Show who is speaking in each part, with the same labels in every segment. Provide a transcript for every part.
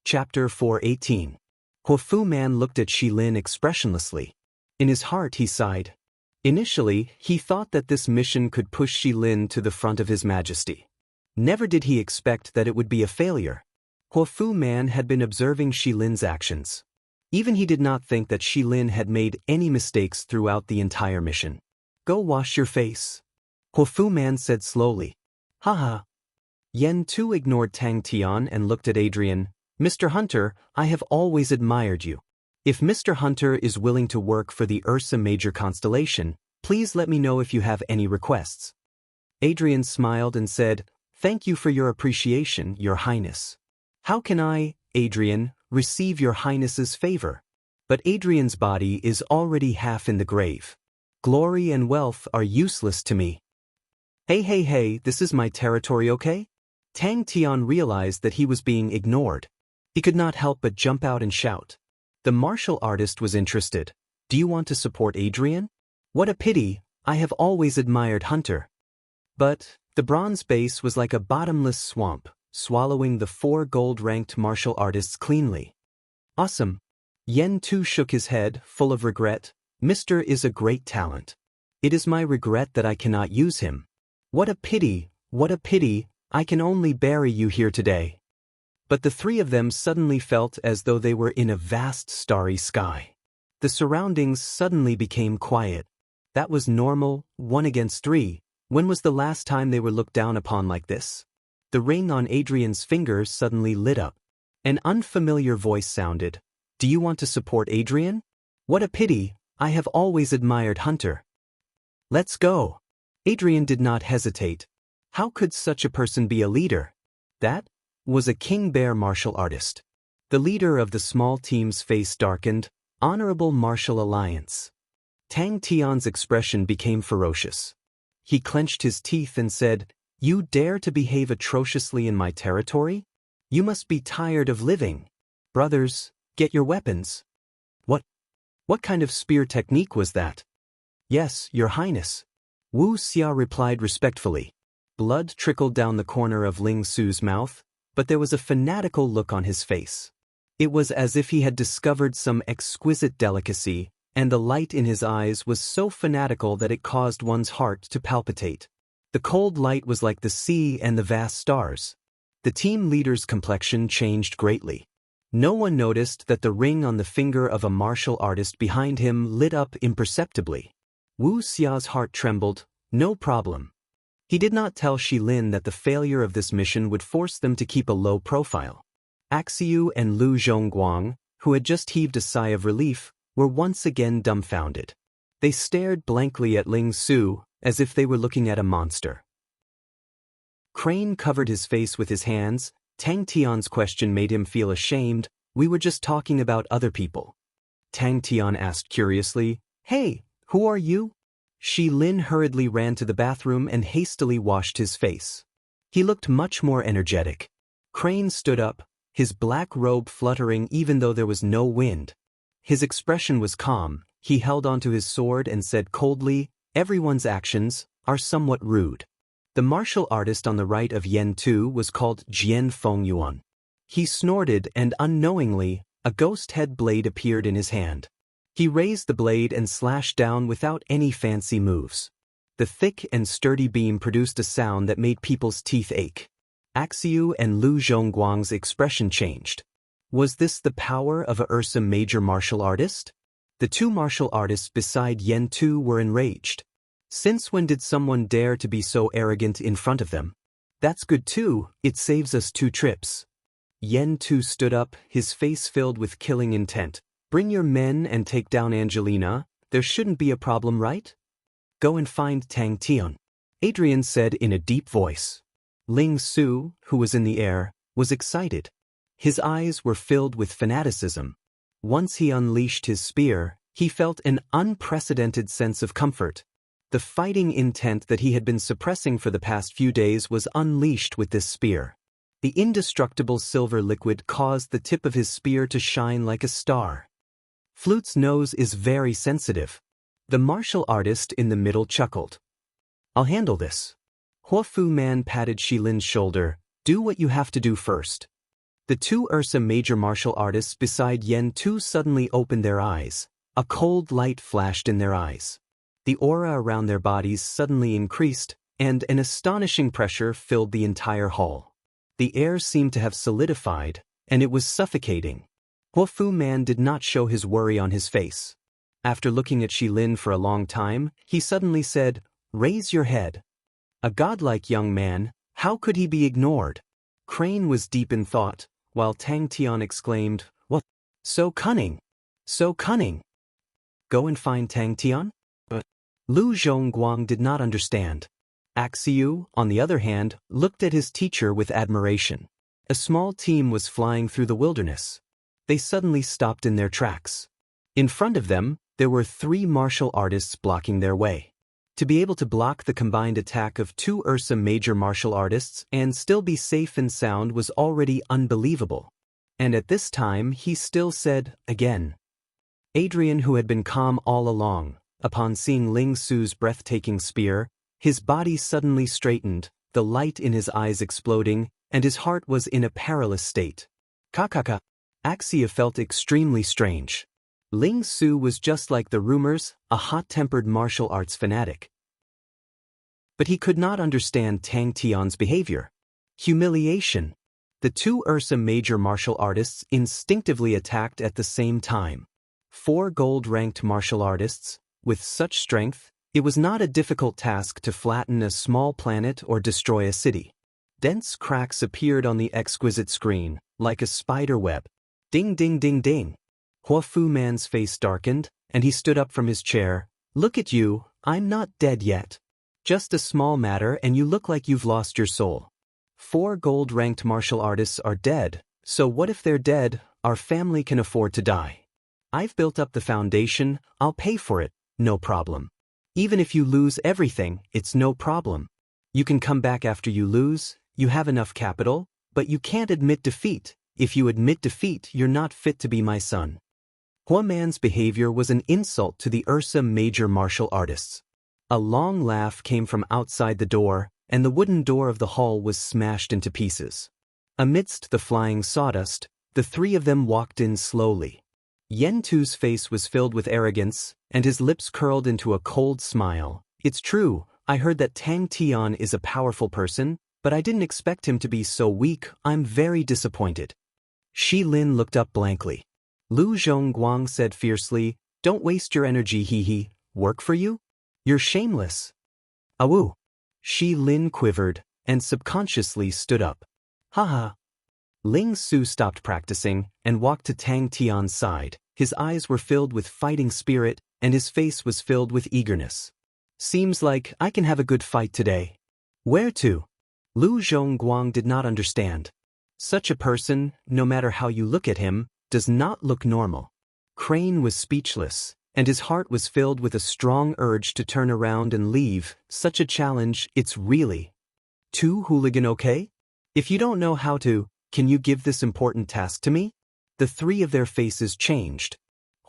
Speaker 1: Chapter 418. Huofu Man looked at Shi Lin expressionlessly. In his heart he sighed. Initially, he thought that this mission could push Shi Lin to the front of His Majesty. Never did he expect that it would be a failure. Huofu Man had been observing Shi Lin's actions. Even he did not think that Shi Lin had made any mistakes throughout the entire mission. Go wash your face. Huofu Man said slowly. Haha. Yen Tu ignored Tang Tian and looked at Adrian. Mr. Hunter, I have always admired you. If Mr. Hunter is willing to work for the Ursa Major constellation, please let me know if you have any requests. Adrian smiled and said, Thank you for your appreciation, Your Highness. How can I, Adrian, receive Your Highness's favor? But Adrian's body is already half in the grave. Glory and wealth are useless to me. Hey, this is my territory, okay? Tang Tian realized that he was being ignored. He could not help but jump out and shout. The martial artist was interested. Do you want to support Adrian? What a pity, I have always admired Hunter. But the bronze base was like a bottomless swamp, swallowing the 4 gold-ranked martial artists cleanly. Awesome. Yen Tu shook his head, full of regret. Mr. is a great talent. It is my regret that I cannot use him. What a pity, I can only bury you here today. But the 3 of them suddenly felt as though they were in a vast starry sky. The surroundings suddenly became quiet. That was normal, 1 against 3. When was the last time they were looked down upon like this? The ring on Adrian's finger suddenly lit up. An unfamiliar voice sounded. Do you want to support Adrian? What a pity, I have always admired Hunter. Let's go. Adrian did not hesitate. How could such a person be a leader? That was a king bear martial artist. The leader of the small team's face darkened. Honorable Martial Alliance. Tang Tian's expression became ferocious. He clenched his teeth and said, You dare to behave atrociously in my territory? You must be tired of living. Brothers, get your weapons. What kind of spear technique was that? Yes, Your Highness. Wuxia replied respectfully. Blood trickled down the corner of Ling Su's mouth, but there was a fanatical look on his face. It was as if he had discovered some exquisite delicacy, and the light in his eyes was so fanatical that it caused one's heart to palpitate. The cold light was like the sea and the vast stars. The team leader's complexion changed greatly. No one noticed that the ring on the finger of a martial artist behind him lit up imperceptibly. Wu Xia's heart trembled. No problem. He did not tell Shi Lin that the failure of this mission would force them to keep a low profile. Axiu and Lu Zhongguang, who had just heaved a sigh of relief, were once again dumbfounded. They stared blankly at Ling Su, as if they were looking at a monster. Crane covered his face with his hands. Tang Tian's question made him feel ashamed. We were just talking about other people. Tang Tian asked curiously, Hey, who are you? Shi Lin hurriedly ran to the bathroom and hastily washed his face. He looked much more energetic. Crane stood up, his black robe fluttering even though there was no wind. His expression was calm. He held onto his sword and said coldly, Everyone's actions are somewhat rude. The martial artist on the right of Yen Tu was called Jian Fengyuan. He snorted and unknowingly, a ghost head blade appeared in his hand. He raised the blade and slashed down without any fancy moves. The thick and sturdy beam produced a sound that made people's teeth ache. Axiu and Lu Zhongguang's expression changed. Was this the power of a Ursa Major martial artist? The 2 martial artists beside Yen Tu were enraged. Since when did someone dare to be so arrogant in front of them? That's good too, it saves us 2 trips. Yen Tu stood up, his face filled with killing intent. Bring your men and take down Angelina, there shouldn't be a problem, right? Go and find Tang Tian. Adrian said in a deep voice. Ling Su, who was in the air, was excited. His eyes were filled with fanaticism. Once he unleashed his spear, he felt an unprecedented sense of comfort. The fighting intent that he had been suppressing for the past few days was unleashed with this spear. The indestructible silver liquid caused the tip of his spear to shine like a star. Flute's nose is very sensitive. The martial artist in the middle chuckled. I'll handle this. Huofu Man patted Shi Lin's shoulder. Do what you have to do first. The two Ursa major martial artists beside Yen Tu suddenly opened their eyes. A cold light flashed in their eyes. The aura around their bodies suddenly increased, and an astonishing pressure filled the entire hall. The air seemed to have solidified, and it was suffocating. Huofu Man did not show his worry on his face. After looking at Shi Lin for a long time, he suddenly said, "Raise your head." A godlike young man, how could he be ignored? Crane was deep in thought, while Tang Tian exclaimed, "What? So cunning! So cunning! Go and find Tang Tian?" But Lu Zhongguang did not understand. Axiu, on the other hand, looked at his teacher with admiration. A small team was flying through the wilderness. They suddenly stopped in their tracks. In front of them, there were 3 martial artists blocking their way. To be able to block the combined attack of 2 Ursa major martial artists and still be safe and sound was already unbelievable. And at this time he still said, again. Adrian, who had been calm all along, upon seeing Ling Su's breathtaking spear, his body suddenly straightened, the light in his eyes exploding, and his heart was in a perilous state. Kakaka. Axia felt extremely strange. Ling Su was just like the rumors, a hot-tempered martial arts fanatic. But he could not understand Tang Tian's behavior. Humiliation. The 2 Ursa major martial artists instinctively attacked at the same time. 4 gold-ranked martial artists, with such strength, it was not a difficult task to flatten a small planet or destroy a city. Dense cracks appeared on the exquisite screen, like a spider web. Ding ding ding ding. Huofu Man's face darkened, and he stood up from his chair. "Look at you, I'm not dead yet. Just a small matter and you look like you've lost your soul. 4 gold-ranked martial artists are dead, so what if they're dead? Our family can afford to die. I've built up the foundation, I'll pay for it, no problem. Even if you lose everything, it's no problem. You can come back after you lose, you have enough capital, but you can't admit defeat. If you admit defeat, you're not fit to be my son." Huo Man's behavior was an insult to the Ursa major martial artists. A long laugh came from outside the door, and the wooden door of the hall was smashed into pieces. Amidst the flying sawdust, the 3 of them walked in slowly. Yen Tu's face was filled with arrogance, and his lips curled into a cold smile. "It's true, I heard that Tang Tian is a powerful person, but I didn't expect him to be so weak. I'm very disappointed." Shi Lin looked up blankly. Lu Zhongguang said fiercely, "Don't waste your energy, he. Work for you? You're shameless." "Awoo." Shi Lin quivered, and subconsciously stood up. "Haha." Ling Su stopped practicing, and walked to Tang Tian's side. His eyes were filled with fighting spirit, and his face was filled with eagerness. "Seems like I can have a good fight today." "Where to?" Lu Zhongguang did not understand. Such a person, no matter how you look at him, does not look normal. Crane was speechless, and his heart was filled with a strong urge to turn around and leave. Such a challenge, it's really too hooligan, okay? If you don't know how to, can you give this important task to me? The 3 of their faces changed.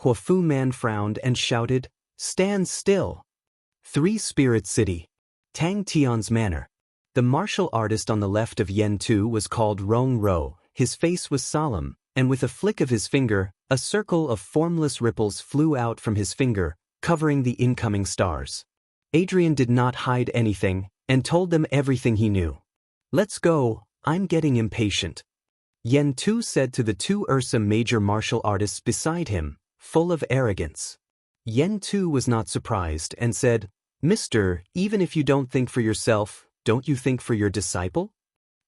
Speaker 1: Huofu Man frowned and shouted, "Stand still." 3 Spirit City. Tang Tian's manor. The martial artist on the left of Yen Tu was called Rong Ro. His face was solemn, and with a flick of his finger, a circle of formless ripples flew out from his finger, covering the incoming stars. Adrian did not hide anything, and told them everything he knew. "Let's go, I'm getting impatient." Yen Tu said to the 2 Ursa major martial artists beside him, full of arrogance. Yen Tu was not surprised and said, "Mister, even if you don't think for yourself, don't you think for your disciple?"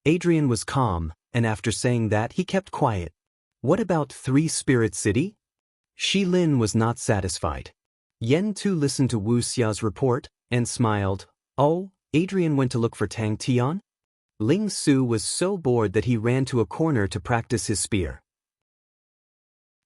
Speaker 1: Adrian was calm, and after saying that he kept quiet. "What about 3 Spirit City?" Shi Lin was not satisfied. Yen Tu listened to Wuxia's report, and smiled. "Oh, Adrian went to look for Tang Tian?" Ling Su was so bored that he ran to a corner to practice his spear.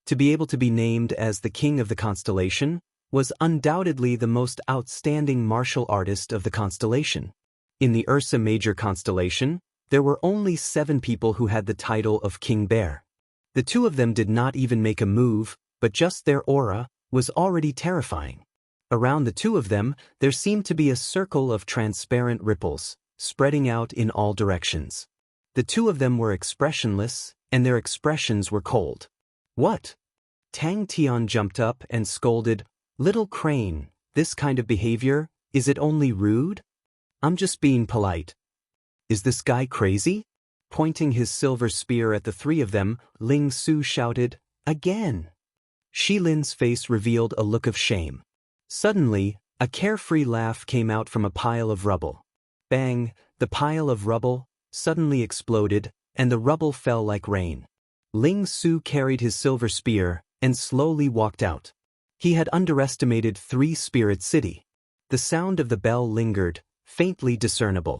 Speaker 1: To be able to be named as the king of the constellation was undoubtedly the most outstanding martial artist of the constellation. In the Ursa Major constellation, there were only 7 people who had the title of King Bear. The 2 of them did not even make a move, but just their aura was already terrifying. Around the 2 of them, there seemed to be a circle of transparent ripples, spreading out in all directions. The 2 of them were expressionless, and their expressions were cold. What? Tang Tian jumped up and scolded, "Little crane, this kind of behavior, is it only rude? I'm just being polite." "Is this guy crazy?" Pointing his silver spear at the three of them, Ling Su shouted, "Again!" Shilin's face revealed a look of shame. Suddenly, a carefree laugh came out from a pile of rubble. Bang! The pile of rubble suddenly exploded, and the rubble fell like rain. Ling Su carried his silver spear and slowly walked out. He had underestimated Three-Spirit City. The sound of the bell lingered, faintly discernible.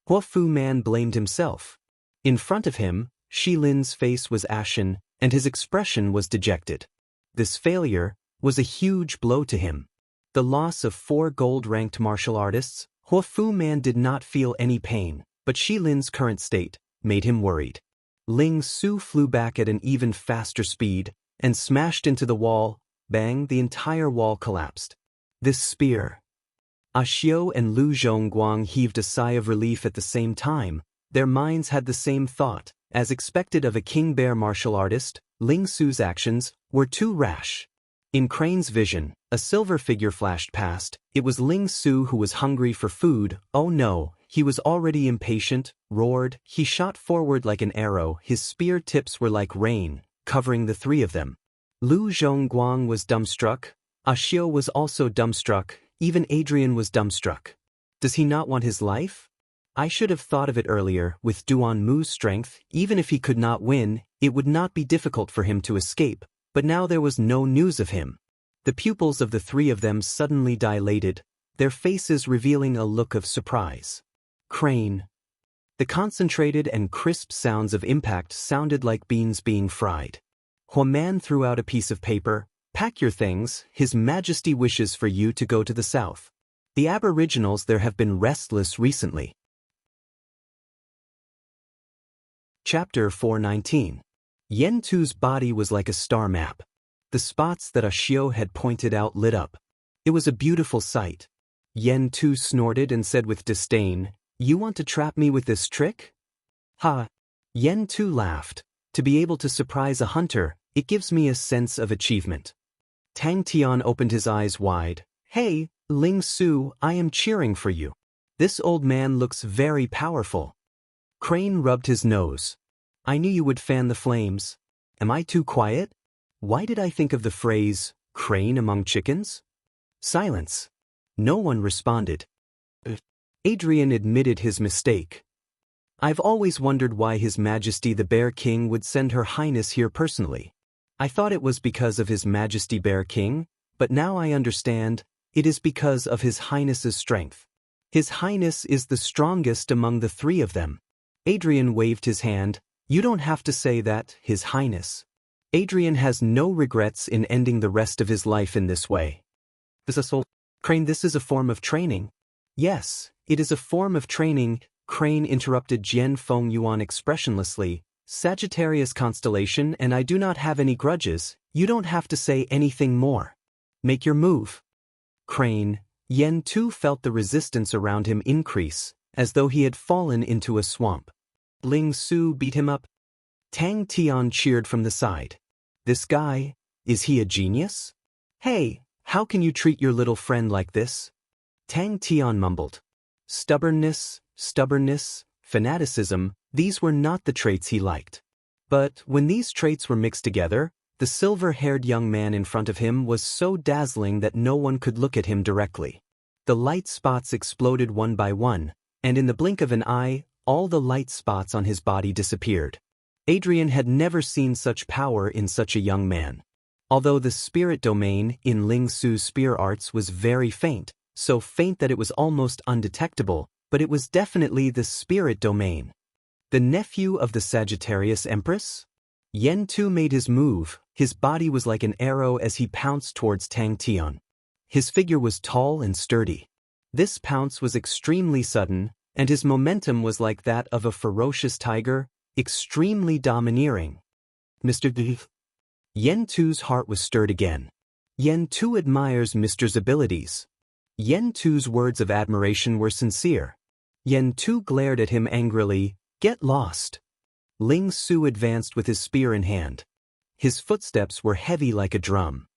Speaker 1: Huofu Man blamed himself. In front of him, Shilin's face was ashen, and his expression was dejected. This failure was a huge blow to him. The loss of 4 gold-ranked martial artists, Huofu Man did not feel any pain, but Shilin's current state made him worried. Ling Su flew back at an even faster speed and smashed into the wall. Bang! The entire wall collapsed. This spear. Xiao and Lu Zhongguang heaved a sigh of relief at the same time. Their minds had the same thought. As expected of a king bear martial artist, Ling Su's actions were too rash. In Crane's vision, a silver figure flashed past. It was Ling Su who was hungry for food. Oh no, he was already impatient, roared. He shot forward like an arrow. His spear tips were like rain, covering the three of them. Lu Zhongguang was dumbstruck. Xiao was also dumbstruck. Even Adrian was dumbstruck. Does he not want his life? I should have thought of it earlier. With Duan Mu's strength, even if he could not win, it would not be difficult for him to escape. But now there was no news of him. The pupils of the three of them suddenly dilated, their faces revealing a look of surprise. Crane. The concentrated and crisp sounds of impact sounded like beans being fried. Huoman threw out a piece of paper. "Pack your things, His Majesty wishes for you to go to the south. The aboriginals there have been restless recently." Chapter 419. Yen Tu's body was like a star map. The spots that Xiao had pointed out lit up. It was a beautiful sight. Yen Tu snorted and said with disdain, "You want to trap me with this trick?" "Ha!" Yen Tu laughed. "To be able to surprise a hunter, it gives me a sense of achievement." Tang Tian opened his eyes wide. "Hey, Ling Su, I am cheering for you. This old man looks very powerful." Crane rubbed his nose. "I knew you would fan the flames. Am I too quiet? Why did I think of the phrase, crane among chickens?" Silence. No one responded. Adrian admitted his mistake. "I've always wondered why His Majesty the Bear King would send Her Highness here personally. I thought it was because of His Majesty Bear King, but now I understand, it is because of His Highness's strength. His Highness is the strongest among the three of them." Adrian waved his hand. "You don't have to say that, His Highness. Adrian has no regrets in ending the rest of his life in this way." "Crane, this is a form of training." "Yes, it is a form of training," Crane interrupted Jian Feng Yuan expressionlessly. "Sagittarius constellation, and I do not have any grudges. You don't have to say anything more. Make your move." Crane. Yen Tu felt the resistance around him increase, as though he had fallen into a swamp. Ling Su beat him up. Tang Tian cheered from the side. "This guy, is he a genius? Hey, how can you treat your little friend like this?" Tang Tian mumbled. Stubbornness, fanaticism, these were not the traits he liked. But when these traits were mixed together, the silver-haired young man in front of him was so dazzling that no one could look at him directly. The light spots exploded one by one, and in the blink of an eye, all the light spots on his body disappeared. Adrian had never seen such power in such a young man. Although the spirit domain in Ling Su's spear arts was very faint, so faint that it was almost undetectable, but it was definitely the spirit domain. The nephew of the Sagittarius Empress? Yen Tu made his move. His body was like an arrow as he pounced towards Tang Tian. His figure was tall and sturdy. This pounce was extremely sudden, and his momentum was like that of a ferocious tiger, extremely domineering. "Mr. D." Yen Tu's heart was stirred again. Yen Tu admires Mr.'s abilities. Yen Tu's words of admiration were sincere. Yen Tu glared at him angrily. "Get lost." Ling Su advanced with his spear in hand. His footsteps were heavy like a drum.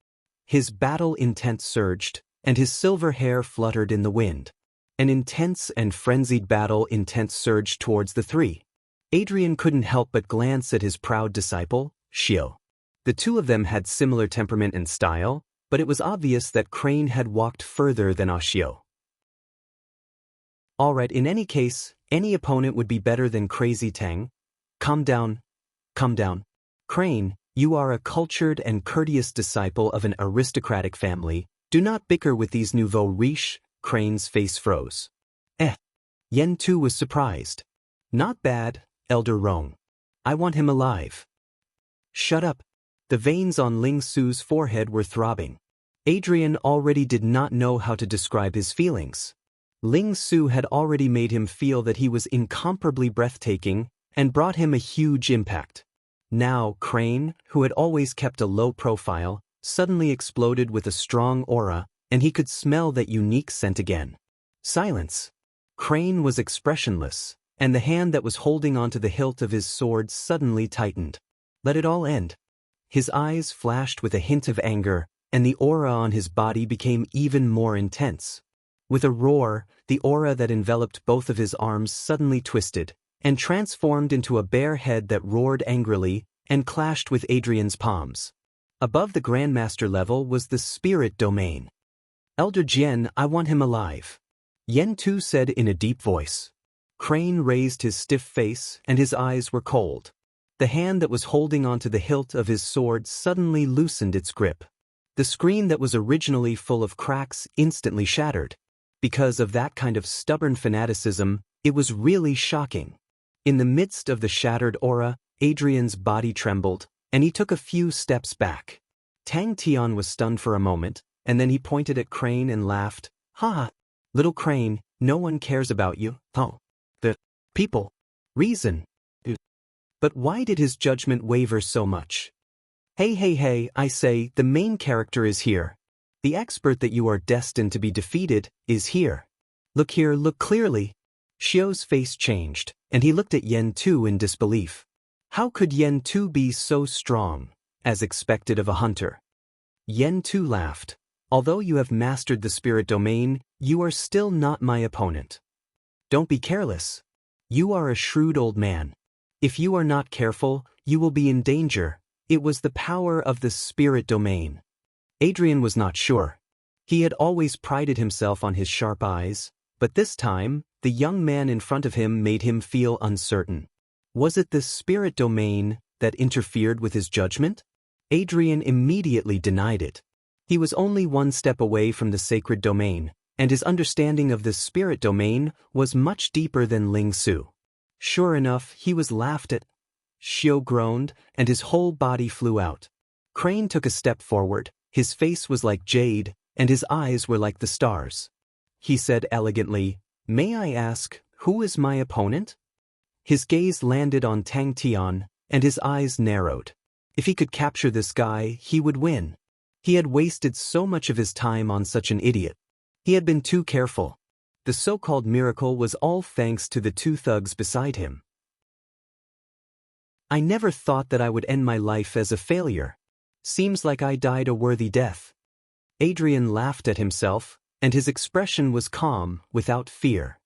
Speaker 1: His battle intent surged, and his silver hair fluttered in the wind. An intense and frenzied battle intent surged towards the three. Adrian couldn't help but glance at his proud disciple, Xiao. The two of them had similar temperament and style, but it was obvious that Crane had walked further than Xiao. Alright, in any case, any opponent would be better than Crazy Tang. Calm down. Calm down. Crane, you are a cultured and courteous disciple of an aristocratic family. Do not bicker with these nouveau riches. Crane's face froze. Yen Tu was surprised. Not bad, Elder Rong. I want him alive. Shut up. The veins on Ling Su's forehead were throbbing. Adrian already did not know how to describe his feelings. Ling Su had already made him feel that he was incomparably breathtaking and brought him a huge impact. Now, Crane, who had always kept a low profile, suddenly exploded with a strong aura, and he could smell that unique scent again. Silence. Crane was expressionless, and the hand that was holding onto the hilt of his sword suddenly tightened. Let it all end. His eyes flashed with a hint of anger, and the aura on his body became even more intense. With a roar, the aura that enveloped both of his arms suddenly twisted, and transformed into a bare head that roared angrily and clashed with Adrian's palms. Above the Grandmaster level was the spirit domain. Elder Jian, I want him alive. Yen Tu said in a deep voice. Crane raised his stiff face, and his eyes were cold. The hand that was holding onto the hilt of his sword suddenly loosened its grip. The screen that was originally full of cracks instantly shattered. Because of that kind of stubborn fanaticism, it was really shocking. In the midst of the shattered aura, Adrian's body trembled, and he took a few steps back. Tang Tian was stunned for a moment, and then he pointed at Crane and laughed. Ha! Little Crane, no one cares about you. Oh. The people. Reason. But why did his judgment waver so much? Hey, I say, the main character is here. The expert that you are destined to be defeated is here. Look here, look clearly. Xiao's face changed, and he looked at Yen Tu in disbelief. How could Yen Tu be so strong, as expected of a hunter? Yen Tu laughed. Although you have mastered the spirit domain, you are still not my opponent. Don't be careless. You are a shrewd old man. If you are not careful, you will be in danger. It was the power of the spirit domain. Adrian was not sure. He had always prided himself on his sharp eyes, but this time, the young man in front of him made him feel uncertain. Was it the spirit domain that interfered with his judgment? Adrian immediately denied it. He was only one step away from the sacred domain, and his understanding of the spirit domain was much deeper than Ling Su. Sure enough, he was laughed at. Xiao groaned, and his whole body flew out. Crane took a step forward. His face was like jade, and his eyes were like the stars. He said elegantly, May I ask, who is my opponent? His gaze landed on Tang Tian, and his eyes narrowed. If he could capture this guy, he would win. He had wasted so much of his time on such an idiot. He had been too careful. The so-called miracle was all thanks to the two thugs beside him. I never thought that I would end my life as a failure. Seems like I died a worthy death. Adrian laughed at himself, and his expression was calm, without fear.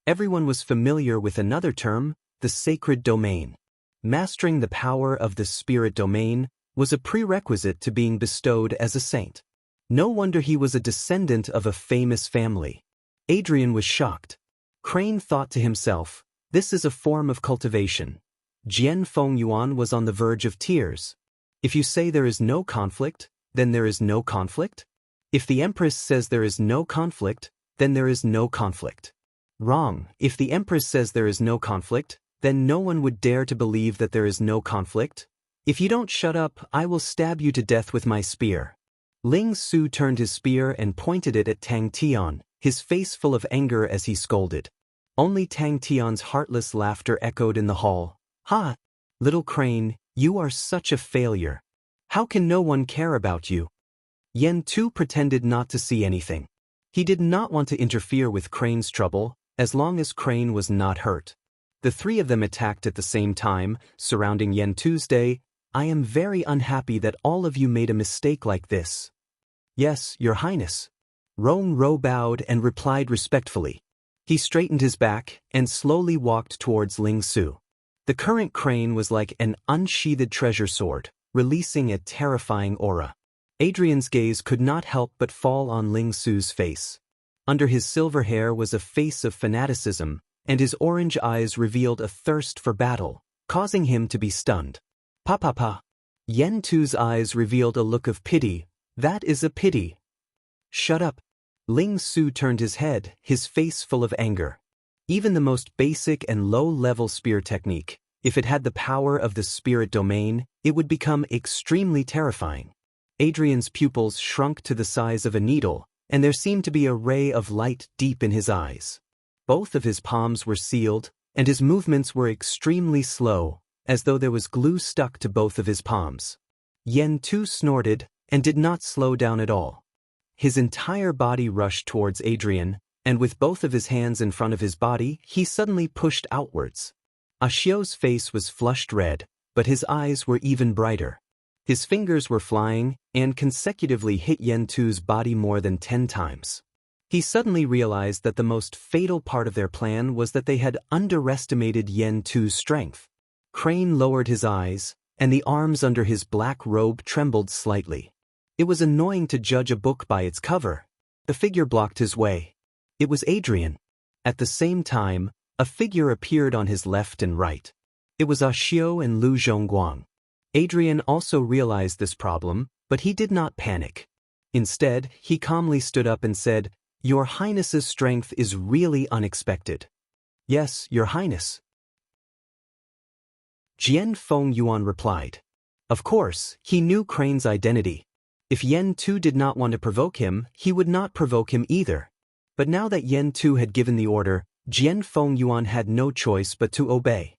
Speaker 1: Everyone was familiar with another term, the sacred domain. Mastering the power of the spirit domain was a prerequisite to being bestowed as a saint. No wonder he was a descendant of a famous family. Adrian was shocked. Crane thought to himself, this is a form of cultivation. Jian Fengyuan was on the verge of tears. If you say there is no conflict, then there is no conflict? If the Empress says there is no conflict, then there is no conflict. Wrong. If the Empress says there is no conflict, then no one would dare to believe that there is no conflict. If you don't shut up, I will stab you to death with my spear. Ling Su turned his spear and pointed it at Tang Tian, his face full of anger as he scolded. Only Tang Tian's heartless laughter echoed in the hall. Ha! Little Crane, you are such a failure. How can no one care about you? Yen Tu pretended not to see anything. He did not want to interfere with Crane's trouble, as long as Crane was not hurt. The three of them attacked at the same time, surrounding Yen Tuesday. I am very unhappy that all of you made a mistake like this. Yes, Your Highness. Rong Ro bowed and replied respectfully. He straightened his back and slowly walked towards Ling Su. The current crane was like an unsheathed treasure sword, releasing a terrifying aura. Adrian's gaze could not help but fall on Ling Su's face. Under his silver hair was a face of fanaticism, and his orange eyes revealed a thirst for battle, causing him to be stunned. Pa. Yen Tu's eyes revealed a look of pity. That is a pity. Shut up. Ling Su turned his head, his face full of anger. Even the most basic and low-level spear technique, if it had the power of the spirit domain, it would become extremely terrifying. Adrian's pupils shrunk to the size of a needle, and there seemed to be a ray of light deep in his eyes. Both of his palms were sealed, and his movements were extremely slow, as though there was glue stuck to both of his palms. Yen Tu snorted, and did not slow down at all. His entire body rushed towards Adrian, and with both of his hands in front of his body, he suddenly pushed outwards. Xiao's face was flushed red, but his eyes were even brighter. His fingers were flying, and consecutively hit Yen Tu's body more than 10 times. He suddenly realized that the most fatal part of their plan was that they had underestimated Yen Tu's strength. Crane lowered his eyes, and the arms under his black robe trembled slightly. It was annoying to judge a book by its cover. The figure blocked his way. It was Adrian. At the same time, a figure appeared on his left and right. It was Xiao and Lu Zhongguang. Adrian also realized this problem, but he did not panic. Instead, he calmly stood up and said, "Your Highness's strength is really unexpected." "Yes, Your Highness." Jian Feng Yuan replied. Of course, he knew Crane's identity. If Yen Tu did not want to provoke him, he would not provoke him either. But now that Yen Tu had given the order, Jian Feng Yuan had no choice but to obey.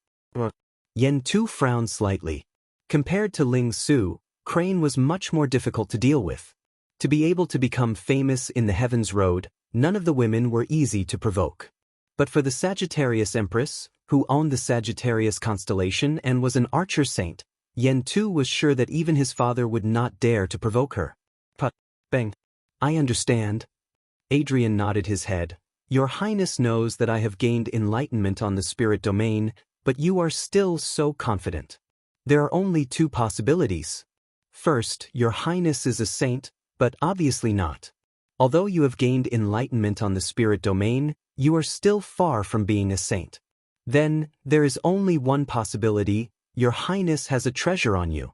Speaker 1: Yen Tu frowned slightly. Compared to Ling Su, Crane was much more difficult to deal with. To be able to become famous in the Heaven's Road, none of the women were easy to provoke. But for the Sagittarius Empress, who owned the Sagittarius constellation and was an archer saint, Yen Tu was sure that even his father would not dare to provoke her. Bang. I understand. Adrian nodded his head. Your Highness knows that I have gained enlightenment on the spirit domain, but you are still so confident. There are only two possibilities. First, Your Highness is a saint, but obviously not. Although you have gained enlightenment on the spirit domain, you are still far from being a saint. Then, there is only one possibility. Your Highness has a treasure on you.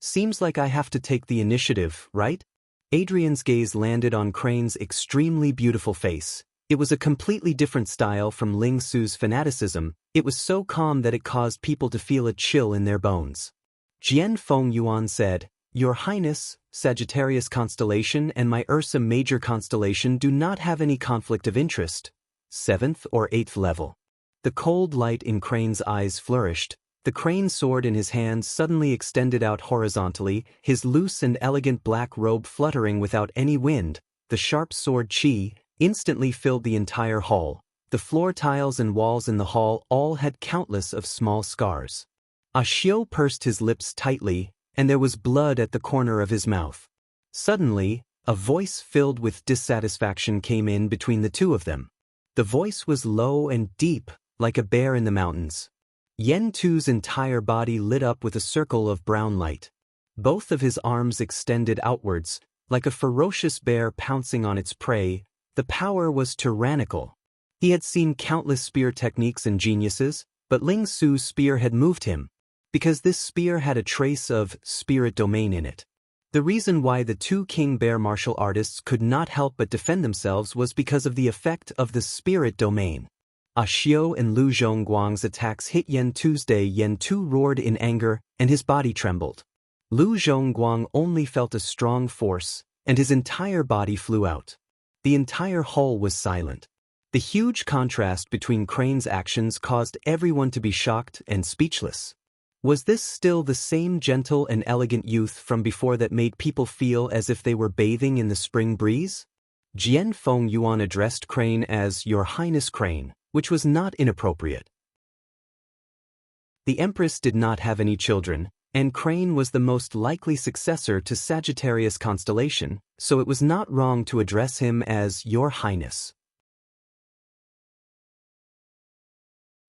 Speaker 1: Seems like I have to take the initiative, right? Adrian's gaze landed on Crane's extremely beautiful face. It was a completely different style from Ling Su's fanaticism. It was so calm that it caused people to feel a chill in their bones. Jian Feng Yuan said, Your Highness, Sagittarius constellation and my Ursa major constellation do not have any conflict of interest. 7th or 8th level. The cold light in Crane's eyes flourished. The crane sword in his hand suddenly extended out horizontally, his loose and elegant black robe fluttering without any wind. The sharp sword chi instantly filled the entire hall. The floor tiles and walls in the hall all had countless of small scars. Xiao pursed his lips tightly, and there was blood at the corner of his mouth. Suddenly, a voice filled with dissatisfaction came in between the two of them. The voice was low and deep, like a bear in the mountains. Yen Tu's entire body lit up with a circle of brown light. Both of his arms extended outwards, like a ferocious bear pouncing on its prey. The power was tyrannical. He had seen countless spear techniques and geniuses, but Ling Su's spear had moved him, because this spear had a trace of spirit domain in it. The reason why the two king bear martial artists could not help but defend themselves was because of the effect of the spirit domain. Xiao and Lu Zhongguang's attacks hit Yen Tuesday. Yen Tu roared in anger, and his body trembled. Lu Zhongguang only felt a strong force, and his entire body flew out. The entire hall was silent. The huge contrast between Crane's actions caused everyone to be shocked and speechless. Was this still the same gentle and elegant youth from before that made people feel as if they were bathing in the spring breeze? Jian Feng Yuan addressed Crane as Your Highness Crane, which was not inappropriate. The Empress did not have any children, and Crane was the most likely successor to Sagittarius constellation, so it was not wrong to address him as Your Highness.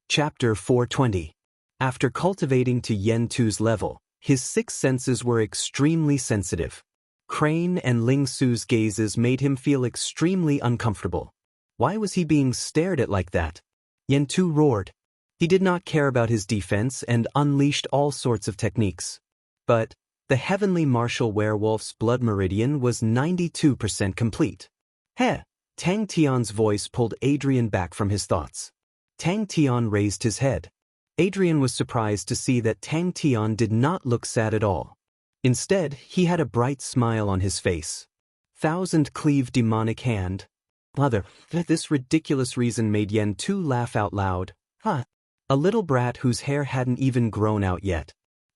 Speaker 1: Chapter 420. After cultivating to Yen Tu's level, his six senses were extremely sensitive. Crane and Ling Su's gazes made him feel extremely uncomfortable. Why was he being stared at like that? Yen Tu roared. He did not care about his defense and unleashed all sorts of techniques. But the heavenly martial werewolf's blood meridian was 92% complete. Heh! Tang Tian's voice pulled Adrian back from his thoughts. Tang Tian raised his head. Adrian was surprised to see that Tang Tian did not look sad at all. Instead, he had a bright smile on his face. Thousand-cleaved demonic hand. Mother, this ridiculous reason made Yen Tu laugh out loud. Huh. A little brat whose hair hadn't even grown out yet.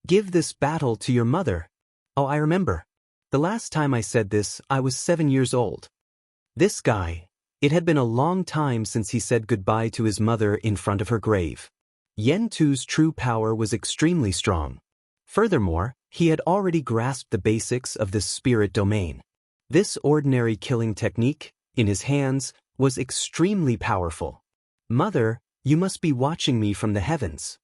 Speaker 1: Give this battle to your mother. Oh, I remember. The last time I said this, I was 7 years old. This guy. It had been a long time since he said goodbye to his mother in front of her grave. Yen Tu's true power was extremely strong. Furthermore, he had already grasped the basics of the spirit domain. This ordinary killing technique, in his hands, was extremely powerful. Mother, you must be watching me from the heavens.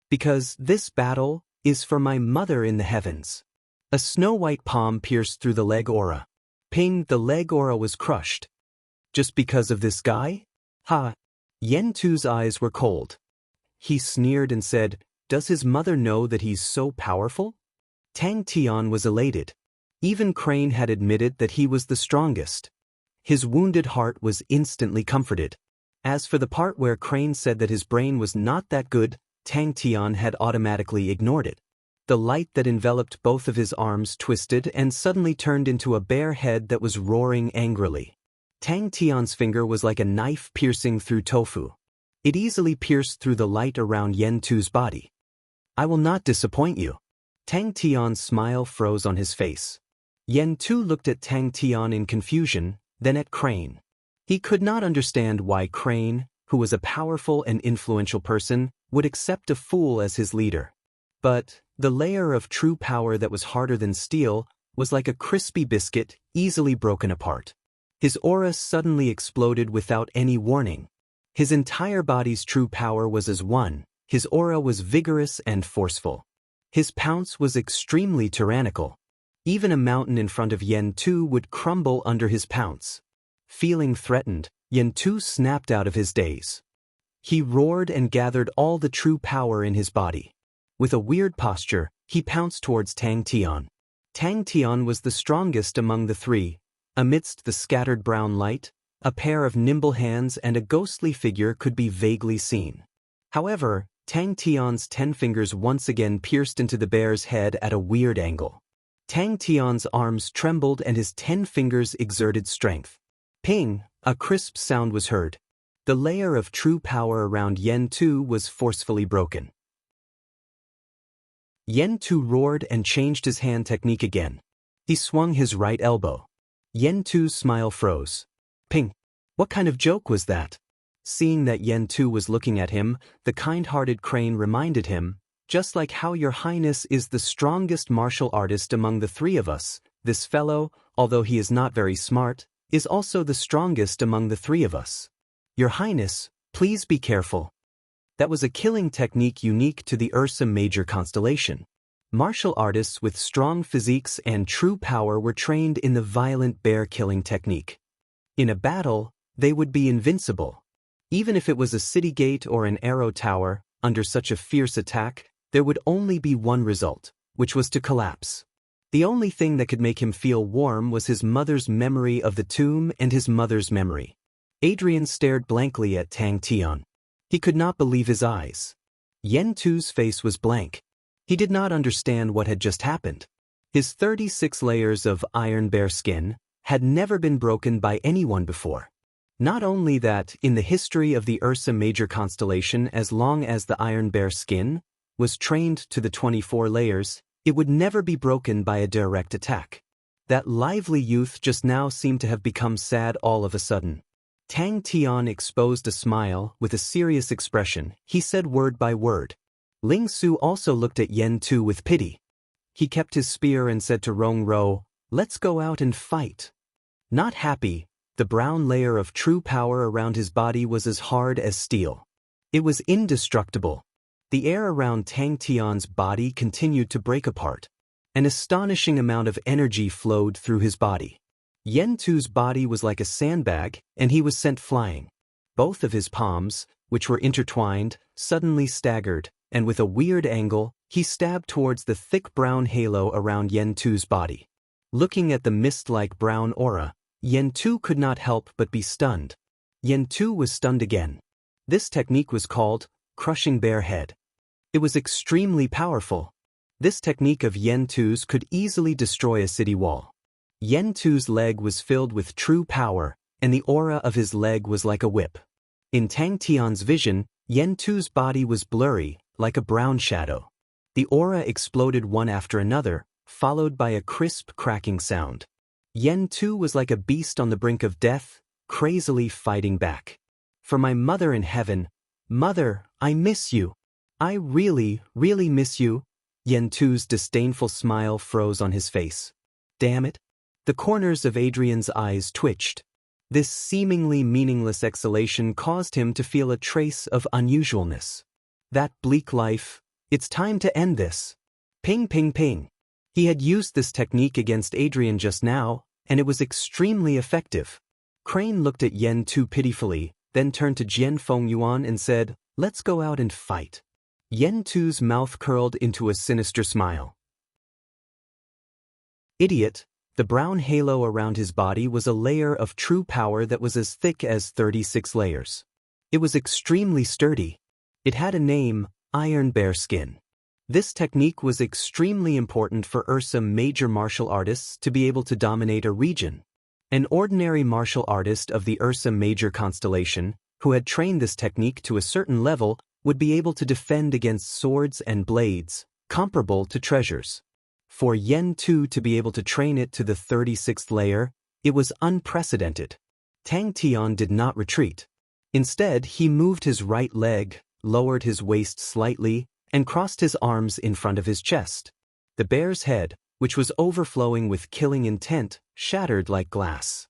Speaker 1: Because this battle is for my mother in the heavens. A snow-white palm pierced through the leg aura. Ping, the leg aura was crushed. Just because of this guy? Ha! Yen Tu's eyes were cold. He sneered and said, does his mother know that he's so powerful? Tang Tian was elated. Even Crane had admitted that he was the strongest. His wounded heart was instantly comforted. As for the part where Crane said that his brain was not that good, Tang Tian had automatically ignored it. The light that enveloped both of his arms twisted and suddenly turned into a bare head that was roaring angrily. Tang Tian's finger was like a knife piercing through tofu. It easily pierced through the light around Yen Tu's body. I will not disappoint you. Tang Tian's smile froze on his face. Yen Tu looked at Tang Tian in confusion, then at Crane. He could not understand why Crane, who was a powerful and influential person, would accept a fool as his leader. But the layer of true power that was harder than steel was like a crispy biscuit, easily broken apart. His aura suddenly exploded without any warning. His entire body's true power was as one. His aura was vigorous and forceful. His pounce was extremely tyrannical. Even a mountain in front of Yen Tu would crumble under his pounce. Feeling threatened, Yen Tu snapped out of his daze. He roared and gathered all the true power in his body. With a weird posture, he pounced towards Tang Tian. Tang Tian was the strongest among the three. Amidst the scattered brown light, a pair of nimble hands and a ghostly figure could be vaguely seen. However, Tang Tian's 10 fingers once again pierced into the bear's head at a weird angle. Tang Tian's arms trembled and his 10 fingers exerted strength. Ping! A crisp sound was heard. The layer of true power around Yen Tu was forcefully broken. Yen Tu roared and changed his hand technique again. He swung his right elbow. Yen Tu's smile froze. Ping! What kind of joke was that? Seeing that Yen Tu was looking at him, the kind-hearted Crane reminded him, just like how your highness is the strongest martial artist among the three of us, this fellow, although he is not very smart, is also the strongest among the three of us. Your highness, please be careful. That was a killing technique unique to the Ursa Major constellation. Martial artists with strong physiques and true power were trained in the violent bear killing technique. In a battle, they would be invincible. Even if it was a city gate or an arrow tower, under such a fierce attack, there would only be one result, which was to collapse. The only thing that could make him feel warm was his mother's memory of the tomb and his mother's memory. Adrian stared blankly at Tang Tian. He could not believe his eyes. Yen Tu's face was blank. He did not understand what had just happened. His 36 layers of iron bear skin had never been broken by anyone before. Not only that, in the history of the Ursa Major constellation, as long as the iron bear skin was trained to the 24 layers, it would never be broken by a direct attack. That lively youth just now seemed to have become sad all of a sudden. Tang Tian exposed a smile with a serious expression. He said word by word. Ling Su also looked at Yen Tu with pity. He kept his spear and said to Rong Ro, "Let's go out and fight." Not happy, the brown layer of true power around his body was as hard as steel. It was indestructible. The air around Tang Tian's body continued to break apart. An astonishing amount of energy flowed through his body. Yen Tu's body was like a sandbag, and he was sent flying. Both of his palms, which were intertwined, suddenly staggered, and with a weird angle, he stabbed towards the thick brown halo around Yen Tu's body. Looking at the mist-like brown aura, Yen Tu could not help but be stunned. Yen Tu was stunned again. This technique was called crushing bare head. It was extremely powerful. This technique of Yen Tu's could easily destroy a city wall. Yen Tu's leg was filled with true power, and the aura of his leg was like a whip. In Tang Tian's vision, Yen Tu's body was blurry, like a brown shadow. The aura exploded one after another, followed by a crisp cracking sound. Yen Tu was like a beast on the brink of death, crazily fighting back. "For my mother in heaven, Mother, I miss you. I really, really miss you." Yen Tu's disdainful smile froze on his face. Damn it. The corners of Adrian's eyes twitched. This seemingly meaningless exhalation caused him to feel a trace of unusualness. That bleak life, it's time to end this. Ping ping ping. He had used this technique against Adrian just now, and it was extremely effective. Crane looked at Yen Tu pitifully, then turned to Jian Fengyuan and said, "Let's go out and fight." Yen Tu's mouth curled into a sinister smile. Idiot. The brown halo around his body was a layer of true power that was as thick as 36 layers. It was extremely sturdy. It had a name, Iron Bear Skin. This technique was extremely important for Ursa major martial artists to be able to dominate a region. An ordinary martial artist of the Ursa major constellation, who had trained this technique to a certain level, would be able to defend against swords and blades, comparable to treasures. For Yen Tu to be able to train it to the 36th layer, it was unprecedented. Tang Tian did not retreat. Instead, he moved his right leg, lowered his waist slightly, and crossed his arms in front of his chest. The bear's head, which was overflowing with killing intent, shattered like glass.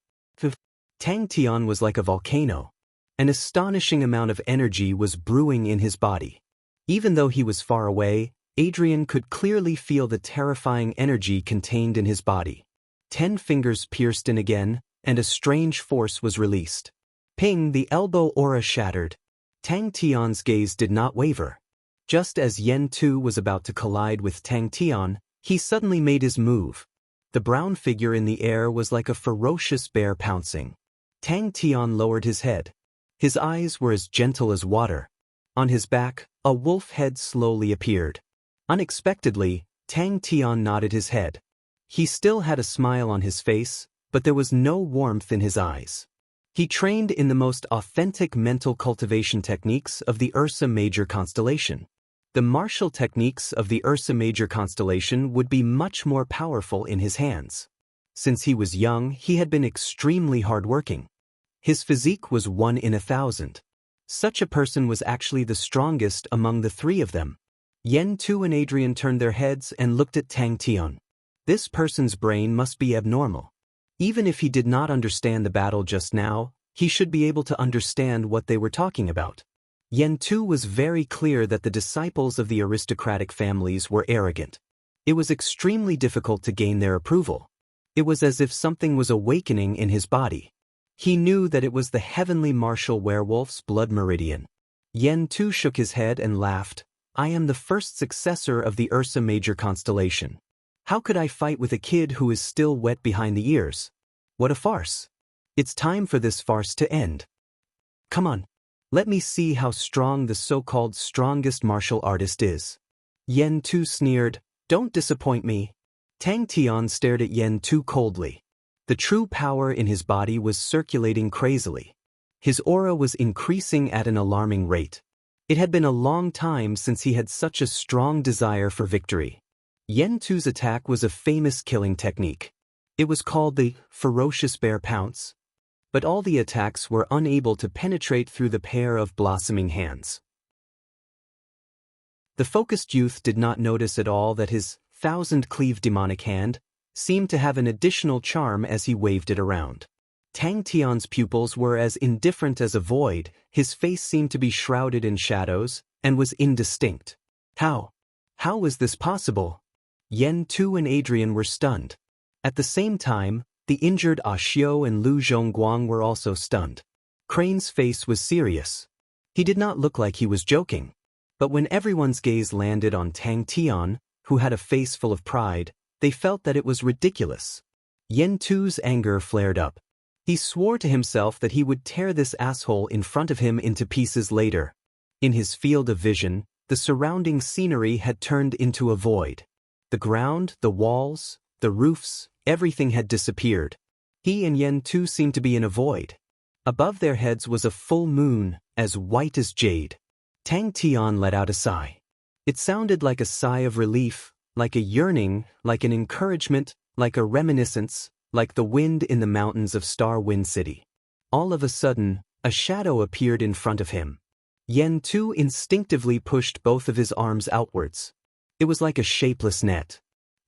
Speaker 1: Tang Tian was like a volcano. An astonishing amount of energy was brewing in his body. Even though he was far away, Adrian could clearly feel the terrifying energy contained in his body. 10 fingers pierced in again, and a strange force was released. Ping, the elbow aura shattered. Tang Tian's gaze did not waver. Just as Yen Tu was about to collide with Tang Tian, he suddenly made his move. The brown figure in the air was like a ferocious bear pouncing. Tang Tian lowered his head. His eyes were as gentle as water. On his back, a wolf head slowly appeared. Unexpectedly, Tang Tian nodded his head. He still had a smile on his face, but there was no warmth in his eyes. He trained in the most authentic mental cultivation techniques of the Ursa Major constellation. The martial techniques of the Ursa Major constellation would be much more powerful in his hands. Since he was young, he had been extremely hardworking. His physique was 1 in 1,000. Such a person was actually the strongest among the three of them. Yen Tu and Adrian turned their heads and looked at Tang Tian. This person's brain must be abnormal. Even if he did not understand the battle just now, he should be able to understand what they were talking about. Yen Tu was very clear that the disciples of the aristocratic families were arrogant. It was extremely difficult to gain their approval. It was as if something was awakening in his body. He knew that it was the heavenly martial werewolf's blood meridian. Yen Tu shook his head and laughed. "I am the first successor of the Ursa Major constellation. How could I fight with a kid who is still wet behind the ears? What a farce. It's time for this farce to end. Come on. Let me see how strong the so-called strongest martial artist is." Yen Tu sneered, "Don't disappoint me." Tang Tian stared at Yen Tu coldly. The true power in his body was circulating crazily. His aura was increasing at an alarming rate. It had been a long time since he had such a strong desire for victory. Yen Tu's attack was a famous killing technique. It was called the ferocious bear pounce. But all the attacks were unable to penetrate through the pair of blossoming hands. The focused youth did not notice at all that his thousand-cleaved demonic hand seemed to have an additional charm as he waved it around. Tang Tian's pupils were as indifferent as a void, his face seemed to be shrouded in shadows, and was indistinct. How was this possible? Yen Tu and Adrian were stunned. At the same time, the injured Ah Xiu and Lu Zhongguang were also stunned. Crane's face was serious. He did not look like he was joking. But when everyone's gaze landed on Tang Tian, who had a face full of pride, they felt that it was ridiculous. Yen Tu's anger flared up. He swore to himself that he would tear this asshole in front of him into pieces later. In his field of vision, the surrounding scenery had turned into a void. The ground, the walls, the roofs, everything had disappeared. He and Yen Tu seemed to be in a void. Above their heads was a full moon, as white as jade. Tang Tian let out a sigh. It sounded like a sigh of relief, like a yearning, like an encouragement, like a reminiscence, like the wind in the mountains of Star Wind City. All of a sudden, a shadow appeared in front of him. Yen Tu instinctively pushed both of his arms outwards. It was like a shapeless net.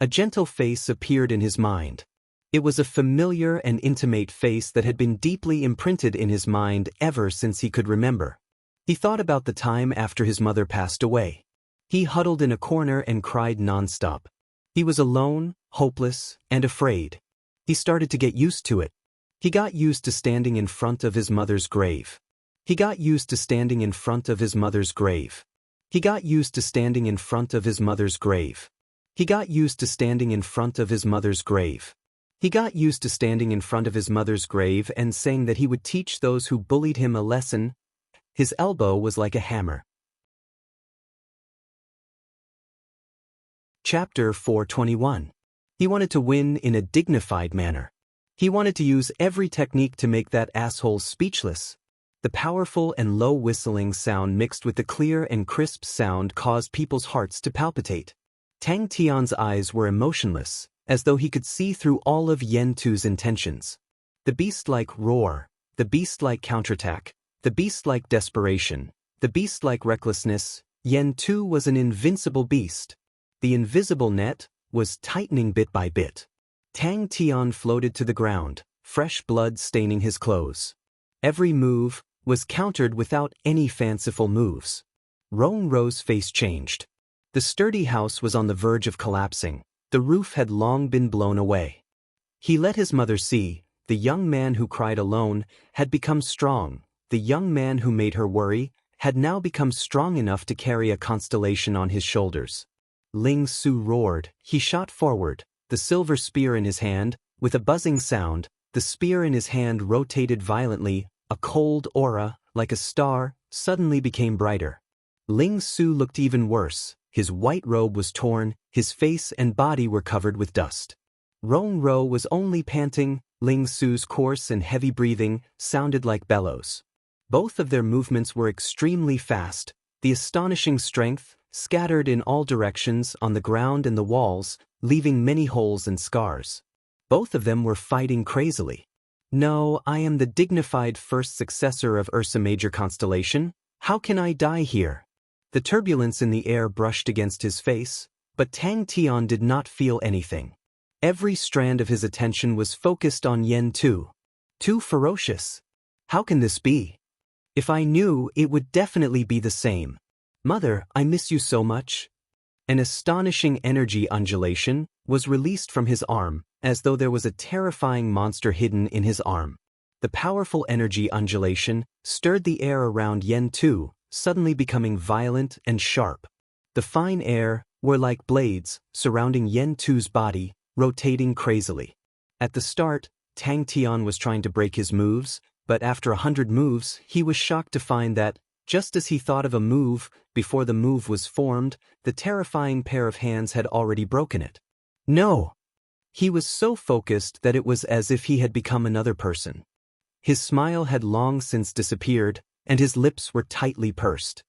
Speaker 1: A gentle face appeared in his mind. It was a familiar and intimate face that had been deeply imprinted in his mind ever since he could remember. He thought about the time after his mother passed away. He huddled in a corner and cried nonstop. He was alone, hopeless, and afraid. He started to get used to it. He got used to standing in front of his mother's grave. He got used to standing in front of his mother's grave. He got used to standing in front of his mother's grave. He got used to standing in front of his mother's grave. He got used to standing in front of his mother's grave and saying that he would teach those who bullied him a lesson. His elbow was like a hammer. Chapter 421. He wanted to win in a dignified manner. He wanted to use every technique to make that asshole speechless. The powerful and low whistling sound mixed with the clear and crisp sound caused people's hearts to palpitate. Tang Tian's eyes were emotionless, as though he could see through all of Yen Tu's intentions. The beast-like roar, the beast-like counterattack, the beast-like desperation, the beast-like recklessness, Yen Tu was an invincible beast. The invisible net was tightening bit by bit. Tang Tian floated to the ground, fresh blood staining his clothes. Every move was countered without any fanciful moves. Rong Ro's face changed. The sturdy house was on the verge of collapsing. The roof had long been blown away. He let his mother see, the young man who cried alone had become strong. The young man who made her worry had now become strong enough to carry a constellation on his shoulders. Ling Su roared. He shot forward, the silver spear in his hand. With a buzzing sound, the spear in his hand rotated violently. A cold aura, like a star, suddenly became brighter. Ling Su looked even worse. His white robe was torn, his face and body were covered with dust. Rong Ro was only panting. Ling Su's coarse and heavy breathing sounded like bellows. Both of their movements were extremely fast. The astonishing strength scattered in all directions on the ground and the walls, leaving many holes and scars. Both of them were fighting crazily. No, I am the dignified first successor of Ursa Major Constellation. How can I die here? The turbulence in the air brushed against his face, but Tang Tian did not feel anything. Every strand of his attention was focused on Yen Tu. Too ferocious. How can this be? If I knew, it would definitely be the same. Mother, I miss you so much. An astonishing energy undulation was released from his arm, as though there was a terrifying monster hidden in his arm. The powerful energy undulation stirred the air around Yen Tu, suddenly becoming violent and sharp. The fine air were like blades surrounding Yen Tu's body, rotating crazily. At the start, Tang Tian was trying to break his moves, but after 100 moves, he was shocked to find that, just as he thought of a move, before the move was formed, the terrifying pair of hands had already broken it. No! He was so focused that it was as if he had become another person. His smile had long since disappeared, and his lips were tightly pursed.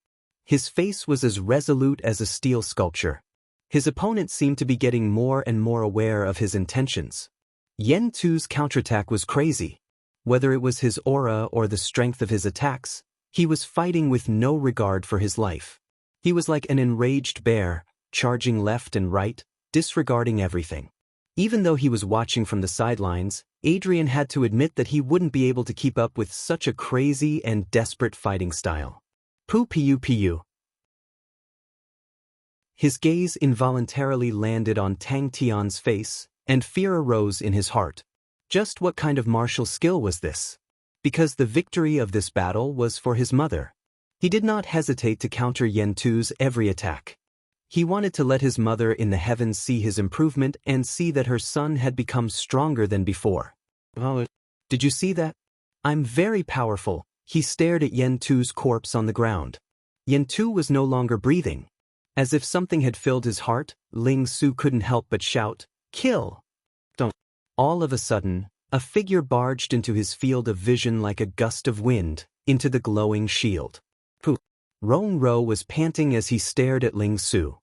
Speaker 1: His face was as resolute as a steel sculpture. His opponent seemed to be getting more and more aware of his intentions. Yen Tu's counterattack was crazy. Whether it was his aura or the strength of his attacks, he was fighting with no regard for his life. He was like an enraged bear, charging left and right, disregarding everything. Even though he was watching from the sidelines, Adrian had to admit that he wouldn't be able to keep up with such a crazy and desperate fighting style. Pu. His gaze involuntarily landed on Tang Tian's face, and fear arose in his heart. Just what kind of martial skill was this? Because the victory of this battle was for his mother. He did not hesitate to counter Yen Tu's every attack. He wanted to let his mother in the heavens see his improvement and see that her son had become stronger than before. Oh, did you see that? I'm very powerful. He stared at Yen Tu's corpse on the ground. Yen Tu was no longer breathing. As if something had filled his heart, Ling Su couldn't help but shout, "Kill!" Don't. All of a sudden, a figure barged into his field of vision like a gust of wind, into the glowing shield. Rong Ro was panting as he stared at Ling Su.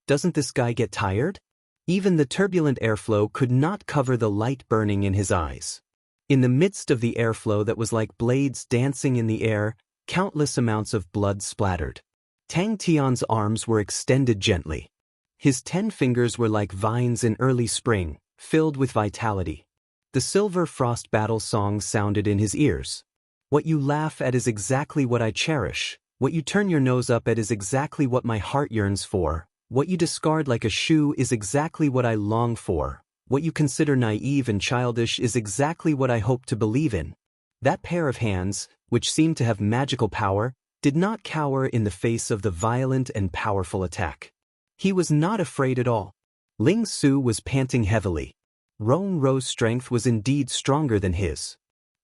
Speaker 1: Doesn't this guy get tired? Even the turbulent airflow could not cover the light burning in his eyes. In the midst of the airflow that was like blades dancing in the air, countless amounts of blood splattered. Tang Tian's arms were extended gently. His 10 fingers were like vines in early spring, filled with vitality. The silver frost battle song sounded in his ears. What you laugh at is exactly what I cherish. What you turn your nose up at is exactly what my heart yearns for. What you discard like a shoe is exactly what I long for. What you consider naive and childish is exactly what I hope to believe in. That pair of hands, which seemed to have magical power, did not cower in the face of the violent and powerful attack. He was not afraid at all. Ling Su was panting heavily. Rong Ro's strength was indeed stronger than his.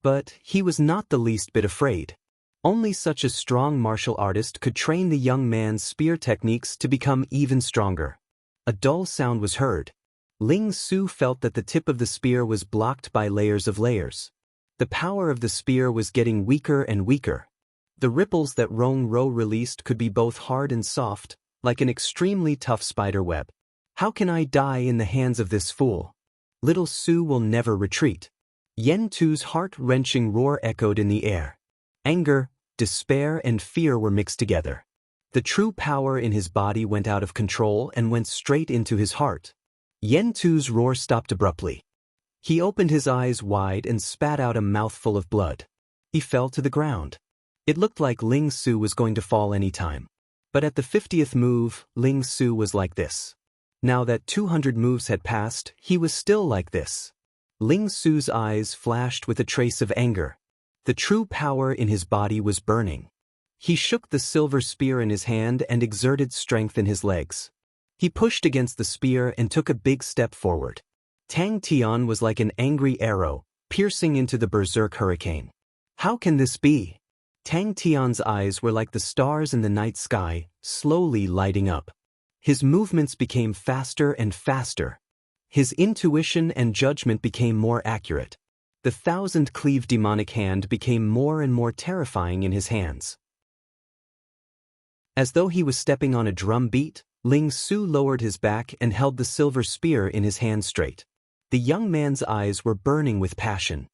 Speaker 1: But he was not the least bit afraid. Only such a strong martial artist could train the young man's spear techniques to become even stronger. A dull sound was heard. Ling Su felt that the tip of the spear was blocked by layers of layers. The power of the spear was getting weaker and weaker. The ripples that Rong Ro released could be both hard and soft, like an extremely tough spider web. How can I die in the hands of this fool? Little Su will never retreat. Yen Tu's heart-wrenching roar echoed in the air. Anger, despair, and fear were mixed together. The true power in his body went out of control and went straight into his heart. Yen Tu's roar stopped abruptly. He opened his eyes wide and spat out a mouthful of blood. He fell to the ground. It looked like Ling Su was going to fall any time. But at the 50th move, Ling Su was like this. Now that 200 moves had passed, he was still like this. Ling Su's eyes flashed with a trace of anger. The true power in his body was burning. He shook the silver spear in his hand and exerted strength in his legs. He pushed against the spear and took a big step forward. Tang Tian was like an angry arrow, piercing into the berserk hurricane. How can this be? Tang Tian's eyes were like the stars in the night sky, slowly lighting up. His movements became faster and faster. His intuition and judgment became more accurate. The 1,000-cleave demonic hand became more and more terrifying in his hands. As though he was stepping on a drum beat, Ling Su lowered his back and held the silver spear in his hand straight. The young man's eyes were burning with passion.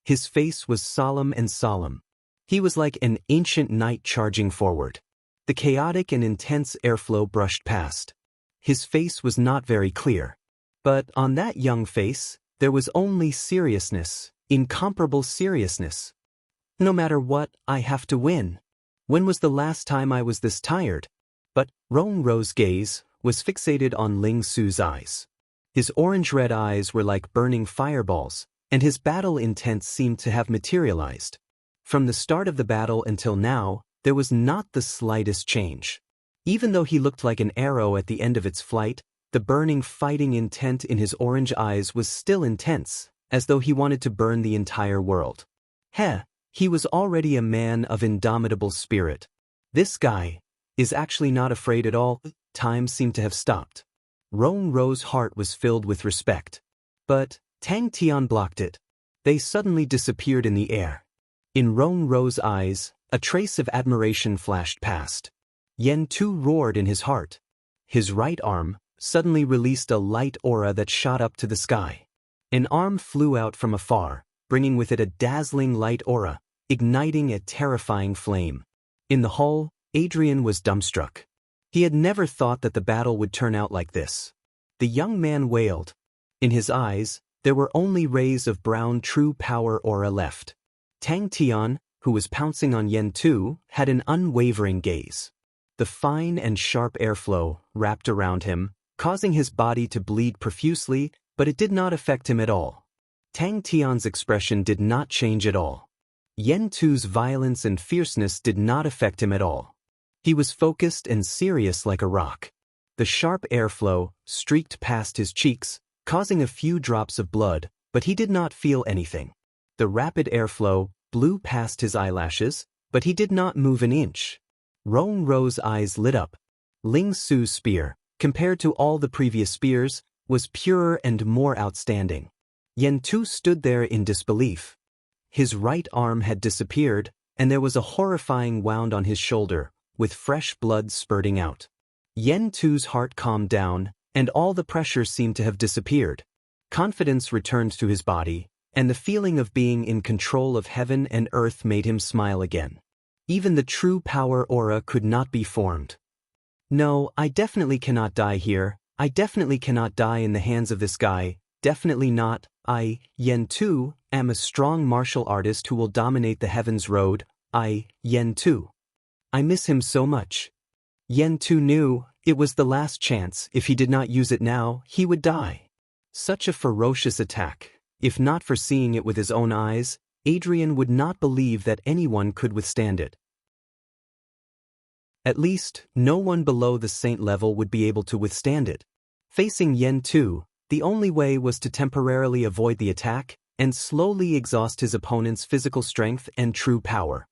Speaker 1: His face was solemn and solemn. He was like an ancient knight charging forward. The chaotic and intense airflow brushed past. His face was not very clear. But on that young face, there was only seriousness, incomparable seriousness. No matter what, I have to win. When was the last time I was this tired? But Rong Ro's gaze was fixated on Ling Su's eyes. His orange-red eyes were like burning fireballs, and his battle intent seemed to have materialized. From the start of the battle until now, there was not the slightest change. Even though he looked like an arrow at the end of its flight, the burning fighting intent in his orange eyes was still intense, as though he wanted to burn the entire world. He was already a man of indomitable spirit. This guy is actually not afraid at all. Time seemed to have stopped. Rong Ro's heart was filled with respect. But Tang Tian blocked it. They suddenly disappeared in the air. In Rong Ro's eyes, a trace of admiration flashed past. Yen Tu roared in his heart. His right arm suddenly released a light aura that shot up to the sky. An arm flew out from afar, bringing with it a dazzling light aura, igniting a terrifying flame. In the hall, Adrian was dumbstruck. He had never thought that the battle would turn out like this. The young man wailed. In his eyes, there were only rays of brown true power aura left. Tang Tian, who was pouncing on Yen Tu, had an unwavering gaze. The fine and sharp airflow wrapped around him, causing his body to bleed profusely, but it did not affect him at all. Tang Tian's expression did not change at all. Yen Tu's violence and fierceness did not affect him at all. He was focused and serious like a rock. The sharp airflow streaked past his cheeks, causing a few drops of blood, but he did not feel anything. The rapid airflow blew past his eyelashes, but he did not move an inch. Rong Ro's eyes lit up. Ling Su's spear, compared to all the previous spears, was purer and more outstanding. Yen Tu stood there in disbelief. His right arm had disappeared, and there was a horrifying wound on his shoulder, with fresh blood spurting out. Yen Tu's heart calmed down, and all the pressure seemed to have disappeared. Confidence returned to his body, and the feeling of being in control of heaven and earth made him smile again. Even the true power aura could not be formed. No, I definitely cannot die here. I definitely cannot die in the hands of this guy. Definitely not. I, Yen Tu, am a strong martial artist who will dominate the heavens road. I, Yen Tu. I miss him so much. Yen Tu knew it was the last chance. If he did not use it now, he would die. Such a ferocious attack. If not for seeing it with his own eyes, Adrian would not believe that anyone could withstand it. At least, no one below the saint level would be able to withstand it. Facing Yen Tu, the only way was to temporarily avoid the attack and slowly exhaust his opponent's physical strength and true power.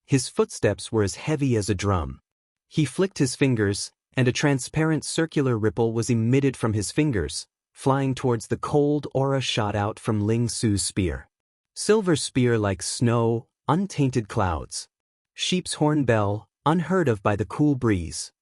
Speaker 1: His footsteps were as heavy as a drum. He flicked his fingers, and a transparent circular ripple was emitted from his fingers, flying towards the cold aura shot out from Ling Su's spear. Silver spear like snow, untainted clouds. Sheep's horn bell, unheard of by the cool breeze.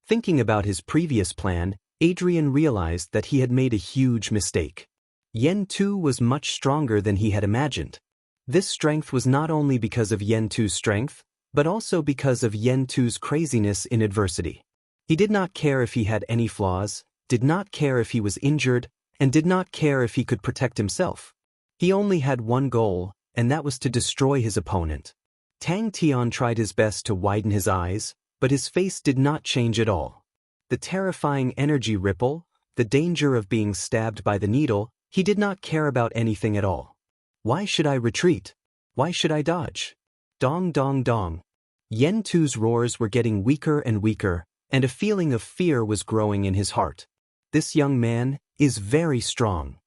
Speaker 1: Thinking about his previous plan, Adrian realized that he had made a huge mistake. Yen Tu was much stronger than he had imagined. This strength was not only because of Yen Tu's strength, but also because of Yen Tu's craziness in adversity. He did not care if he had any flaws, did not care if he was injured, and did not care if he could protect himself. He only had one goal, and that was to destroy his opponent. Tang Tian tried his best to widen his eyes, but his face did not change at all. The terrifying energy ripple, the danger of being stabbed by the needle, he did not care about anything at all. Why should I retreat? Why should I dodge? Dong dong dong. Yen Tu's roars were getting weaker and weaker, and a feeling of fear was growing in his heart. This young man is very strong.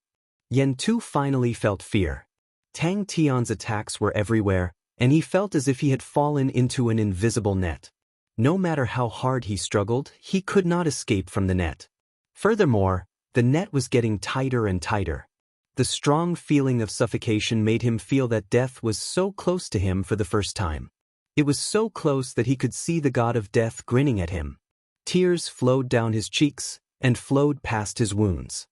Speaker 1: Yen Tu finally felt fear. Tang Tian's attacks were everywhere, and he felt as if he had fallen into an invisible net. No matter how hard he struggled, he could not escape from the net. Furthermore, the net was getting tighter and tighter. The strong feeling of suffocation made him feel that death was so close to him for the first time. It was so close that he could see the god of death grinning at him. Tears flowed down his cheeks and flowed past his wounds.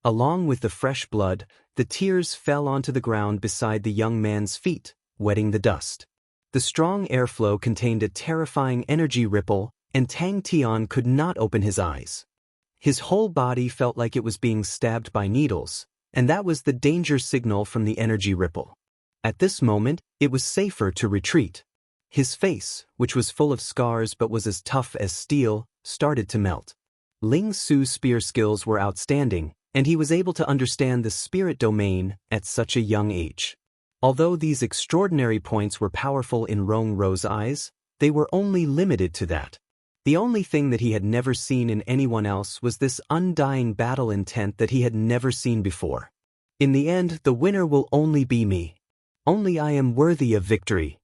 Speaker 1: Along with the fresh blood, the tears fell onto the ground beside the young man's feet, wetting the dust. The strong airflow contained a terrifying energy ripple, and Tang Tian could not open his eyes. His whole body felt like it was being stabbed by needles, and that was the danger signal from the energy ripple. At this moment, it was safer to retreat. His face, which was full of scars but was as tough as steel, started to melt. Ling Su's spear skills were outstanding, and he was able to understand the spirit domain at such a young age. Although these extraordinary points were powerful in Rong Ro's eyes, they were only limited to that. The only thing that he had never seen in anyone else was this undying battle intent that he had never seen before. In the end, the winner will only be me. Only I am worthy of victory.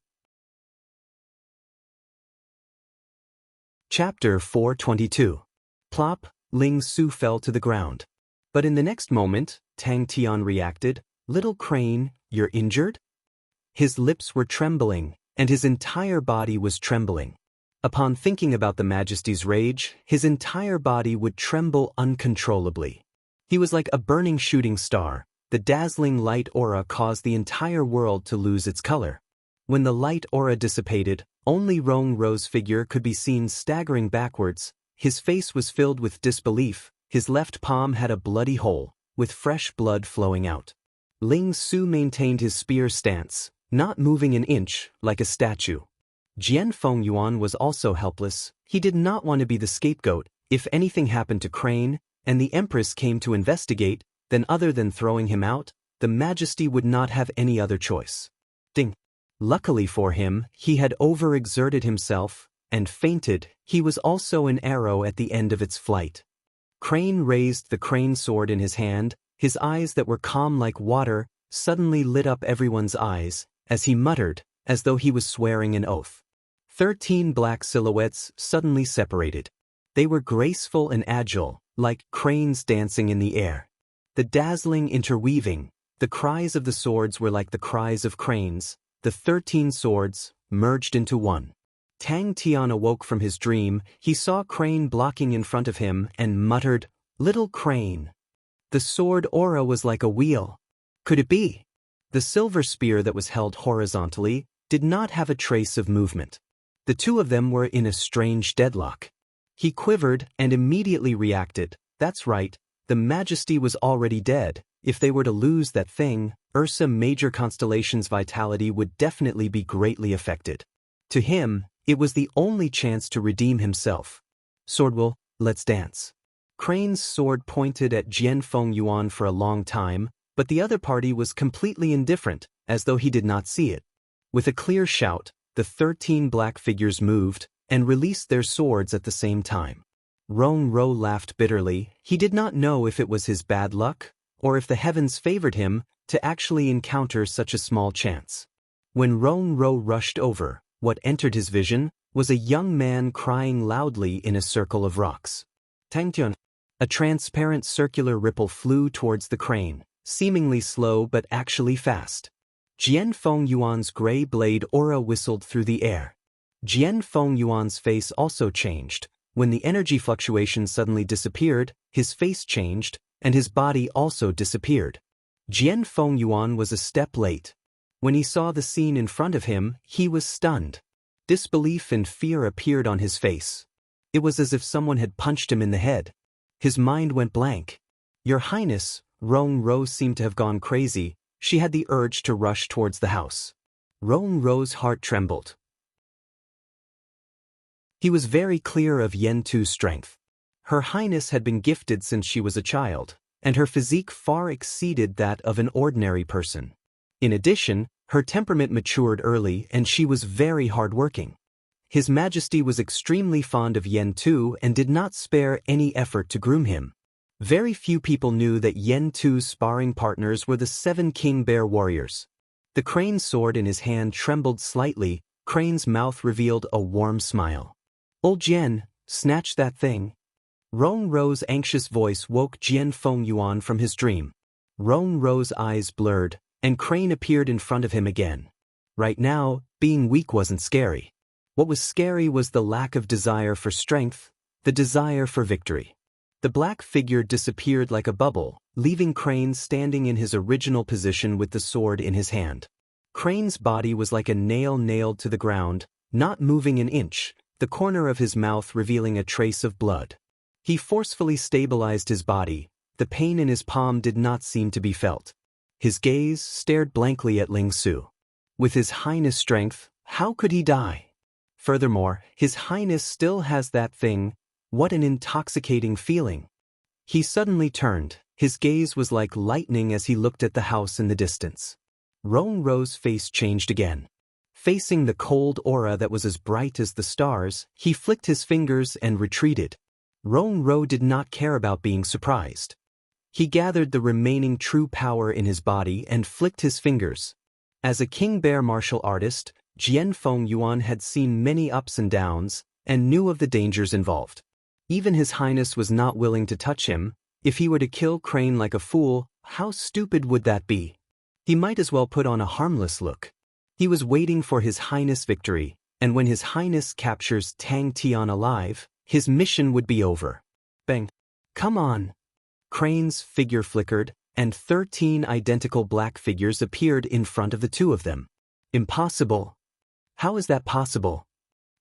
Speaker 1: Chapter 422. Plop, Ling Su fell to the ground. But in the next moment, Tang Tian reacted, "Little crane, you're injured?" His lips were trembling, and his entire body was trembling. Upon thinking about the Majesty's rage, his entire body would tremble uncontrollably. He was like a burning shooting star. The dazzling light aura caused the entire world to lose its color. When the light aura dissipated, only Rong Ro's figure could be seen staggering backwards, his face was filled with disbelief, his left palm had a bloody hole, with fresh blood flowing out. Ling Su maintained his spear stance, not moving an inch, like a statue. Jian Fengyuan was also helpless. He did not want to be the scapegoat. If anything happened to Crane, and the Empress came to investigate, then other than throwing him out, the Majesty would not have any other choice. Ding! Luckily for him, he had overexerted himself, and fainted. He was also an arrow at the end of its flight. Crane raised the crane sword in his hand, his eyes that were calm like water, suddenly lit up everyone's eyes, as he muttered, as though he was swearing an oath. 13 black silhouettes suddenly separated. They were graceful and agile, like cranes dancing in the air. The dazzling interweaving, the cries of the swords were like the cries of cranes. The 13 swords merged into one. Tang Tian awoke from his dream. He saw Crane blocking in front of him and muttered, "Little Crane." The sword aura was like a wheel. Could it be? The silver spear that was held horizontally did not have a trace of movement. The two of them were in a strange deadlock. He quivered and immediately reacted. That's right, the Majesty was already dead. If they were to lose that thing, Ursa Major Constellation's vitality would definitely be greatly affected. To him, it was the only chance to redeem himself. Swordwell, let's dance. Crane's sword pointed at Jian Fengyuan for a long time, but the other party was completely indifferent, as though he did not see it. With a clear shout, the 13 black figures moved and released their swords at the same time. Rong Ro laughed bitterly. He did not know if it was his bad luck, or if the heavens favored him to actually encounter such a small chance. When Rong Ro rushed over, what entered his vision was a young man crying loudly in a circle of rocks. Tangtian. A transparent circular ripple flew towards the crane, seemingly slow but actually fast. Jian Fengyuan's gray blade aura whistled through the air. Jian Fengyuan's face also changed. When the energy fluctuation suddenly disappeared, his face changed, and his body also disappeared. Jian Fengyuan was a step late. When he saw the scene in front of him, he was stunned. Disbelief and fear appeared on his face. It was as if someone had punched him in the head. His mind went blank. Your Highness, Rong Ro seemed to have gone crazy. She had the urge to rush towards the house. Rong Ro's heart trembled. He was very clear of Yen Tu's strength. Her Highness had been gifted since she was a child, and her physique far exceeded that of an ordinary person. In addition, her temperament matured early and she was very hardworking. His Majesty was extremely fond of Yen Tu and did not spare any effort to groom him. Very few people knew that Yen Tu's sparring partners were the 7 King Bear warriors. The crane's sword in his hand trembled slightly. Crane's mouth revealed a warm smile. Old Jian, snatch that thing. Rong Ro's anxious voice woke Jian Fengyuan from his dream. Rong Ro's eyes blurred, and Crane appeared in front of him again. Right now, being weak wasn't scary. What was scary was the lack of desire for strength, the desire for victory. The black figure disappeared like a bubble, leaving Crane standing in his original position with the sword in his hand. Crane's body was like a nail nailed to the ground, not moving an inch, the corner of his mouth revealing a trace of blood. He forcefully stabilized his body. The pain in his palm did not seem to be felt. His gaze stared blankly at Ling Su. With His Highness' strength, how could he die? Furthermore, His Highness still has that thing. What an intoxicating feeling. He suddenly turned. His gaze was like lightning as he looked at the house in the distance. Rong Ro's face changed again. Facing the cold aura that was as bright as the stars, he flicked his fingers and retreated. Rong Ro did not care about being surprised. He gathered the remaining true power in his body and flicked his fingers. As a King Bear martial artist, Jian Fengyuan had seen many ups and downs, and knew of the dangers involved. Even His Highness was not willing to touch him. If he were to kill Crane like a fool, how stupid would that be? He might as well put on a harmless look. He was waiting for His Highness' victory, and when His Highness captures Tang Tian alive, his mission would be over. Bang! Come on! Crane's figure flickered, and 13 identical black figures appeared in front of the two of them. Impossible! How is that possible?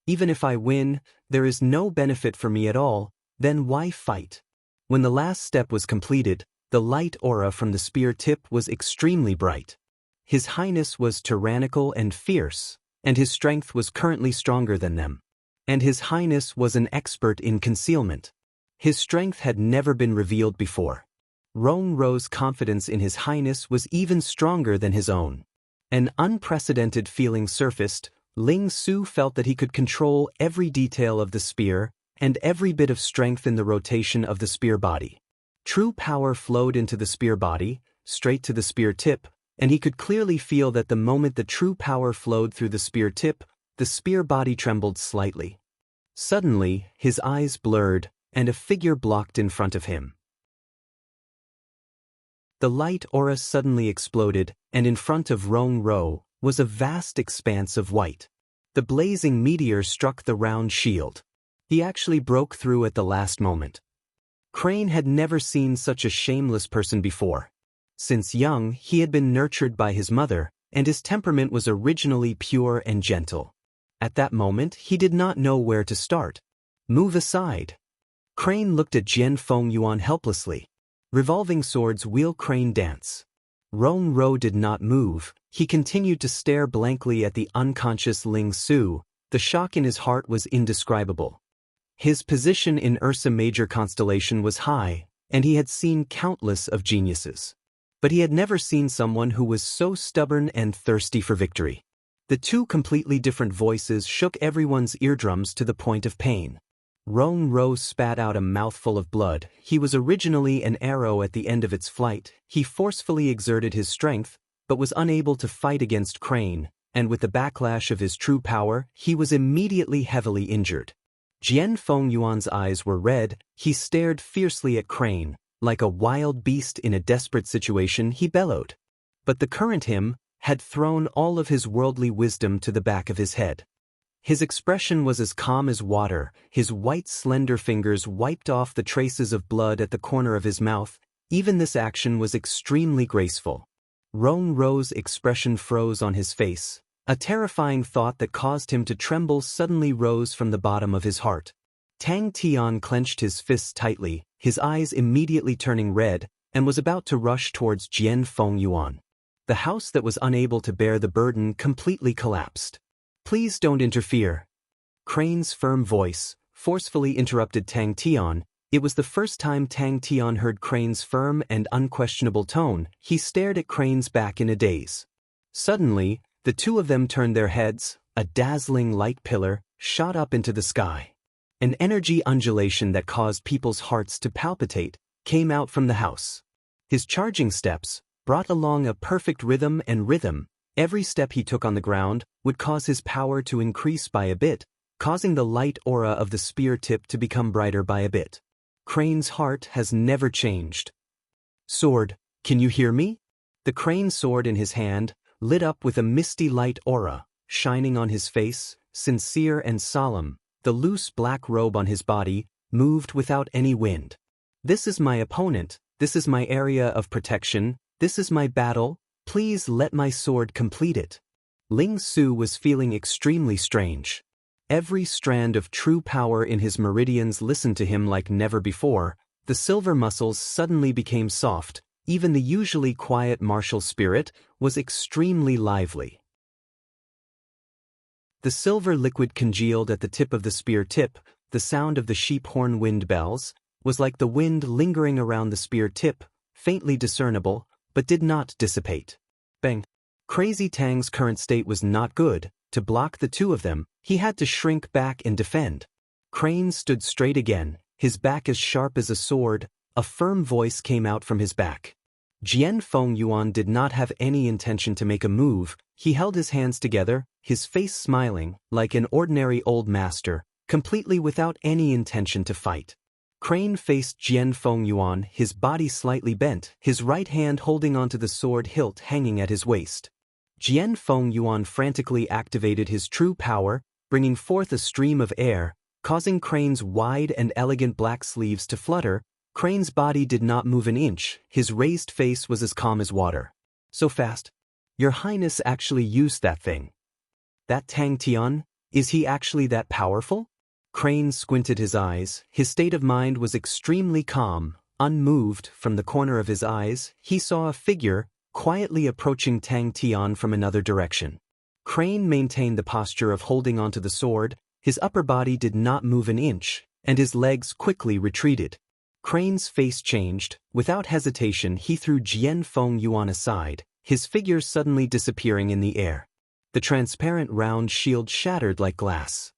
Speaker 1: Even if I win, there is no benefit for me at all, then why fight? When the last step was completed, the light aura from the spear tip was extremely bright. His Highness was tyrannical and fierce, and his strength was currently stronger than them. And His Highness was an expert in concealment. His strength had never been revealed before. Wang Lin's confidence in His Highness was even stronger than his own. An unprecedented feeling surfaced. Ling Su felt that he could control every detail of the spear and every bit of strength in the rotation of the spear body. True power flowed into the spear body, straight to the spear tip, and he could clearly feel that the moment the true power flowed through the spear tip, the spear body trembled slightly. Suddenly, his eyes blurred, and a figure blocked in front of him. The light aura suddenly exploded, and in front of Wang Lin was a vast expanse of white. The blazing meteor struck the round shield. He actually broke through at the last moment. Crane had never seen such a shameless person before. Since young, he had been nurtured by his mother, and his temperament was originally pure and gentle. At that moment, he did not know where to start. Move aside. Crane looked at Jian Fengyuan helplessly. Revolving swords wheel Crane dance. Wang Lin did not move. He continued to stare blankly at the unconscious Ling Su. The shock in his heart was indescribable. His position in Ursa Major constellation was high, and he had seen countless of geniuses. But he had never seen someone who was so stubborn and thirsty for victory. The two completely different voices shook everyone's eardrums to the point of pain. Wang Lin spat out a mouthful of blood. He was originally an arrow at the end of its flight. He forcefully exerted his strength, but was unable to fight against Crane, and with the backlash of his true power, he was immediately heavily injured. Jian Fengyuan's eyes were red. He stared fiercely at Crane. Like a wild beast in a desperate situation, he bellowed. But the current him had thrown all of his worldly wisdom to the back of his head. His expression was as calm as water. His white slender fingers wiped off the traces of blood at the corner of his mouth. Even this action was extremely graceful. Wang Lin's expression froze on his face. A terrifying thought that caused him to tremble suddenly rose from the bottom of his heart. Tang Tian clenched his fists tightly, his eyes immediately turning red, and was about to rush towards Jian Fengyuan. The house that was unable to bear the burden completely collapsed. Please don't interfere. Crane's firm voice forcefully interrupted Tang Tian. It was the first time Tang Tian heard Crane's firm and unquestionable tone. He stared at Crane's back in a daze. Suddenly, the two of them turned their heads. A dazzling light pillar shot up into the sky. An energy undulation that caused people's hearts to palpitate came out from the house. His charging steps brought along a perfect rhythm. Every step he took on the ground would cause his power to increase by a bit, causing the light aura of the spear tip to become brighter by a bit. Crane's heart has never changed. Sword, can you hear me? The Crane sword in his hand lit up with a misty light aura, shining on his face, sincere and solemn. The loose black robe on his body moved without any wind. This is my opponent. This is my area of protection. This is my battle. Please let my sword complete it. Ling Su was feeling extremely strange. Every strand of true power in his meridians listened to him like never before. The silver muscles suddenly became soft. Even the usually quiet martial spirit was extremely lively. The silver liquid congealed at the tip of the spear tip. The sound of the sheep horn wind bells was like the wind lingering around the spear tip, faintly discernible, but did not dissipate. Bang! Crazy Tang's current state was not good. To block the two of them, he had to shrink back and defend. Crane stood straight again, his back as sharp as a sword. A firm voice came out from his back. Jian Fengyuan did not have any intention to make a move. He held his hands together, his face smiling, like an ordinary old master, completely without any intention to fight. Crane faced Jian Fengyuan, his body slightly bent, his right hand holding onto the sword hilt hanging at his waist. Jian Fengyuan frantically activated his true power, bringing forth a stream of air, causing Crane's wide and elegant black sleeves to flutter. Crane's body did not move an inch. His raised face was as calm as water. So fast. Your Highness actually used that thing. That Tang Tian? Is he actually that powerful? Crane squinted his eyes. His state of mind was extremely calm. Unmoved, from the corner of his eyes, he saw a figure quietly approaching Tang Tian from another direction. Crane maintained the posture of holding onto the sword. His upper body did not move an inch, and his legs quickly retreated. Crane's face changed. Without hesitation, he threw Jian Feng Yuan aside, his figure suddenly disappearing in the air. The transparent round shield shattered like glass.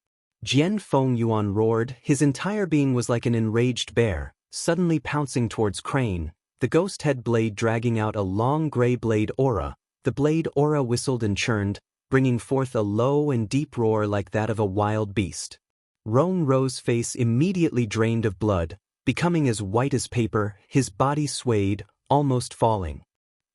Speaker 1: Jian Feng Yuan roared. His entire being was like an enraged bear, suddenly pouncing towards Crane, the ghost head blade dragging out a long gray blade aura. The blade aura whistled and churned, bringing forth a low and deep roar like that of a wild beast. Rong Rou's face immediately drained of blood, becoming as white as paper. His body swayed, almost falling.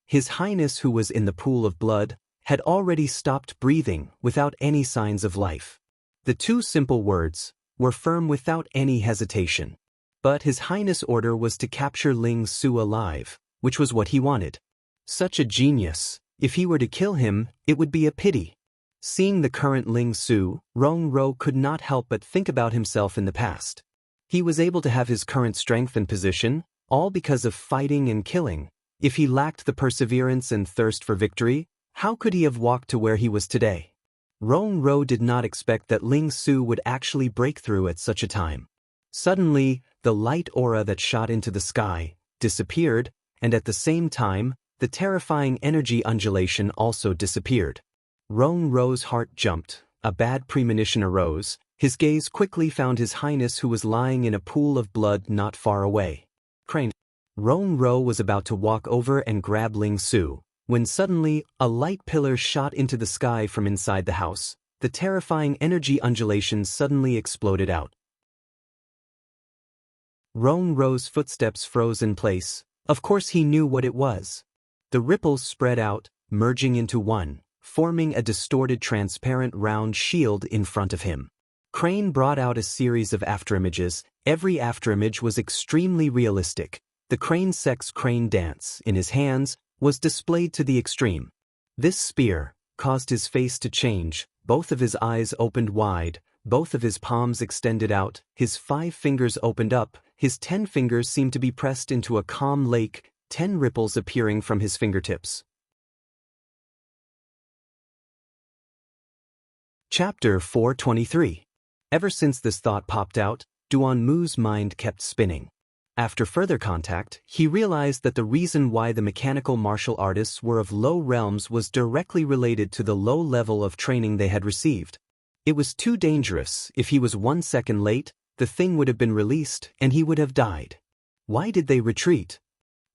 Speaker 1: His Highness, who was in the pool of blood, had already stopped breathing without any signs of life. The two simple words were firm without any hesitation. But His Highness' order was to capture Ling Su alive, which was what he wanted. Such a genius. If he were to kill him, it would be a pity. Seeing the current Ling Su, Rong Rou could not help but think about himself in the past. He was able to have his current strength and position, all because of fighting and killing. If he lacked the perseverance and thirst for victory, how could he have walked to where he was today? Rong Rou did not expect that Ling Su would actually break through at such a time. Suddenly, the light aura that shot into the sky disappeared, and at the same time, the terrifying energy undulation also disappeared. Rong Rou's heart jumped. A bad premonition arose. His gaze quickly found His Highness, who was lying in a pool of blood not far away. Crane. Rong Rou was about to walk over and grab Ling Su, when suddenly, a light pillar shot into the sky from inside the house. The terrifying energy undulation suddenly exploded out. Rong Rou's footsteps froze in place. Of course he knew what it was. The ripples spread out, merging into one, forming a distorted transparent round shield in front of him. Crane brought out a series of afterimages. Every afterimage was extremely realistic. The crane sex crane dance, in his hands, was displayed to the extreme. This spear caused his face to change. Both of his eyes opened wide, both of his palms extended out, his 5 fingers opened up, his 10 fingers seemed to be pressed into a calm lake, 10 ripples appearing from his fingertips. Chapter 423. Ever since this thought popped out, Duanmu's mind kept spinning. After further contact, he realized that the reason why the mechanical martial artists were of low realms was directly related to the low level of training they had received. It was too dangerous. If he was 1 second late, the thing would have been released and he would have died. Why did they retreat?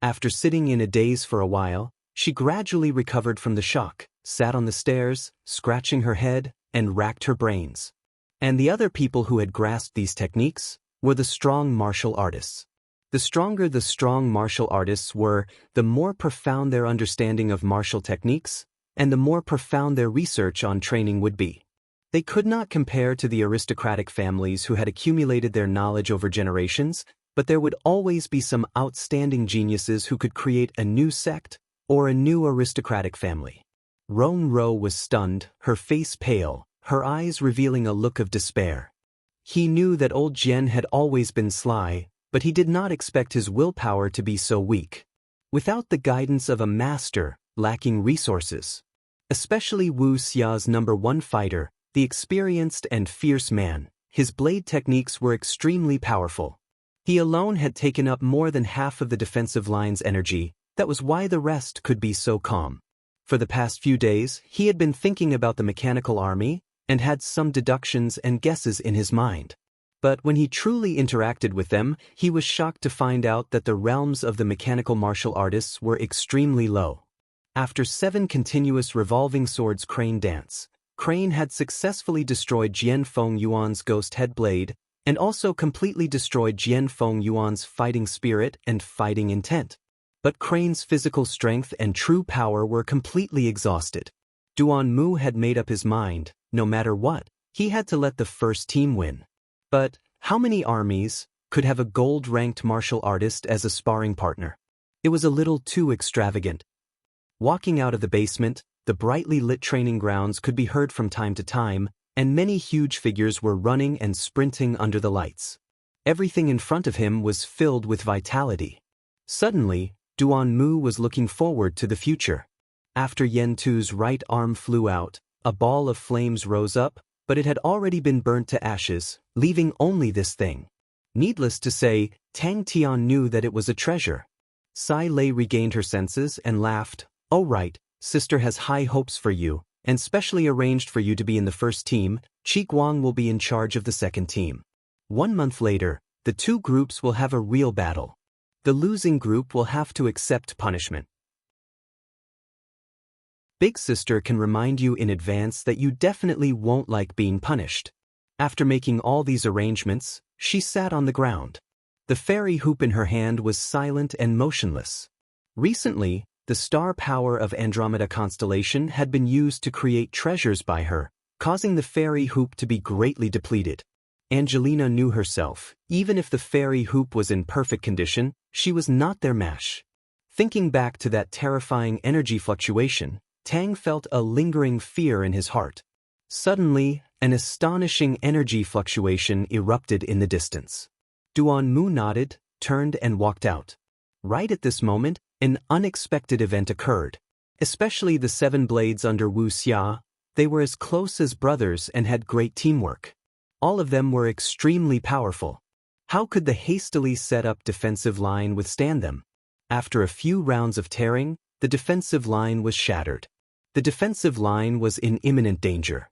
Speaker 1: After sitting in a daze for a while, she gradually recovered from the shock, sat on the stairs, scratching her head, and racked her brains. And the other people who had grasped these techniques were the strong martial artists. The stronger the strong martial artists were, the more profound their understanding of martial techniques, and the more profound their research on training would be. They could not compare to the aristocratic families who had accumulated their knowledge over generations, but there would always be some outstanding geniuses who could create a new sect or a new aristocratic family. Rong Rou was stunned, her face pale, her eyes revealing a look of despair. He knew that old Jian had always been sly, but he did not expect his willpower to be so weak. Without the guidance of a master, lacking resources. Especially Wu Xia's #1 fighter, the experienced and fierce man, his blade techniques were extremely powerful. He alone had taken up more than half of the defensive line's energy. That was why the rest could be so calm. For the past few days, he had been thinking about the mechanical army and had some deductions and guesses in his mind. But when he truly interacted with them, he was shocked to find out that the realms of the mechanical martial artists were extremely low. After 7 continuous revolving swords crane dance, Crane had successfully destroyed Jian Feng Yuan's ghost head blade and also completely destroyed Jian Feng Yuan's fighting spirit and fighting intent. But Crane's physical strength and true power were completely exhausted. Duanmu had made up his mind, no matter what, he had to let the first team win. But how many armies could have a gold-ranked martial artist as a sparring partner? It was a little too extravagant. Walking out of the basement, the brightly lit training grounds could be heard from time to time, and many huge figures were running and sprinting under the lights. Everything in front of him was filled with vitality. Suddenly, Duan Mu was looking forward to the future. After Yen Tu's right arm flew out, a ball of flames rose up, but it had already been burnt to ashes, leaving only this thing. Needless to say, Tang Tian knew that it was a treasure. Sai Lei regained her senses and laughed. "Oh right, sister has high hopes for you, and specially arranged for you to be in the first team. Qi Guang will be in charge of the second team." 1 month later, the two groups will have a real battle. The losing group will have to accept punishment. Big sister can remind you in advance that you definitely won't like being punished. After making all these arrangements, she sat on the ground. The fairy hoop in her hand was silent and motionless. Recently, the star power of Andromeda constellation had been used to create treasures by her, causing the fairy hoop to be greatly depleted. Angelina knew herself, even if the fairy hoop was in perfect condition, she was not their match. Thinking back to that terrifying energy fluctuation, Tang felt a lingering fear in his heart. Suddenly, an astonishing energy fluctuation erupted in the distance. Duan Mu nodded, turned and walked out. Right at this moment, an unexpected event occurred. Especially the 7 blades under Wuxia, they were as close as brothers and had great teamwork. All of them were extremely powerful. How could the hastily set up defensive line withstand them? After a few rounds of tearing, the defensive line was shattered. The defensive line was in imminent danger.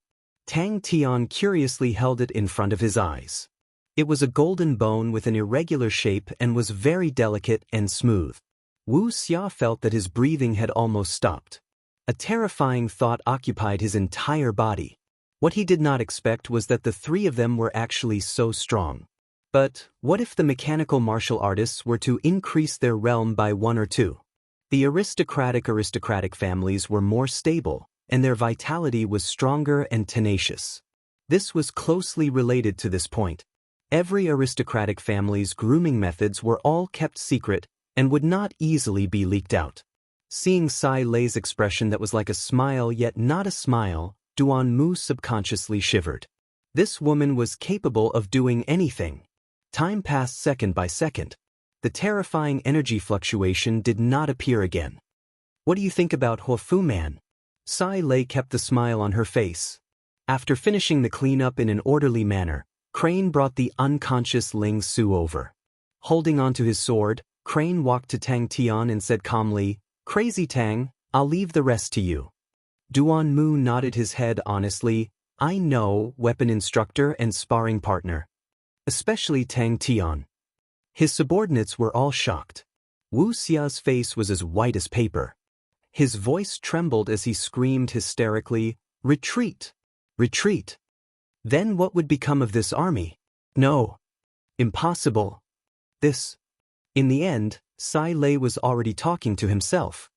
Speaker 1: Tang Tian curiously held it in front of his eyes. It was a golden bone with an irregular shape and was very delicate and smooth. Wuxia felt that his breathing had almost stopped. A terrifying thought occupied his entire body. What he did not expect was that the 3 of them were actually so strong. But what if the mechanical martial artists were to increase their realm by 1 or 2? The aristocratic families were more stable, and their vitality was stronger and tenacious. This was closely related to this point. Every aristocratic family's grooming methods were all kept secret and would not easily be leaked out. Seeing Sai Lei's expression that was like a smile yet not a smile, Duan Mu subconsciously shivered. This woman was capable of doing anything. Time passed second by second. The terrifying energy fluctuation did not appear again. "What do you think about Huofu Man?" Sai Lei kept the smile on her face. After finishing the cleanup in an orderly manner, Crane brought the unconscious Ling Su over. Holding onto his sword, Crane walked to Tang Tian and said calmly, "Crazy Tang, I'll leave the rest to you." Duan Mu nodded his head honestly. "I know, weapon instructor and sparring partner." Especially Tang Tian. His subordinates were all shocked. Wu Xia's face was as white as paper. His voice trembled as he screamed hysterically, "Retreat! Retreat! Then what would become of this army? No. Impossible. This." In the end, Sai Lei was already talking to himself.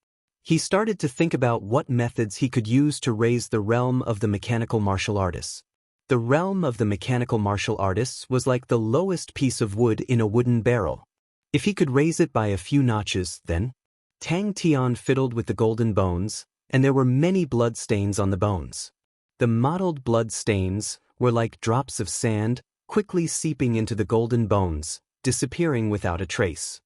Speaker 1: He started to think about what methods he could use to raise the realm of the mechanical martial artists. The realm of the mechanical martial artists was like the lowest piece of wood in a wooden barrel. If he could raise it by a few notches, then Tang Tian fiddled with the golden bones, and there were many blood stains on the bones. The mottled blood stains were like drops of sand, quickly seeping into the golden bones, disappearing without a trace.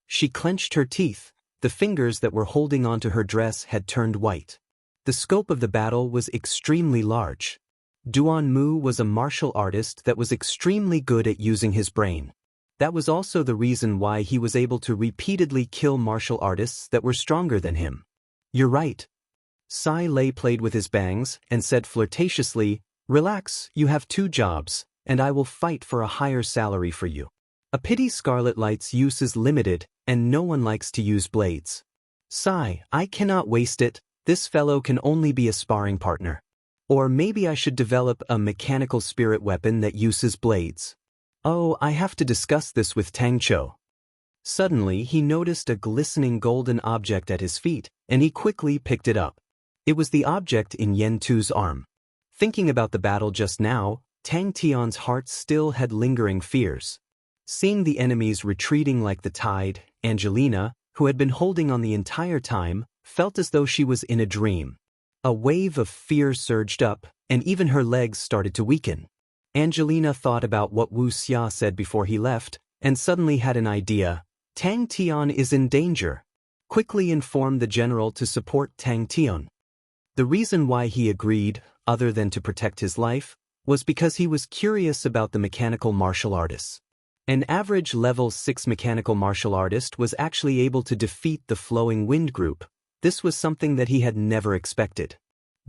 Speaker 1: She clenched her teeth. The fingers that were holding onto her dress had turned white. The scope of the battle was extremely large. Duan Mu was a martial artist that was extremely good at using his brain. That was also the reason why he was able to repeatedly kill martial artists that were stronger than him. "You're right." Sai Lei played with his bangs and said flirtatiously, "Relax, you have 2 jobs, and I will fight for a higher salary for you. A pity Scarlet Light's use is limited, and no one likes to use blades. Sai, I cannot waste it. This fellow can only be a sparring partner. Or maybe I should develop a mechanical spirit weapon that uses blades. Oh, I have to discuss this with Tang Cho." Suddenly, he noticed a glistening golden object at his feet, and he quickly picked it up. It was the object in Yen Tu's arm. Thinking about the battle just now, Tang Tian's heart still had lingering fears. Seeing the enemies retreating like the tide, Angelina, who had been holding on the entire time, felt as though she was in a dream. A wave of fear surged up, and even her legs started to weaken. Angelina thought about what Wuxia said before he left, and suddenly had an idea. Tang Tian is in danger. Quickly informed the general to support Tang Tian. The reason why he agreed, other than to protect his life, was because he was curious about the mechanical martial artists. An average level 6 mechanical martial artist was actually able to defeat the Flowing Wind group. This was something that he had never expected.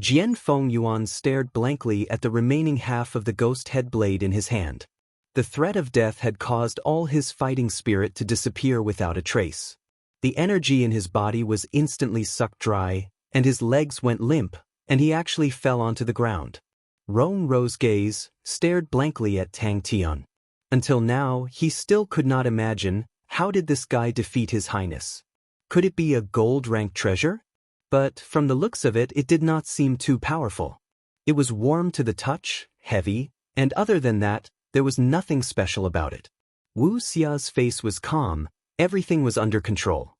Speaker 1: Jian Fengyuan stared blankly at the remaining half of the ghost head blade in his hand. The threat of death had caused all his fighting spirit to disappear without a trace. The energy in his body was instantly sucked dry, and his legs went limp, and he actually fell onto the ground. Rong Ro's gaze stared blankly at Tang Tian. Until now, he still could not imagine, how did this guy defeat His Highness? Could it be a gold-ranked treasure? But from the looks of it, it did not seem too powerful. It was warm to the touch, heavy, and other than that, there was nothing special about it. Wu Xia's face was calm, everything was under control.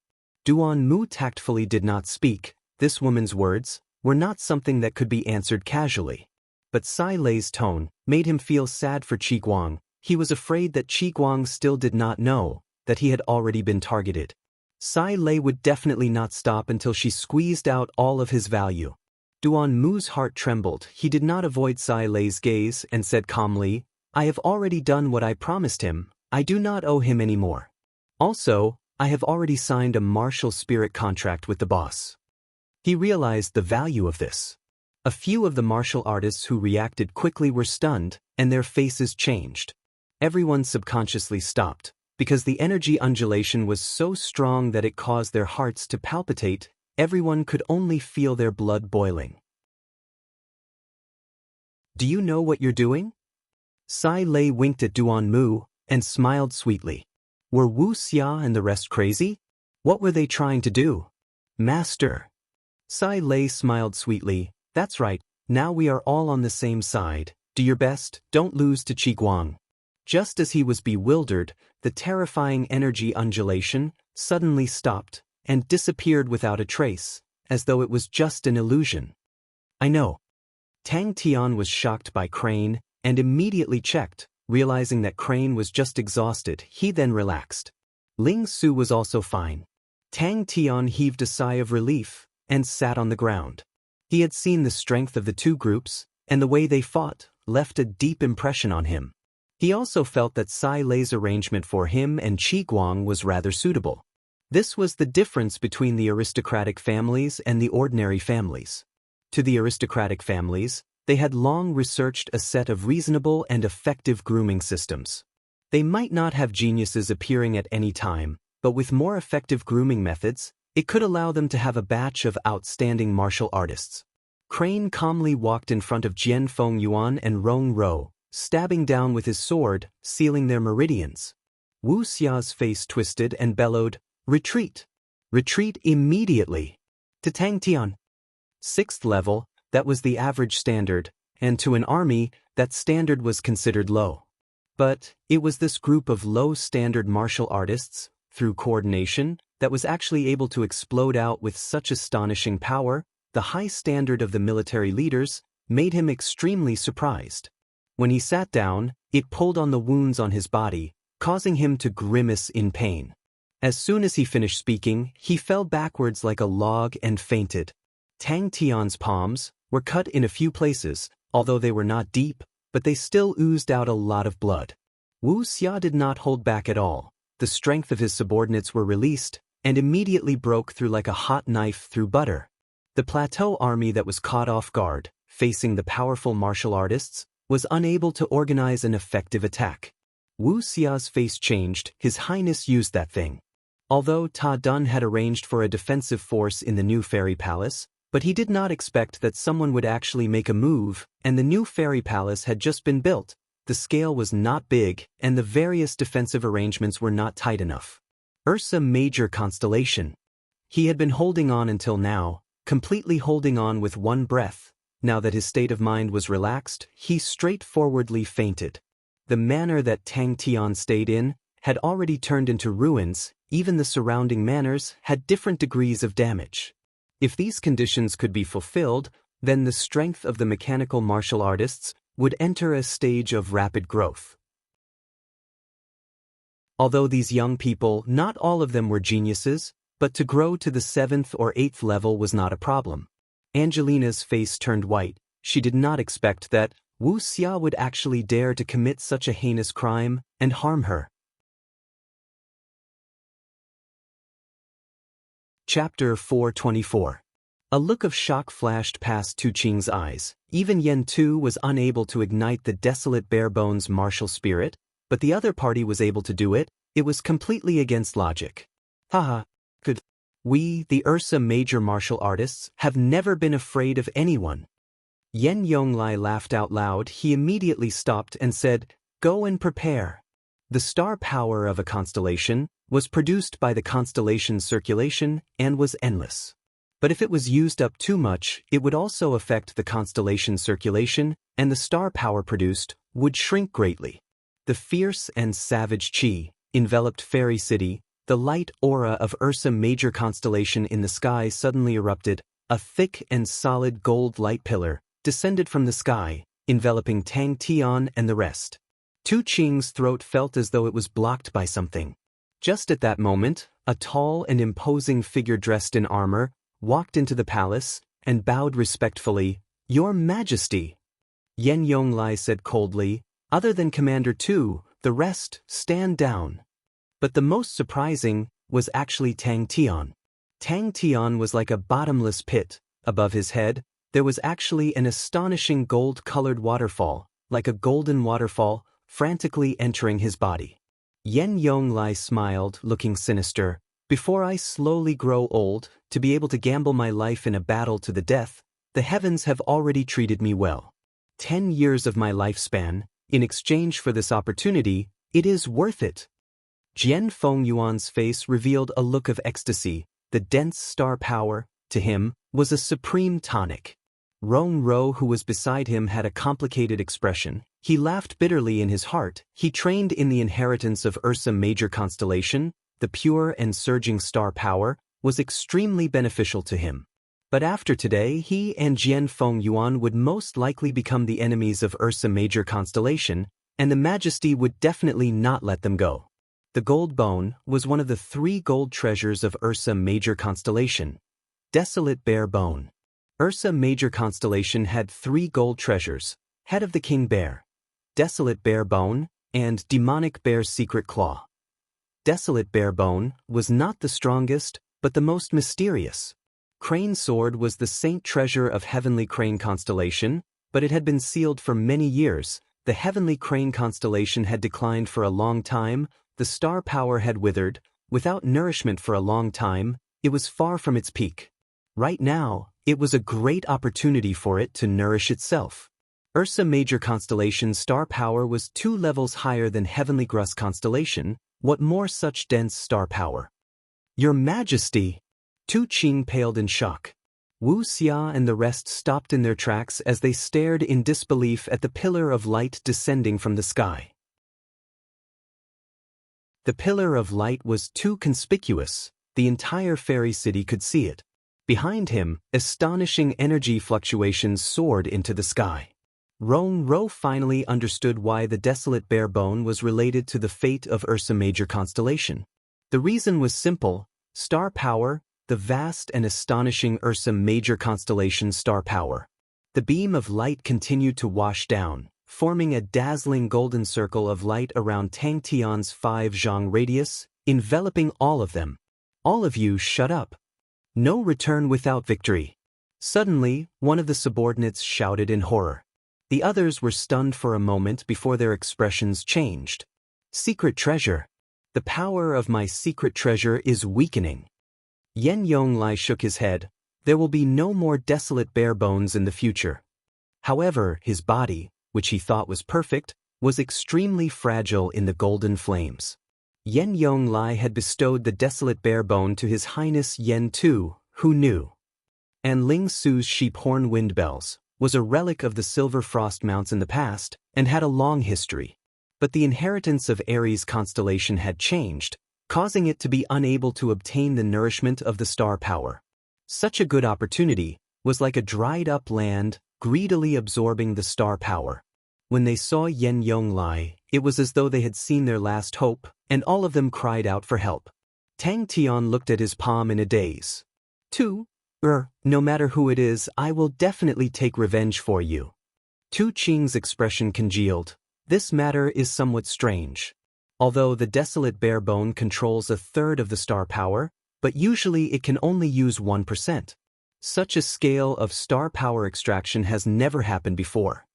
Speaker 1: Duan Mu tactfully did not speak. This woman's words were not something that could be answered casually. But Sai Lei's tone made him feel sad for Qi Guang. He was afraid that Qi Guang still did not know that he had already been targeted. Sai Lei would definitely not stop until she squeezed out all of his value. Duan Mu's heart trembled. He did not avoid Sai Lei's gaze and said calmly, "I have already done what I promised him. I do not owe him any more. Also, I have already signed a martial spirit contract with the boss." He realized the value of this. A few of the martial artists who reacted quickly were stunned, and their faces changed. Everyone subconsciously stopped, because the energy undulation was so strong that it caused their hearts to palpitate. Everyone could only feel their blood boiling. "Do you know what you're doing?" Sai Lei winked at Duan Mu and smiled sweetly. Were Wu Xia and the rest crazy? What were they trying to do? "Master." Sai Lei smiled sweetly. "That's right, now we are all on the same side. Do your best, don't lose to Qi Guang." Just as he was bewildered, the terrifying energy undulation suddenly stopped and disappeared without a trace, as though it was just an illusion. "I know." Tang Tian was shocked by Crane and immediately checked, realizing that Crane was just exhausted. He then relaxed. Ling Su was also fine. Tang Tian heaved a sigh of relief and sat on the ground. He had seen the strength of the two groups, and the way they fought left a deep impression on him. He also felt that Sai Lei's arrangement for him and Qi Guang was rather suitable. This was the difference between the aristocratic families and the ordinary families. To the aristocratic families, they had long researched a set of reasonable and effective grooming systems. They might not have geniuses appearing at any time, but with more effective grooming methods, it could allow them to have a batch of outstanding martial artists. Crane calmly walked in front of Jian Fengyuan and Rong Ro, stabbing down with his sword, sealing their meridians. Wu Xia's face twisted and bellowed, "Retreat! Retreat immediately!" To Tang Tian. 6th level, that was the average standard, and to an army, that standard was considered low. But it was this group of low-standard martial artists, through coordination, that was actually able to explode out with such astonishing power. The high standard of the military leaders made him extremely surprised. When he sat down, it pulled on the wounds on his body, causing him to grimace in pain. As soon as he finished speaking, he fell backwards like a log and fainted. Tang Tian's palms were cut in a few places, although they were not deep, but they still oozed out a lot of blood. Wu Xia did not hold back at all. The strength of his subordinates were released, and immediately broke through like a hot knife through butter. The plateau army that was caught off guard, facing the powerful martial artists, was unable to organize an effective attack. Wu Xia's face changed. His Highness used that thing. Although Ta Dun had arranged for a defensive force in the new fairy palace, but he did not expect that someone would actually make a move, and the new fairy palace had just been built. The scale was not big, and the various defensive arrangements were not tight enough. Ursa Major Constellation. He had been holding on until now, completely holding on with one breath. Now that his state of mind was relaxed, he straightforwardly fainted. The manor that Tang Tian stayed in had already turned into ruins. Even the surrounding manors had different degrees of damage. If these conditions could be fulfilled, then the strength of the mechanical martial artists would enter a stage of rapid growth. Although these young people, not all of them were geniuses, but to grow to the 7th or 8th level was not a problem. Angelina's face turned white. She did not expect that Wuxia would actually dare to commit such a heinous crime and harm her. Chapter 424. A look of shock flashed past Tu Qing's eyes. Even Yen Tu was unable to ignite the desolate bare-bones martial spirit, but the other party was able to do it. It was completely against logic. Haha. Good. We, the Ursa major martial artists, have never been afraid of anyone. Yen Yonglai laughed out loud. He immediately stopped and said, "Go and prepare." The star power of a constellation was produced by the constellation's circulation and was endless. But if it was used up too much, it would also affect the constellation's circulation, and the star power produced would shrink greatly. The fierce and savage Qi enveloped Fairy City. The light aura of Ursa major constellation in the sky suddenly erupted. A thick and solid gold light pillar descended from the sky, enveloping Tang Tian and the rest. Tu Qing's throat felt as though it was blocked by something. Just at that moment, a tall and imposing figure dressed in armor walked into the palace and bowed respectfully. "Your Majesty." Yen Yonglai said coldly, "Other than Commander Tu, the rest stand down." But the most surprising was actually Tang Tian. Tang Tian was like a bottomless pit. Above his head, there was actually an astonishing gold-colored waterfall, like a golden waterfall, frantically entering his body. Yen Yonglai smiled, looking sinister. "Before I slowly grow old, to be able to gamble my life in a battle to the death, the heavens have already treated me well. 10 years of my lifespan, in exchange for this opportunity, it is worth it." Jian Fengyuan's face revealed a look of ecstasy. The dense star power, to him, was a supreme tonic. Rong Ro, who was beside him, had a complicated expression. He laughed bitterly in his heart. He trained in the inheritance of Ursa major constellation. The pure and surging star power was extremely beneficial to him. But after today, he and Jian Fengyuan would most likely become the enemies of Ursa major constellation, and the Majesty would definitely not let them go. The gold bone was one of the 3 gold treasures of Ursa major constellation. Desolate Bear Bone. Ursa major constellation had 3 gold treasures: Head of the King Bear, Desolate Bear Bone, and Demonic Bear's Secret Claw. Desolate Bear Bone was not the strongest, but the most mysterious. Crane Sword was the saint treasure of Heavenly Crane constellation, but it had been sealed for many years. The Heavenly Crane constellation had declined for a long time. The star power had withered. Without nourishment for a long time, it was far from its peak. Right now, it was a great opportunity for it to nourish itself. Ursa major constellation's star power was 2 levels higher than Heavenly Grus constellation. What more such dense star power? "Your Majesty!" Tu Qing paled in shock. Wuxia and the rest stopped in their tracks as they stared in disbelief at the pillar of light descending from the sky. The pillar of light was too conspicuous. The entire fairy city could see it. Behind him, astonishing energy fluctuations soared into the sky. Rong Ro finally understood why the desolate bear bone was related to the fate of Ursa major constellation. The reason was simple: star power, the vast and astonishing Ursa major constellation star power. The beam of light continued to wash down, forming a dazzling golden circle of light around Tang Tian's 5 zhang radius, enveloping all of them. "All of you shut up. No return without victory." Suddenly, one of the subordinates shouted in horror. The others were stunned for a moment before their expressions changed. "Secret treasure. The power of my secret treasure is weakening." Yen Yonglai shook his head. There will be no more desolate bear bones in the future. However, his body, which he thought was perfect, was extremely fragile in the golden flames. Yen Yonglai had bestowed the desolate bear bone to His Highness Yen Tu, who knew. And Ling Su's sheep horn wind bells was a relic of the Silver Frost Mounts in the past and had a long history. But the inheritance of Aries constellation had changed, causing it to be unable to obtain the nourishment of the star power. Such a good opportunity was like a dried-up land, greedily absorbing the star power. When they saw Yen Yonglai, it was as though they had seen their last hope, and all of them cried out for help. Tang Tian looked at his palm in a daze. No matter who it is, I will definitely take revenge for you. Tu Qing's expression congealed. This matter is somewhat strange. Although the desolate bare bone controls a third of the star power, but usually it can only use 1%. Such a scale of star power extraction has never happened before.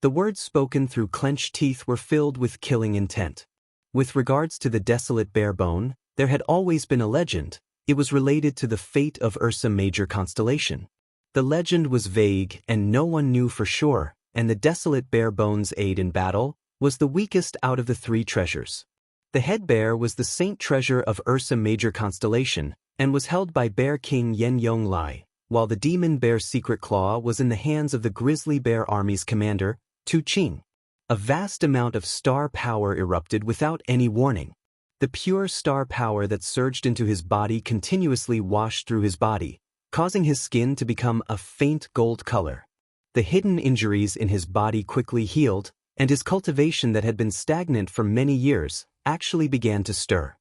Speaker 1: The words spoken through clenched teeth were filled with killing intent. With regards to the desolate bare bone, there had always been a legend. It was related to the fate of Ursa Major constellation. The legend was vague and no one knew for sure, and the desolate bare bone's aid in battle was the weakest out of the three treasures. The head bear was the saint treasure of Ursa Major constellation and was held by Bear King Yen Yonglai, while the demon bear secret claw was in the hands of the grizzly bear army's commander, Tu Qing. A vast amount of star power erupted without any warning. The pure star power that surged into his body continuously washed through his body, causing his skin to become a faint gold color. The hidden injuries in his body quickly healed, and his cultivation that had been stagnant for many years actually began to stir.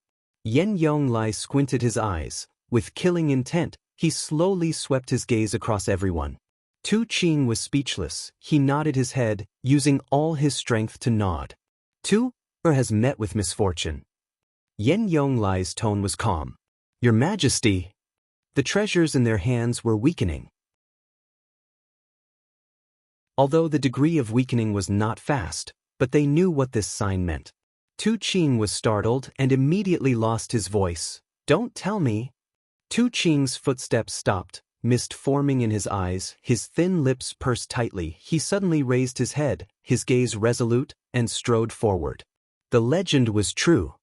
Speaker 1: Yen Yonglai squinted his eyes. With killing intent, he slowly swept his gaze across everyone. Tu Qing was speechless. He nodded his head, using all his strength to nod. Tu has met with misfortune. Yen Yonglai's tone was calm. Your Majesty. The treasures in their hands were weakening. Although the degree of weakening was not fast, but they knew what this sign meant. Tu Qing was startled and immediately lost his voice. Don't tell me. Tu Qing's footsteps stopped, mist forming in his eyes, his thin lips pursed tightly. He suddenly raised his head, his gaze resolute, and strode forward. The legend was true.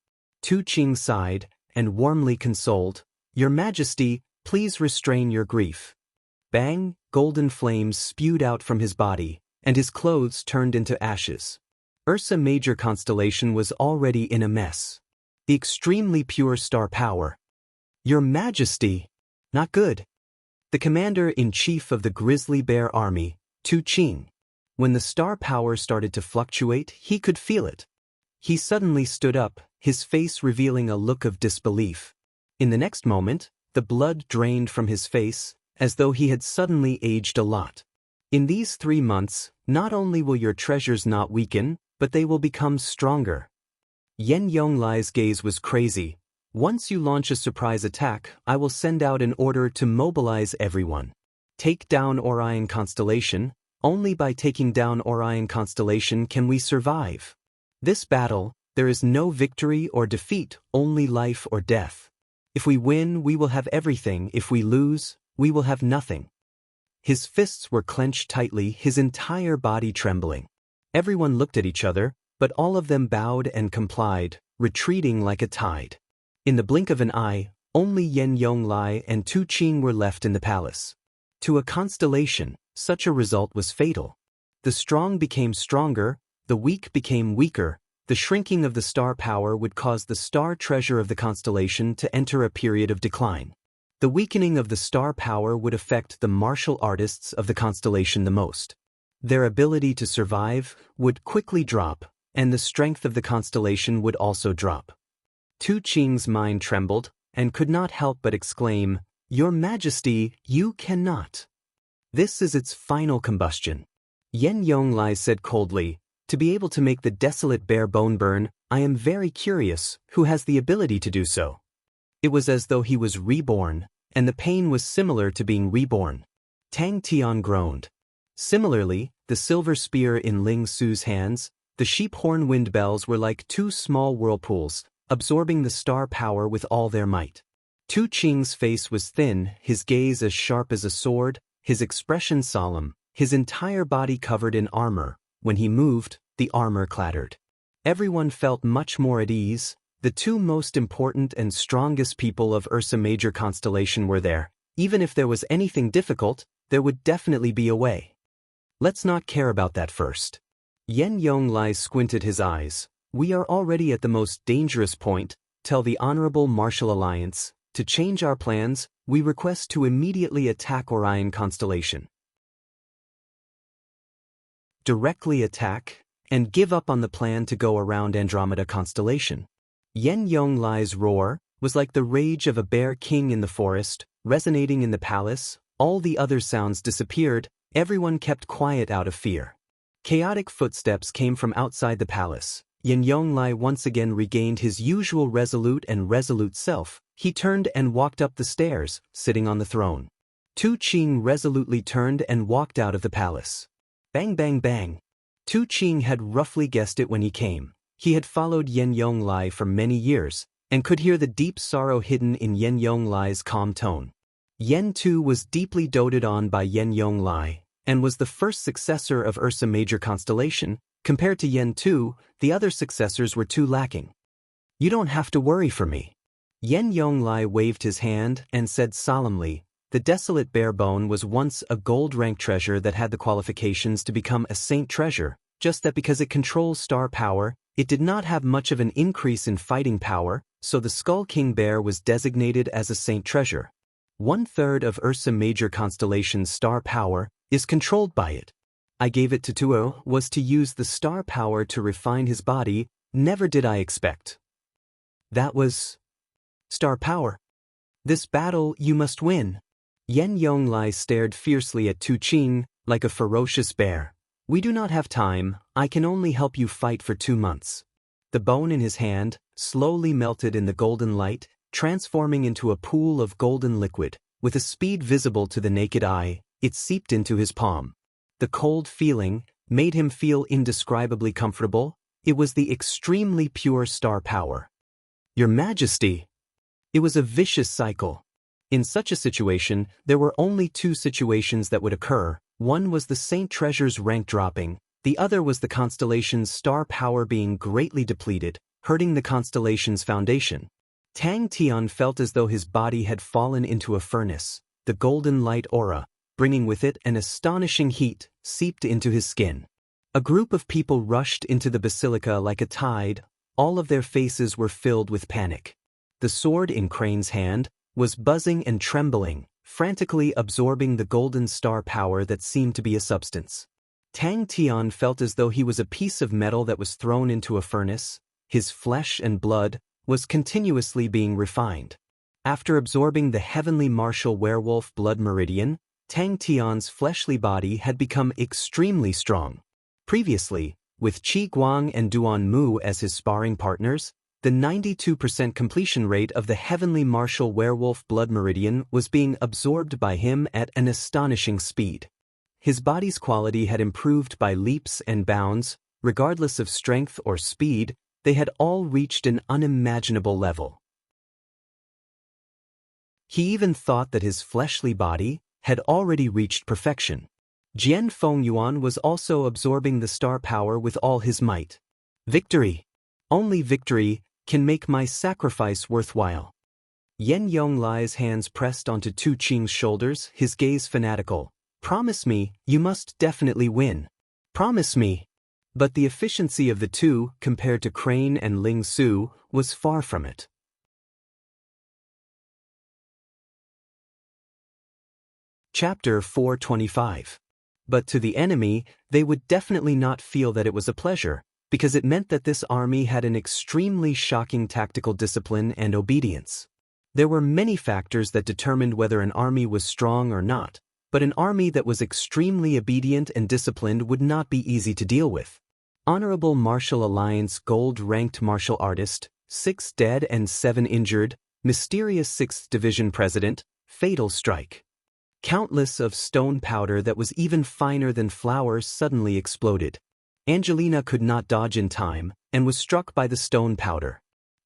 Speaker 1: Tu Qing sighed, and warmly consoled, Your Majesty, please restrain your grief. Bang, golden flames spewed out from his body, and his clothes turned into ashes. Ursa Major constellation was already in a mess. The extremely pure star power. Your Majesty! Not good. The commander-in-chief of the grizzly bear army, Tu Qing. When the star power started to fluctuate, he could feel it. He suddenly stood up, his face revealing a look of disbelief. In the next moment, the blood drained from his face, as though he had suddenly aged a lot. In these 3 months, not only will your treasures not weaken, but they will become stronger. Yen Yonglai's gaze was crazy. Once you launch a surprise attack, I will send out an order to mobilize everyone. Take down Orion constellation. Only by taking down Orion constellation can we survive. This battle, there is no victory or defeat, only life or death. If we win, we will have everything. If we lose, we will have nothing. His fists were clenched tightly, his entire body trembling. Everyone looked at each other, but all of them bowed and complied, retreating like a tide. In the blink of an eye, only Yen Yonglai and Tu Qing were left in the palace. To a constellation, such a result was fatal. The strong became stronger, the weak became weaker. The shrinking of the star power would cause the star treasure of the constellation to enter a period of decline. The weakening of the star power would affect the martial artists of the constellation the most. Their ability to survive would quickly drop, and the strength of the constellation would also drop. Tu Qing's mind trembled, and could not help but exclaim, Your Majesty, you cannot. This is its final combustion. Yen Yonglai said coldly, To be able to make the desolate bare bone burn, I am very curious, who has the ability to do so? It was as though he was reborn, and the pain was similar to being reborn. Tang Tian groaned. Similarly, the silver spear in Ling Su's hands, the sheep horn wind bells were like 2 small whirlpools, absorbing the star power with all their might. Tu Qing's face was thin, his gaze as sharp as a sword, his expression solemn, his entire body covered in armor. When he moved, the armor clattered. Everyone felt much more at ease. The 2 most important and strongest people of Ursa Major constellation were there. Even if there was anything difficult, there would definitely be a way. Let's not care about that first. Yen Yonglai squinted his eyes. We are already at the most dangerous point. Tell the Honorable Martial Alliance, To change our plans, we request to immediately attack Orion constellation. Directly attack, and give up on the plan to go around Andromeda constellation. Yen Yonglai's roar was like the rage of a bear king in the forest, resonating in the palace. All the other sounds disappeared, everyone kept quiet out of fear. Chaotic footsteps came from outside the palace. Yen Yonglai once again regained his usual resolute self. He turned and walked up the stairs, sitting on the throne. Tu Qing resolutely turned and walked out of the palace. Bang bang bang. Tu Qing had roughly guessed it when he came. He had followed Yen Yonglai for many years, and could hear the deep sorrow hidden in Yen Yonglai's calm tone. Yen Tu was deeply doted on by Yen Yonglai, and was the first successor of Ursa Major constellation. Compared to Yen Tu, the other successors were too lacking. You don't have to worry for me. Yen Yonglai waved his hand and said solemnly, the desolate bare bone was once a gold-rank treasure that had the qualifications to become a saint treasure, just that because it controls star power, it did not have much of an increase in fighting power, so the Skull King Bear was designated as a saint treasure. 1/3 of Ursa Major constellation's star power is controlled by it. I gave it to Tuo was to use the star power to refine his body, never did I expect. That was star power. This battle you must win. Yen Yonglai stared fiercely at Tu Qing, like a ferocious bear. We do not have time, I can only help you fight for 2 months. The bone in his hand slowly melted in the golden light, transforming into a pool of golden liquid. With a speed visible to the naked eye, it seeped into his palm. The cold feeling made him feel indescribably comfortable. It was the extremely pure star power. Your Majesty! It was a vicious cycle. In such a situation, there were only 2 situations that would occur. One was the Saint Treasure's rank dropping, the other was the constellation's star power being greatly depleted, hurting the constellation's foundation. Tang Tian felt as though his body had fallen into a furnace. The golden light aura, bringing with it an astonishing heat, seeped into his skin. A group of people rushed into the basilica like a tide. All of their faces were filled with panic. The sword in Crane's hand was buzzing and trembling, frantically absorbing the golden star power that seemed to be a substance. Tang Tian felt as though he was a piece of metal that was thrown into a furnace. His flesh and blood was continuously being refined. After absorbing the heavenly martial werewolf blood meridian, Tang Tian's fleshly body had become extremely strong. Previously, with Qi Guang and Duan Mu as his sparring partners, the 92% completion rate of the heavenly martial werewolf blood meridian was being absorbed by him at an astonishing speed. His body's quality had improved by leaps and bounds. Regardless of strength or speed, they had all reached an unimaginable level. He even thought that his fleshly body had already reached perfection. Jian Fengyuan was also absorbing the star power with all his might. Victory! Only victory can make my sacrifice worthwhile. Yen Yonglai's hands pressed onto Tu Qing's shoulders, his gaze fanatical. Promise me, you must definitely win. Promise me. But the efficiency of the two, compared to Crane and Ling Su, was far from it. Chapter 425. But to the enemy, they would definitely not feel that it was a pleasure, because it meant that this army had an extremely shocking tactical discipline and obedience. There were many factors that determined whether an army was strong or not, but an army that was extremely obedient and disciplined would not be easy to deal with. Honorable Martial Alliance Gold-ranked martial artist, 6 dead and 7 injured, mysterious 6th Division President, fatal strike. Countless of stone powder that was even finer than flowers suddenly exploded. Angelina could not dodge in time, and was struck by the stone powder.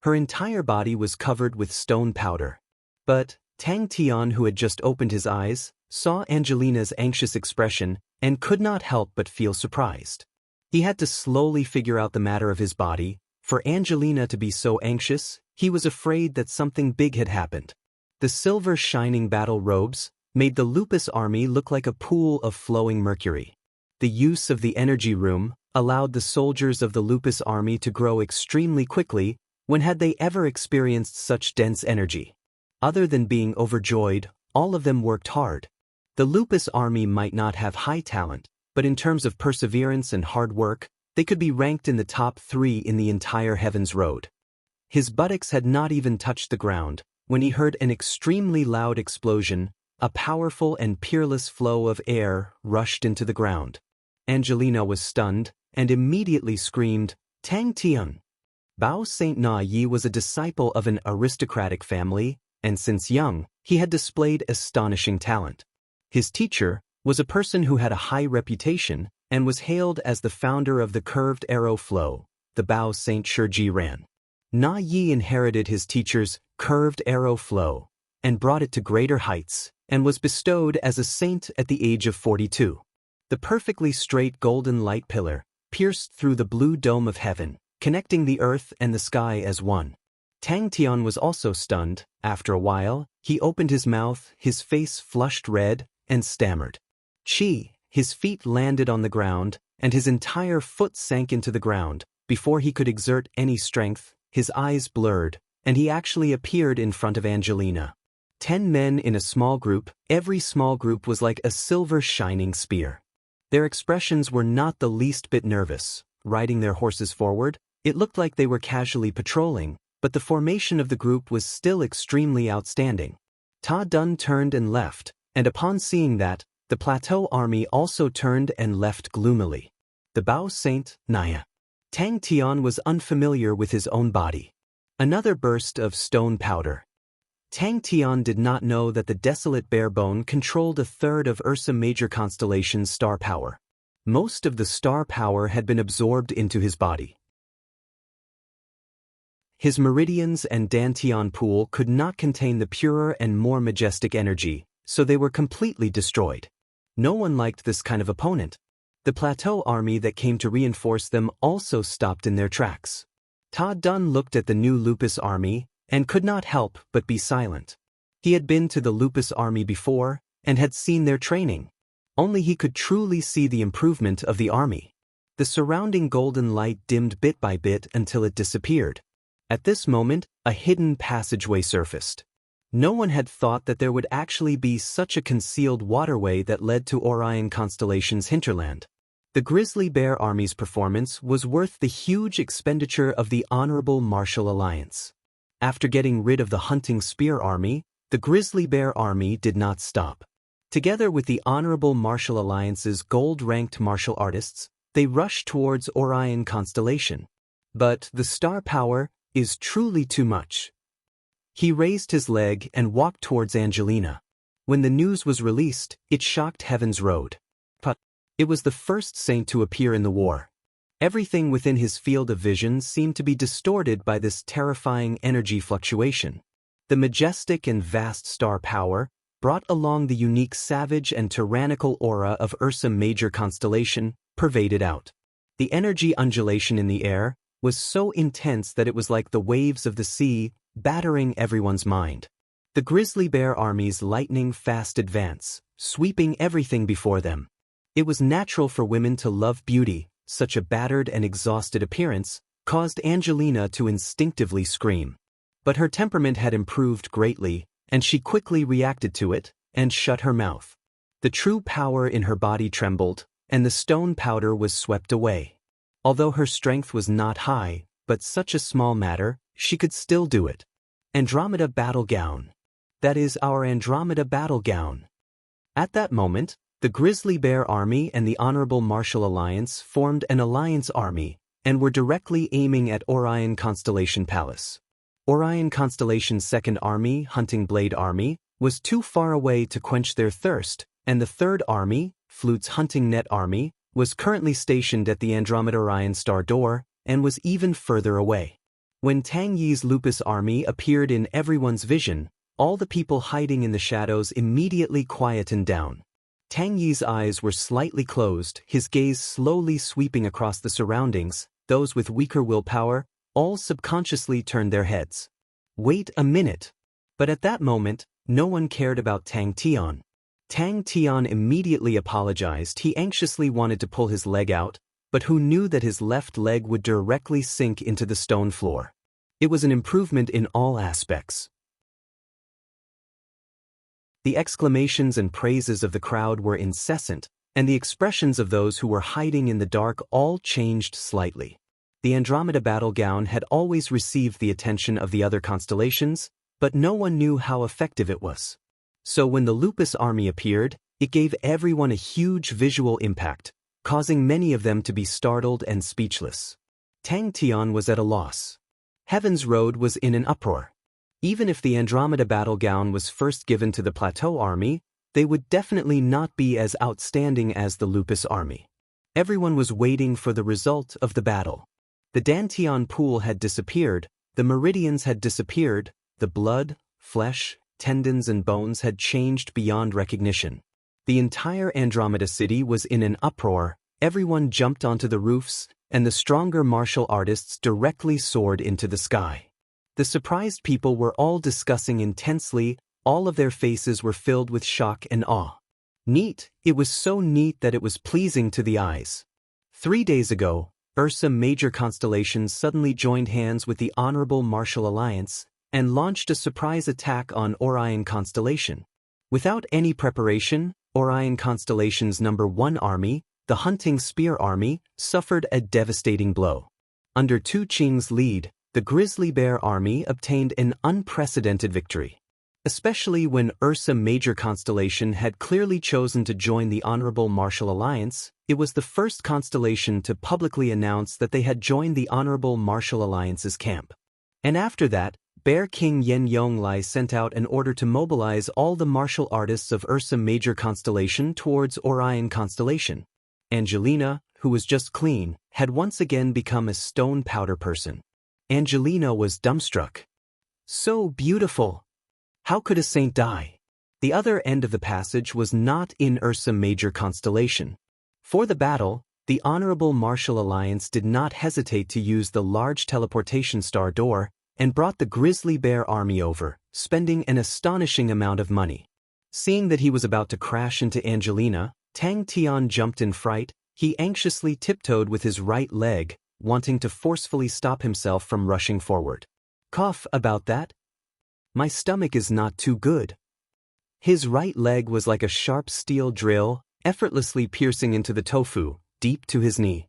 Speaker 1: Her entire body was covered with stone powder. But Tang Tian, who had just opened his eyes, saw Angelina's anxious expression, and could not help but feel surprised. He had to slowly figure out the matter of his body. For Angelina to be so anxious, he was afraid that something big had happened. The silver shining battle robes made the Lupus army look like a pool of flowing mercury. The use of the energy room allowed the soldiers of the Lupus army to grow extremely quickly. When had they ever experienced such dense energy? Other than being overjoyed, all of them worked hard. The Lupus army might not have high talent, but in terms of perseverance and hard work, they could be ranked in the top 3 in the entire Heaven's Road. His buttocks had not even touched the ground when he heard an extremely loud explosion. A powerful and peerless flow of air rushed into the ground. Angelina was stunned and immediately screamed, "Tang Tian!" Bao Saint Na Yi was a disciple of an aristocratic family, and since young, he had displayed astonishing talent. His teacher was a person who had a high reputation and was hailed as the founder of the curved arrow flow, the Bao Saint Shiji Ran. Na Yi inherited his teacher's curved arrow flow and brought it to greater heights, and was bestowed as a saint at the age of 42. The perfectly straight golden light pillar pierced through the blue dome of heaven, connecting the earth and the sky as one. Tang Tian was also stunned. After a while, he opened his mouth, his face flushed red, and stammered. His feet landed on the ground, and his entire foot sank into the ground. Before he could exert any strength, his eyes blurred, and he actually appeared in front of Angelina. 10 men in a small group, every small group was like a silver shining spear. Their expressions were not the least bit nervous. Riding their horses forward, it looked like they were casually patrolling, but the formation of the group was still extremely outstanding. Ta Dun turned and left, and upon seeing that, the plateau army also turned and left gloomily. The Bao Saint, Naya. Tang Tian was unfamiliar with his own body. Another burst of stone powder. Tang Tian did not know that the desolate bare bone controlled a third of Ursa Major constellation's star power. Most of the star power had been absorbed into his body. His meridians and Dantian pool could not contain the purer and more majestic energy, so they were completely destroyed. No one liked this kind of opponent. The plateau army that came to reinforce them also stopped in their tracks. Ta Dun looked at the new Lupus army and could not help but be silent. He had been to the Lupus army before and had seen their training. Only he could truly see the improvement of the army. The surrounding golden light dimmed bit by bit until it disappeared. At this moment, a hidden passageway surfaced. No one had thought that there would actually be such a concealed waterway that led to Orion constellation's hinterland. The Grizzly Bear Army's performance was worth the huge expenditure of the Honorable Martial Alliance. After getting rid of the Hunting Spear Army, the Grizzly Bear Army did not stop. Together with the Honorable Martial Alliance's gold-ranked martial artists, they rushed towards Orion constellation. But the star power is truly too much. He raised his leg and walked towards Angelina. When the news was released, it shocked Heaven's Road. But it was the first saint to appear in the war. Everything within his field of vision seemed to be distorted by this terrifying energy fluctuation. The majestic and vast star power brought along the unique savage and tyrannical aura of Ursa Major constellation, pervaded out. The energy undulation in the air was so intense that it was like the waves of the sea, battering everyone's mind. The Grizzly Bear Army's lightning-fast advance, sweeping everything before them. It was natural for women to love beauty. Such a battered and exhausted appearance caused Angelina to instinctively scream. But her temperament had improved greatly, and she quickly reacted to it and shut her mouth. The true power in her body trembled, and the stone powder was swept away. Although her strength was not high, but such a small matter, she could still do it. Andromeda battle gown. That is our Andromeda battle gown. At that moment, the Grizzly Bear Army and the Honorable Martial Alliance formed an alliance army and were directly aiming at Orion Constellation Palace. Orion Constellation's Second Army, Hunting Blade Army, was too far away to quench their thirst, and the Third Army, Flute's Hunting Net Army, was currently stationed at the Andromeda Orion Star Door and was even further away. When Tang Yi's Lupus Army appeared in everyone's vision, all the people hiding in the shadows immediately quietened down. Tang Yi's eyes were slightly closed, his gaze slowly sweeping across the surroundings. Those with weaker willpower all subconsciously turned their heads. Wait a minute. But at that moment, no one cared about Tang Tian. Tang Tian immediately apologized. He anxiously wanted to pull his leg out, but who knew that his left leg would directly sink into the stone floor. It was an improvement in all aspects. The exclamations and praises of the crowd were incessant, and the expressions of those who were hiding in the dark all changed slightly. The Andromeda battle gown had always received the attention of the other constellations, but no one knew how effective it was. So when the Lupus army appeared, it gave everyone a huge visual impact, causing many of them to be startled and speechless. Tang Tian was at a loss. Heaven's Road was in an uproar. Even if the Andromeda battle gown was first given to the Plateau army, they would definitely not be as outstanding as the Lupus army. Everyone was waiting for the result of the battle. The Dantian pool had disappeared, the meridians had disappeared, the blood, flesh, tendons and bones had changed beyond recognition. The entire Andromeda city was in an uproar, everyone jumped onto the roofs, and the stronger martial artists directly soared into the sky. The surprised people were all discussing intensely, all of their faces were filled with shock and awe. Neat, it was so neat that it was pleasing to the eyes. 3 days ago, Ursa Major Constellation suddenly joined hands with the Honorable Martial Alliance and launched a surprise attack on Orion Constellation. Without any preparation, Orion Constellation's number 1 army, the Hunting Spear Army, suffered a devastating blow. Under Tu Qing's lead, the Grizzly Bear Army obtained an unprecedented victory. Especially when Ursa Major Constellation had clearly chosen to join the Honorable Martial Alliance, it was the first constellation to publicly announce that they had joined the Honorable Martial Alliance's camp. And after that, Bear King Yen Yonglai sent out an order to mobilize all the martial artists of Ursa Major Constellation towards Orion Constellation. Angelina, who was just clean, had once again become a stone powder person. Angelina was dumbstruck. So beautiful! How could a saint die? The other end of the passage was not in Ursa Major Constellation. For the battle, the Honorable Martial Alliance did not hesitate to use the large teleportation star door and brought the Grizzly Bear Army over, spending an astonishing amount of money. Seeing that he was about to crash into Angelina, Tang Tian jumped in fright. He anxiously tiptoed with his right leg, wanting to forcefully stop himself from rushing forward. Cough about that? My stomach is not too good. His right leg was like a sharp steel drill, effortlessly piercing into the tofu, deep to his knee.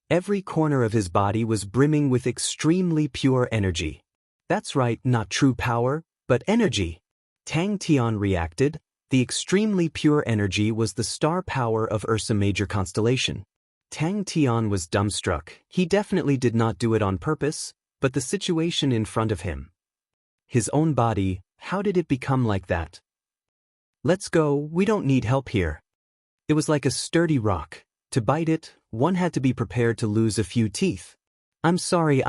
Speaker 1: Every corner of his body was brimming with extremely pure energy. That's right, not true power, but energy. Tang Tian reacted. The extremely pure energy was the star power of Ursa Major Constellation. Tang Tian was dumbstruck. He definitely did not do it on purpose, but the situation in front of him. His own body, how did it become like that? Let's go, we don't need help here. It was like a sturdy rock. To bite it, one had to be prepared to lose a few teeth. I'm sorry.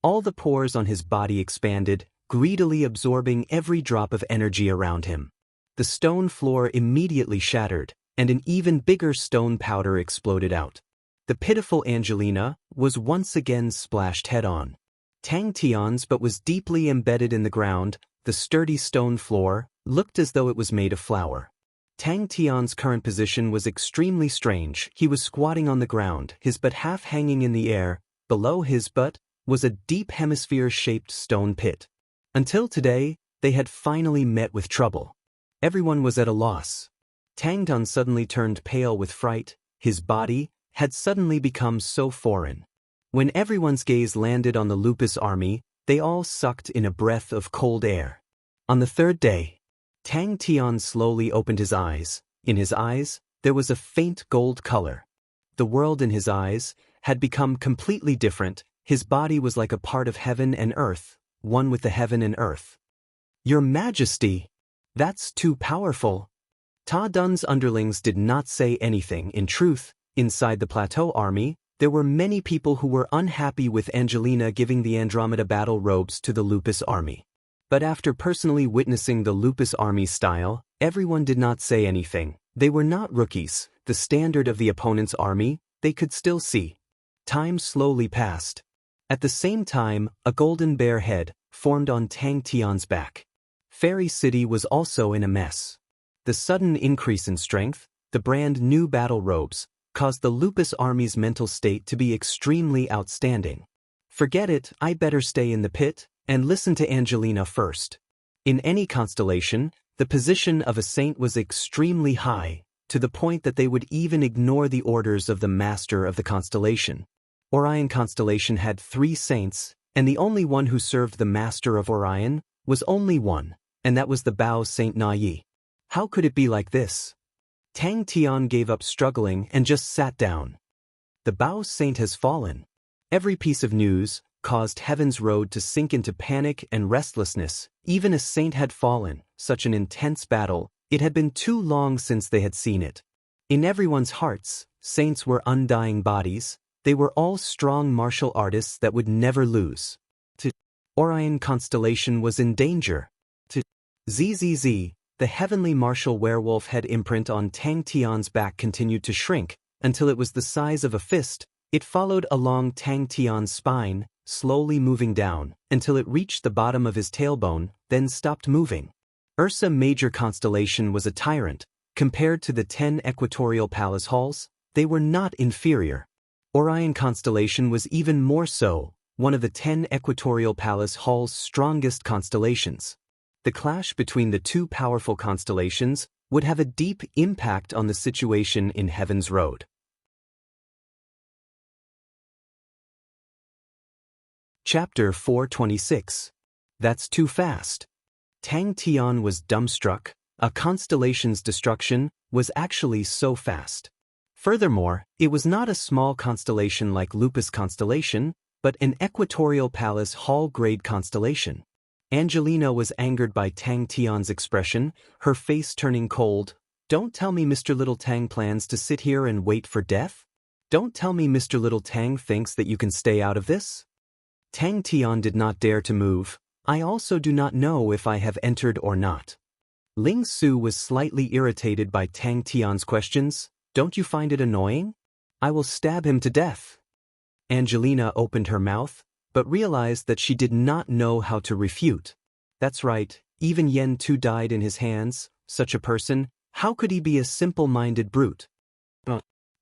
Speaker 1: All the pores on his body expanded, greedily absorbing every drop of energy around him. The stone floor immediately shattered, and an even bigger stone powder exploded out. The pitiful Angelina was once again splashed head-on. Tang Tian's but was deeply embedded in the ground. The sturdy stone floor looked as though it was made of flour. Tang Tian's current position was extremely strange. He was squatting on the ground, his butt half hanging in the air. Below his butt was a deep hemisphere-shaped stone pit. Until today, they had finally met with trouble. Everyone was at a loss. Tang Tian suddenly turned pale with fright. His body had suddenly become so foreign. When everyone's gaze landed on the Lupus army, they all sucked in a breath of cold air. On the 3rd day, Tang Tian slowly opened his eyes. In his eyes, there was a faint gold color. The world in his eyes had become completely different. His body was like a part of heaven and earth, one with the heaven and earth. Your Majesty! That's too powerful. Ta Dun's underlings did not say anything. In truth, inside the Plateau army, there were many people who were unhappy with Angelina giving the Andromeda battle robes to the Lupus army. But after personally witnessing the Lupus army's style, everyone did not say anything. They were not rookies. The standard of the opponent's army, they could still see. Time slowly passed. At the same time, a golden bear head formed on Tang Tian's back. Fairy City was also in a mess. The sudden increase in strength, the brand new battle robes, caused the Lupus army's mental state to be extremely outstanding. Forget it, I better stay in the pit and listen to Angelina first. In any constellation, the position of a saint was extremely high, to the point that they would even ignore the orders of the master of the constellation. Orion constellation had 3 saints, and the only one who served the master of Orion was only one, and that was the Bao Saint Na Yi. How could it be like this? Tang Tian gave up struggling and just sat down. The Bao Saint has fallen. Every piece of news caused Heaven's Road to sink into panic and restlessness. Even a saint had fallen, such an intense battle, it had been too long since they had seen it. In everyone's hearts, saints were undying bodies, they were all strong martial artists that would never lose. Orion constellation was in danger. ZZZ, the heavenly martial werewolf head imprint on Tang Tian's back continued to shrink, until it was the size of a fist. It followed along Tang Tian's spine, slowly moving down, until it reached the bottom of his tailbone, then stopped moving. Ursa Major constellation was a tyrant. Compared to the 10 equatorial palace halls, they were not inferior. Orion constellation was even more so, one of the 10 equatorial palace hall's strongest constellations. The clash between the 2 powerful constellations would have a deep impact on the situation in Heaven's Road. Chapter 426. That's too fast. Tang Tian was dumbstruck. A constellation's destruction was actually so fast. Furthermore, it was not a small constellation like Lupus constellation, but an equatorial palace hall-grade constellation. Angelina was angered by Tang Tian's expression, her face turning cold. Don't tell me Mr. Little Tang plans to sit here and wait for death? Don't tell me Mr. Little Tang thinks that you can stay out of this? Tang Tian did not dare to move. I also do not know if I have entered or not. Ling Su was slightly irritated by Tang Tian's questions. Don't you find it annoying? I will stab him to death. Angelina opened her mouth, but realized that she did not know how to refute. That's right, even Yen Tu died in his hands, such a person, how could he be a simple-minded brute?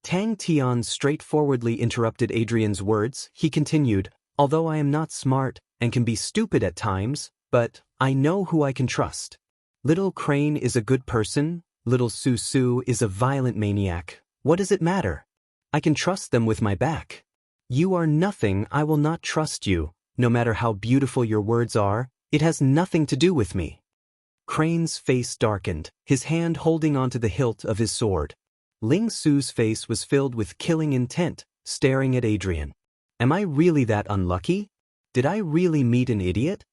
Speaker 1: Tang Tian straightforwardly interrupted Adrian's words. He continued, although I am not smart and can be stupid at times, but I know who I can trust. Little Crane is a good person, little Su is a violent maniac. What does it matter? I can trust them with my back. You are nothing, I will not trust you, no matter how beautiful your words are, it has nothing to do with me. Crane's face darkened, his hand holding onto the hilt of his sword. Ling Su's face was filled with killing intent, staring at Adrian. Am I really that unlucky? Did I really meet an idiot?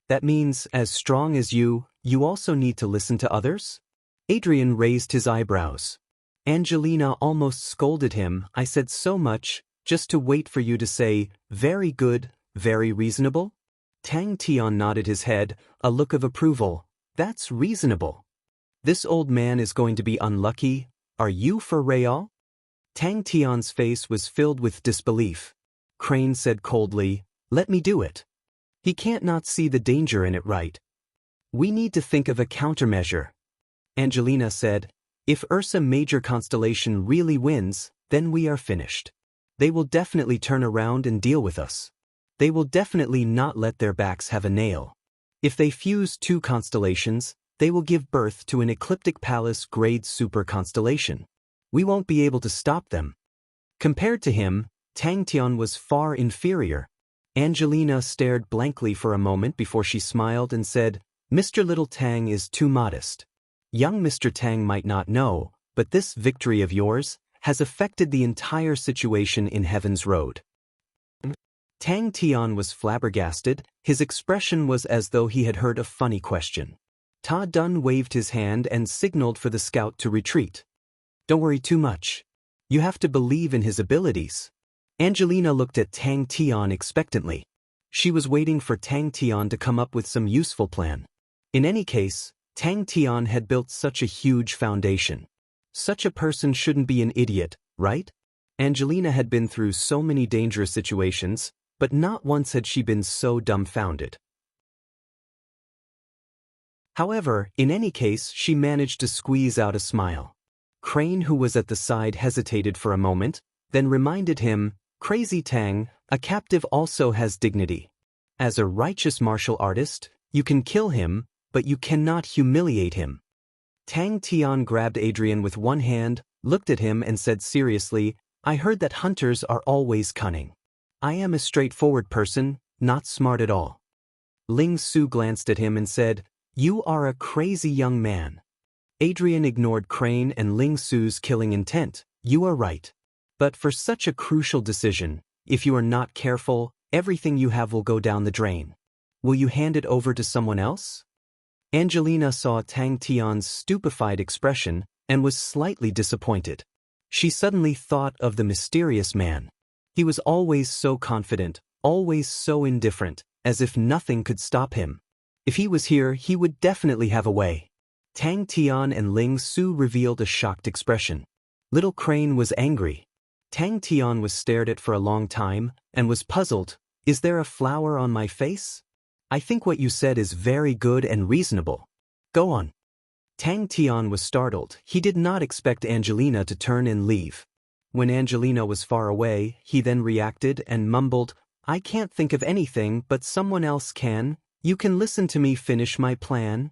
Speaker 1: That means, as strong as you also need to listen to others? Adrian raised his eyebrows. Angelina almost scolded him. I said so much, just to wait for you to say, very good, very reasonable? Tang Tian nodded his head, a look of approval. That's reasonable. This old man is going to be unlucky. Are you for real? Tang Tian's face was filled with disbelief. Crane said coldly, let me do it. He can't not see the danger in it, right? We need to think of a countermeasure. Angelina said, if Ursa Major constellation really wins, then we are finished. They will definitely turn around and deal with us. They will definitely not let their backs have a nail. If they fuse 2 constellations, they will give birth to an ecliptic palace grade super constellation. We won't be able to stop them. Compared to him, Tang Tian was far inferior. Angelina stared blankly for a moment before she smiled and said, Mr. Little Tang is too modest. Young Mr. Tang might not know, but this victory of yours has affected the entire situation in Heaven's Road. Tang Tian was flabbergasted, his expression was as though he had heard a funny question. Ta Dun waved his hand and signaled for the scout to retreat. Don't worry too much. You have to believe in his abilities. Angelina looked at Tang Tian expectantly. She was waiting for Tang Tian to come up with some useful plan. In any case, Tang Tian had built such a huge foundation. Such a person shouldn't be an idiot, right? Angelina had been through so many dangerous situations, but not once had she been so dumbfounded. However, in any case, she managed to squeeze out a smile. Crane, who was at the side, hesitated for a moment, then reminded him, Crazy Tang, a captive also has dignity. As a righteous martial artist, you can kill him, but you cannot humiliate him. Tang Tian grabbed Adrian with one hand, looked at him and said seriously, I heard that hunters are always cunning. I am a straightforward person, not smart at all. Ling Su glanced at him and said, You are a crazy young man. Adrian ignored Crane and Ling Su's killing intent. You are right. But for such a crucial decision, if you are not careful, everything you have will go down the drain. Will you hand it over to someone else? Angelina saw Tang Tian's stupefied expression and was slightly disappointed. She suddenly thought of the mysterious man. He was always so confident, always so indifferent, as if nothing could stop him. If he was here, he would definitely have a way. Tang Tian and Ling Su revealed a shocked expression. Little Crane was angry. Tang Tian was stared at for a long time and was puzzled. Is there a flower on my face? I think what you said is very good and reasonable. Go on. Tang Tian was startled. He did not expect Angelina to turn and leave. When Angelina was far away, he then reacted and mumbled, I can't think of anything, but someone else can. You can listen to me finish my plan.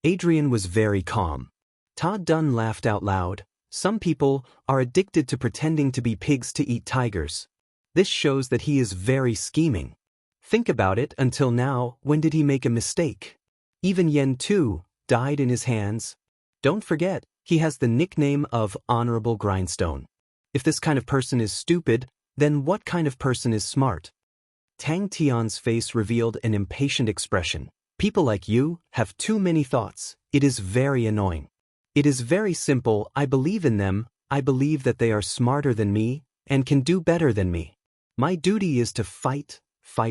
Speaker 1: Adrian was very calm. Todd Dunn laughed out loud. Some people are addicted to pretending to be pigs to eat tigers. This shows that he is very scheming. Think about it, until now, when did he make a mistake? Even Yen too died in his hands. Don't forget, he has the nickname of Honorable Grindstone. If this kind of person is stupid, then what kind of person is smart? Tang Tian's face revealed an impatient expression. People like you have too many thoughts. It is very annoying. It is very simple. I believe in them. I believe that they are smarter than me and can do better than me. My duty is to fight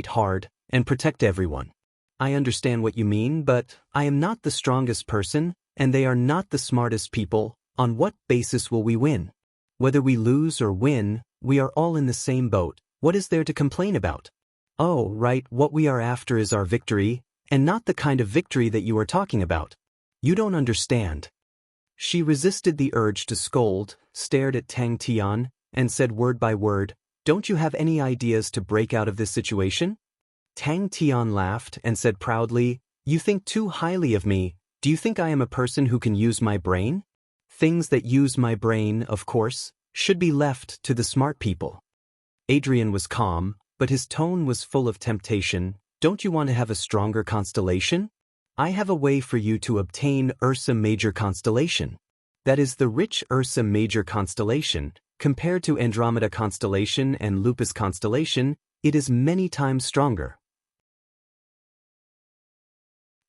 Speaker 1: hard, and protect everyone. I understand what you mean, but I am not the strongest person, and they are not the smartest people. On what basis will we win? Whether we lose or win, we are all in the same boat. What is there to complain about? Oh, right, what we are after is our victory, and not the kind of victory that you are talking about. You don't understand. She resisted the urge to scold, stared at Tang Tian, and said word by word, Don't you have any ideas to break out of this situation? Tang Tian laughed and said proudly, You think too highly of me. Do you think I am a person who can use my brain? Things that use my brain, of course, should be left to the smart people. Adrian was calm, but his tone was full of temptation. Don't you want to have a stronger constellation? I have a way for you to obtain Ursa Major constellation. That is the rich Ursa Major constellation. Compared to Andromeda constellation and Lupus constellation, it is many times stronger.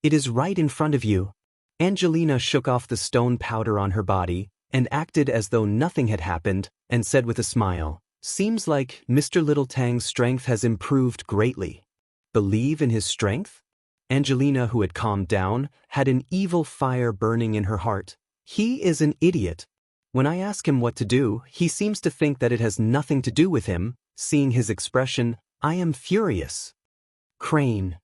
Speaker 1: It is right in front of you. Angelina shook off the stone powder on her body and acted as though nothing had happened and said with a smile, Seems like Mr. Little Tang's strength has improved greatly. Believe in his strength? Angelina, who had calmed down, had an evil fire burning in her heart. He is an idiot. When I ask him what to do, he seems to think that it has nothing to do with him. Seeing his expression, I am furious. Crane.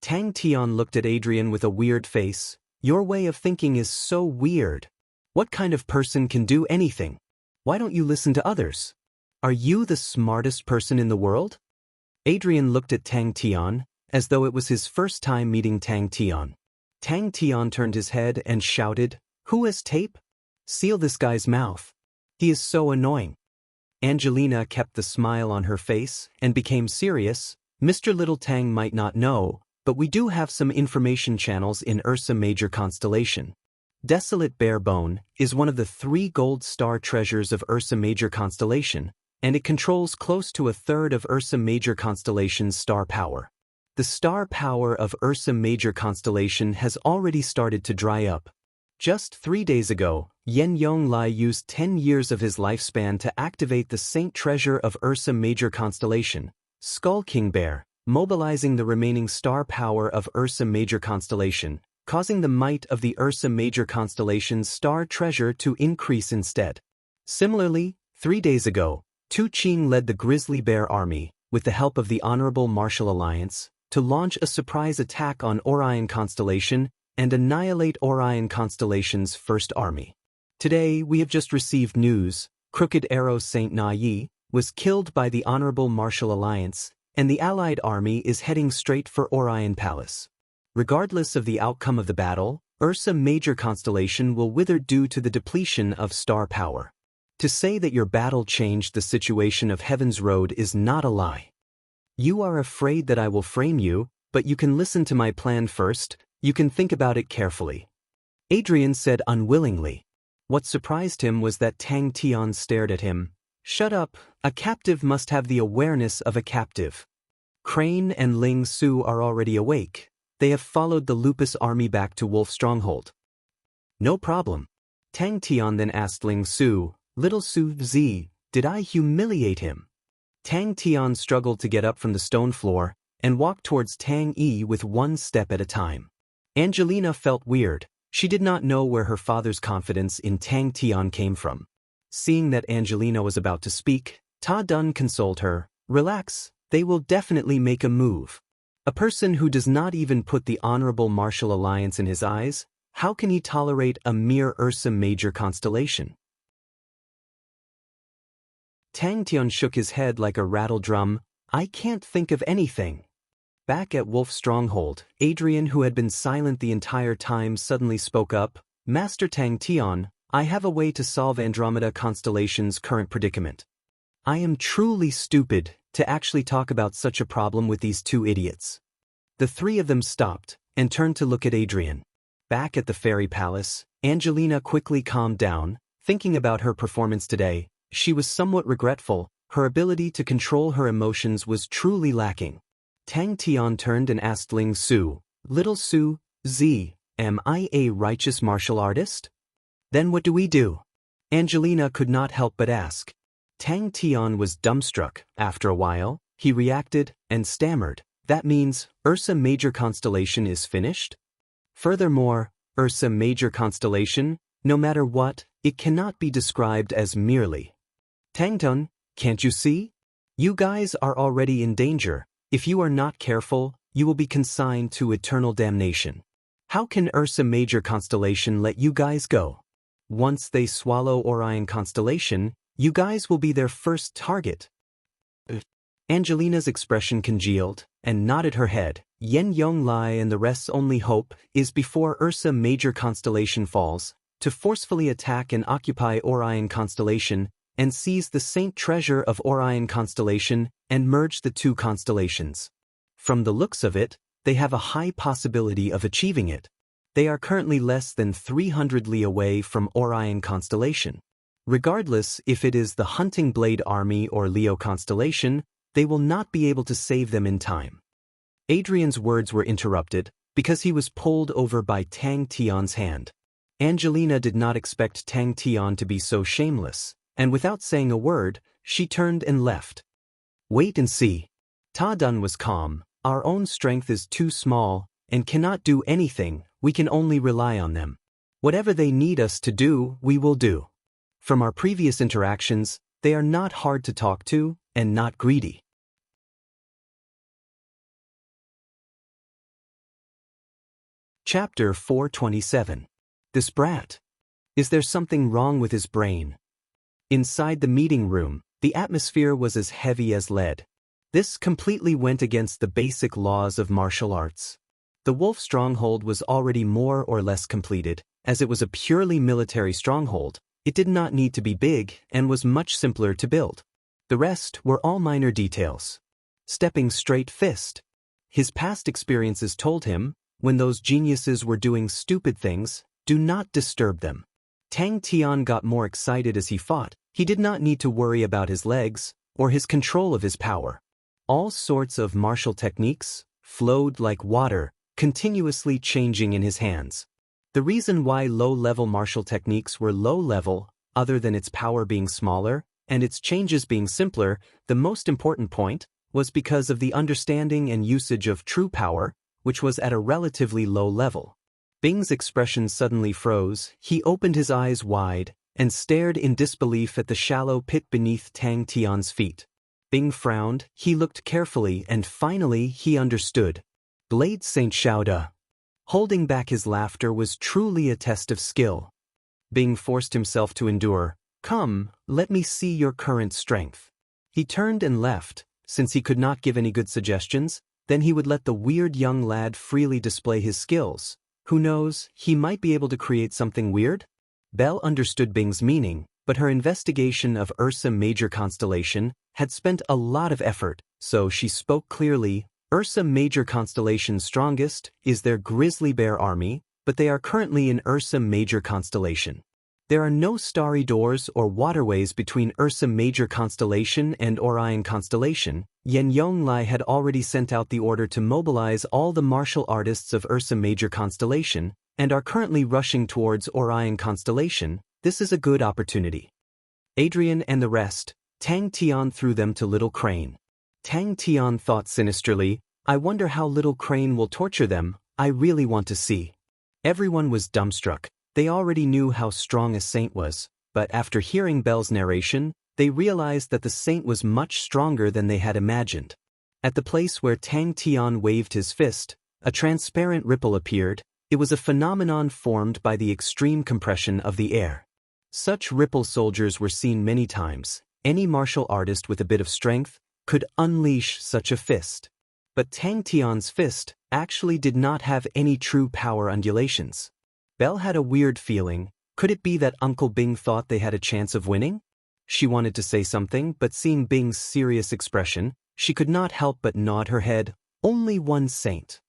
Speaker 1: Tang Tian looked at Adrian with a weird face. Your way of thinking is so weird. What kind of person can do anything? Why don't you listen to others? Are you the smartest person in the world? Adrian looked at Tang Tian, as though it was his first time meeting Tang Tian. Tang Tian turned his head and shouted, Who has tape? Seal this guy's mouth. He is so annoying. Angelina kept the smile on her face and became serious. Mr. Little Tang might not know, but we do have some information channels in Ursa Major constellation. Desolate Barebone is one of the 3 gold star treasures of Ursa Major constellation, and it controls close to a third of Ursa Major constellation's star power. The star power of Ursa Major constellation has already started to dry up. Just 3 days ago, Yen Yonglai used 10 years of his lifespan to activate the Saint Treasure of Ursa Major constellation, Skull King Bear, mobilizing the remaining star power of Ursa Major constellation, causing the might of the Ursa Major constellation's star treasure to increase instead. Similarly, 3 days ago, Tu Qing led the Grizzly Bear Army, with the help of the Honorable Martial Alliance, to launch a surprise attack on Orion constellation and annihilate Orion constellation's first army. Today, we have just received news. Crooked Arrow Saint Na Yi was killed by the Honorable Martial Alliance, and the Allied army is heading straight for Orion Palace. Regardless of the outcome of the battle, Ursa Major constellation will wither due to the depletion of star power. To say that your battle changed the situation of Heaven's Road is not a lie. You are afraid that I will frame you, but you can listen to my plan first, you can think about it carefully. Adrian said unwillingly. What surprised him was that Tang Tian stared at him. Shut up, a captive must have the awareness of a captive. Crane and Ling Su are already awake. They have followed the Lupus army back to Wolf Stronghold. No problem. Tang Tian then asked Ling Su, Little Su Zi, did I humiliate him? Tang Tian struggled to get up from the stone floor and walked towards Tang Yi with one step at a time. Angelina felt weird. She did not know where her father's confidence in Tang Tian came from. Seeing that Angelina was about to speak, Ta Dun consoled her, Relax, they will definitely make a move. A person who does not even put the honorable martial alliance in his eyes, how can he tolerate a mere Ursa Major constellation? Tang Tian shook his head like a rattle drum. I can't think of anything. Back at Wolf Stronghold, Adrian, who had been silent the entire time, suddenly spoke up. Master Tang Tian, I have a way to solve Andromeda constellation's current predicament. I am truly stupid to actually talk about such a problem with these two idiots. The three of them stopped and turned to look at Adrian. Back at the fairy palace, Angelina quickly calmed down, thinking about her performance today. She was somewhat regretful. Her ability to control her emotions was truly lacking. Tang Tian turned and asked Ling Su, Little Su Zi, am I a righteous martial artist? Then what do we do? Angelina could not help but ask. Tang Tian was dumbstruck. After a while, he reacted and stammered. That means Ursa Major constellation is finished? Furthermore, Ursa Major constellation, no matter what, it cannot be described as merely. Tangtun, can't you see? You guys are already in danger. If you are not careful, you will be consigned to eternal damnation. How can Ursa Major constellation let you guys go? Once they swallow Orion constellation, you guys will be their first target. Angelina's expression congealed and nodded her head. Yen Yong Lai and the rest's only hope is before Ursa Major constellation falls, to forcefully attack and occupy Orion constellation and seize the saint treasure of Orion constellation and merge the two constellations. From the looks of it, they have a high possibility of achieving it. They are currently less than 300 li away from Orion constellation. Regardless if it is the Hunting Blade Army or Leo constellation, they will not be able to save them in time. Adrian's words were interrupted because he was pulled over by Tang Tian's hand. Angelina did not expect Tang Tian to be so shameless, and without saying a word, she turned and left. Wait and see. Ta Dun was calm. Our own strength is too small and cannot do anything. We can only rely on them. Whatever they need us to do, we will do. From our previous interactions, they are not hard to talk to and not greedy. Chapter 427. This brat. Is there something wrong with his brain? Inside the meeting room, the atmosphere was as heavy as lead. This completely went against the basic laws of martial arts. The Wolf Stronghold was already more or less completed, as it was a purely military stronghold. It did not need to be big and was much simpler to build. The rest were all minor details. Stepping straight fist. His past experiences told him, when those geniuses were doing stupid things, do not disturb them. Tang Tian got more excited as he fought. He did not need to worry about his legs or his control of his power. All sorts of martial techniques flowed like water, continuously changing in his hands. The reason why low-level martial techniques were low-level, other than its power being smaller and its changes being simpler, the most important point, was because of the understanding and usage of true power, which was at a relatively low level. Bing's expression suddenly froze. He opened his eyes wide and stared in disbelief at the shallow pit beneath Tang Tian's feet. Bing frowned. He looked carefully and finally he understood. Blade Saint Xiaoda. Holding back his laughter was truly a test of skill. Bing forced himself to endure. Come, let me see your current strength. He turned and left. Since he could not give any good suggestions, Then he would let the weird young lad freely display his skills. Who knows, he might be able to create something weird? Belle understood Bing's meaning, but her investigation of Ursa Major constellation had spent a lot of effort, so she spoke clearly. Ursa Major constellation's strongest is their grizzly bear army, but they are currently in Ursa Major constellation. There are no starry doors or waterways between Ursa Major constellation and Orion constellation. Yen Yonglai had already sent out the order to mobilize all the martial artists of Ursa Major constellation, and are currently rushing towards Orion constellation. This is a good opportunity. Adrian and the rest, Tang Tian threw them to Little Crane. Tang Tian thought sinisterly, I wonder how Little Crane will torture them, I really want to see. Everyone was dumbstruck. They already knew how strong a saint was, but after hearing Belle's narration, they realized that the saint was much stronger than they had imagined. At the place where Tang Tian waved his fist, a transparent ripple appeared. It was a phenomenon formed by the extreme compression of the air. Such ripple soldiers were seen many times. Any martial artist with a bit of strength could unleash such a fist. But Tang Tian's fist actually did not have any true power undulations. Belle had a weird feeling. Could it be that Uncle Bing thought they had a chance of winning? She wanted to say something, but seeing Bing's serious expression, she could not help but nod her head. Only one saint.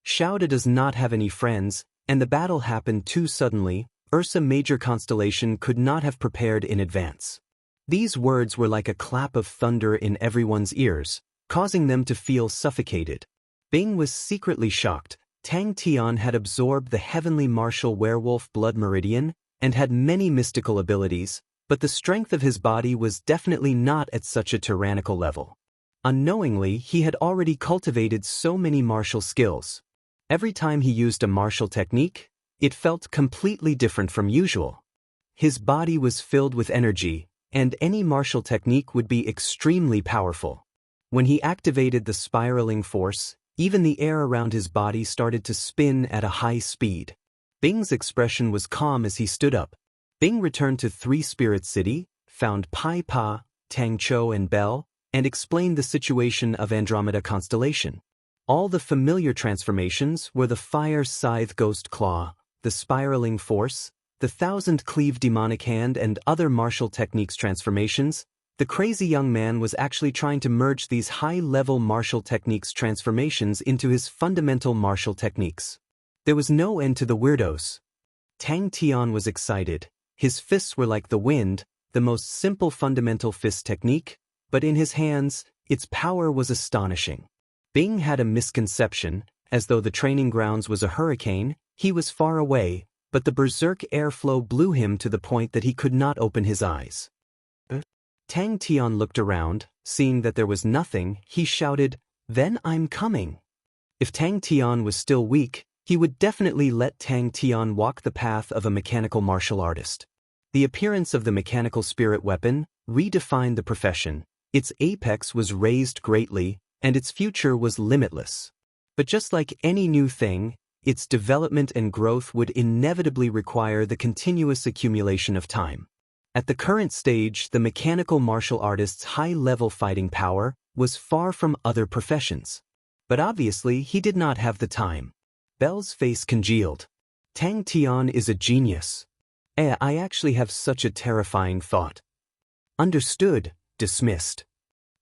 Speaker 1: Xiaoda does not have any friends, and the battle happened too suddenly. Ursa Major constellation could not have prepared in advance. These words were like a clap of thunder in everyone's ears, causing them to feel suffocated. Bing was secretly shocked. Tang Tian had absorbed the heavenly martial werewolf blood meridian and had many mystical abilities, but the strength of his body was definitely not at such a tyrannical level. Unknowingly, he had already cultivated so many martial skills. Every time he used a martial technique, it felt completely different from usual. His body was filled with energy, and any martial technique would be extremely powerful. When he activated the spiraling force, even the air around his body started to spin at a high speed. Bing's expression was calm as he stood up. Bing returned to Three Spirit City, found Pai Pa, Tang Chou and Belle, and explained the situation of Andromeda constellation. All the familiar transformations were the Fire Scythe Ghost Claw, the Spiraling Force, the Thousand Cleave Demonic Hand and other martial techniques transformations. The crazy young man was actually trying to merge these high-level martial techniques transformations into his fundamental martial techniques. There was no end to the weirdos. Tang Tian was excited. His fists were like the wind, the most simple fundamental fist technique, but in his hands, its power was astonishing. Bing had a misconception, as though the training grounds was a hurricane. He was far away, but the berserk airflow blew him to the point that he could not open his eyes. Tang Tian looked around, seeing that there was nothing, he shouted, "Then I'm coming." If Tang Tian was still weak, he would definitely let Tang Tian walk the path of a mechanical martial artist. The appearance of the mechanical spirit weapon redefined the profession. Its apex was raised greatly, and its future was limitless. But just like any new thing, its development and growth would inevitably require the continuous accumulation of time. At the current stage, the mechanical martial artist's high-level fighting power was far from other professions. But obviously, he did not have the time. Belle's face congealed. Tang Tian is a genius. I actually have such a terrifying thought. Understood, dismissed.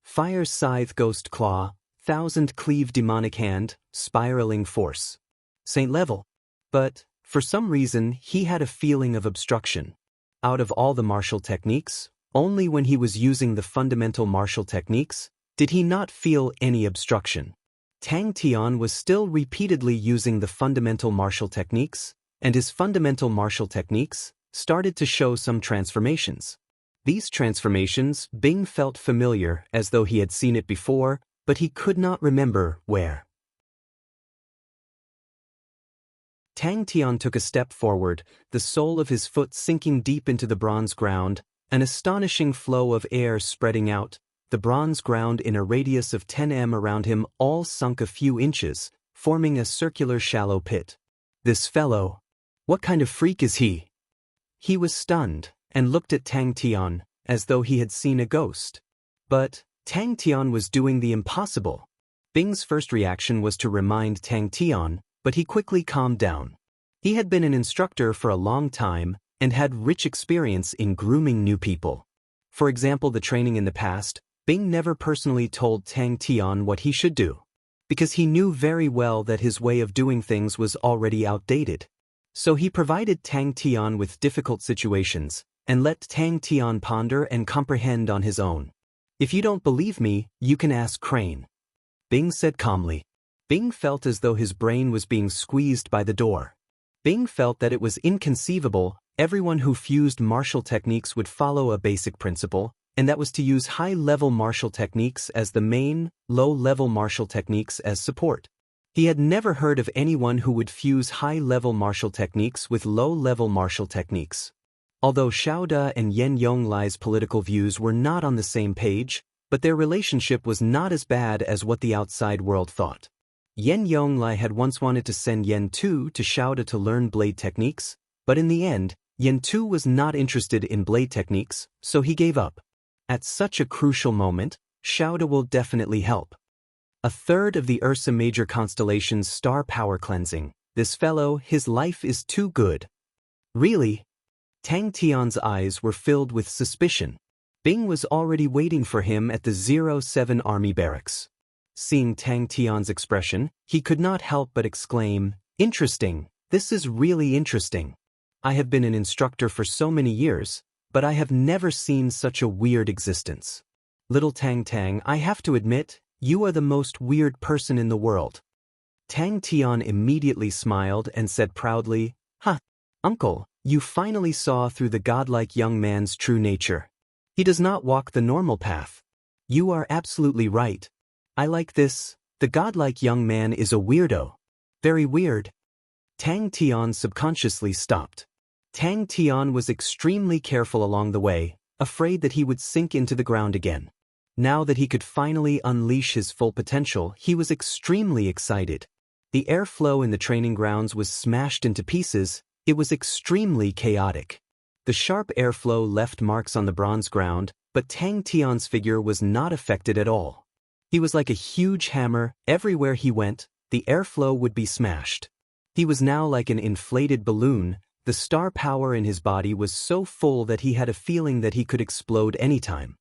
Speaker 1: Fire Scythe Ghost Claw, Thousand Cleave Demonic Hand, Spiraling Force. Saint level. But, for some reason, he had a feeling of obstruction. Out of all the martial techniques, only when he was using the fundamental martial techniques did he not feel any obstruction. Tang Tian was still repeatedly using the fundamental martial techniques, and his fundamental martial techniques started to show some transformations. These transformations Bing felt familiar as though he had seen it before, but he could not remember where. Tang Tian took a step forward, the sole of his foot sinking deep into the bronze ground, an astonishing flow of air spreading out, the bronze ground in a radius of 10 m around him all sunk a few inches, forming a circular shallow pit. This fellow, what kind of freak is he? He was stunned, and looked at Tang Tian, as though he had seen a ghost. But, Tang Tian was doing the impossible. Bing's first reaction was to remind Tang Tian, but he quickly calmed down. He had been an instructor for a long time and had rich experience in grooming new people. For example, the training in the past, Bing never personally told Tang Tian what he should do, because he knew very well that his way of doing things was already outdated. So he provided Tang Tian with difficult situations, and let Tang Tian ponder and comprehend on his own. If you don't believe me, you can ask Crane, Bing said calmly. Bing felt as though his brain was being squeezed by the door. Bing felt that it was inconceivable everyone who fused martial techniques would follow a basic principle, and that was to use high-level martial techniques as the main, low-level martial techniques as support. He had never heard of anyone who would fuse high-level martial techniques with low-level martial techniques. Although Xiaoda and Yen Yonglai's political views were not on the same page, but their relationship was not as bad as what the outside world thought. Yen Yonglai had once wanted to send Yen Tu to Xiaoda to learn blade techniques, but in the end, Yen Tu was not interested in blade techniques, so he gave up. At such a crucial moment, Xiaoda will definitely help. A third of the Ursa Major constellation's star power cleansing. This fellow, his life is too good. Really? Tang Tian's eyes were filled with suspicion. Bing was already waiting for him at the 07 Army barracks. Seeing Tang Tian's expression, he could not help but exclaim, "Interesting, this is really interesting. I have been an instructor for so many years, but I have never seen such a weird existence. Little Tang, I have to admit, you are the most weird person in the world." Tang Tian immediately smiled and said proudly, "Ha, uncle, you finally saw through the godlike young man's true nature. He does not walk the normal path. You are absolutely right. I like this. The godlike young man is a weirdo. Very weird." Tang Tian subconsciously stopped. Tang Tian was extremely careful along the way, afraid that he would sink into the ground again. Now that he could finally unleash his full potential, he was extremely excited. The airflow in the training grounds was smashed into pieces. It was extremely chaotic. The sharp airflow left marks on the bronze ground, but Tang Tian's figure was not affected at all. He was like a huge hammer. Everywhere he went, the airflow would be smashed. He was now like an inflated balloon. The star power in his body was so full that he had a feeling that he could explode anytime.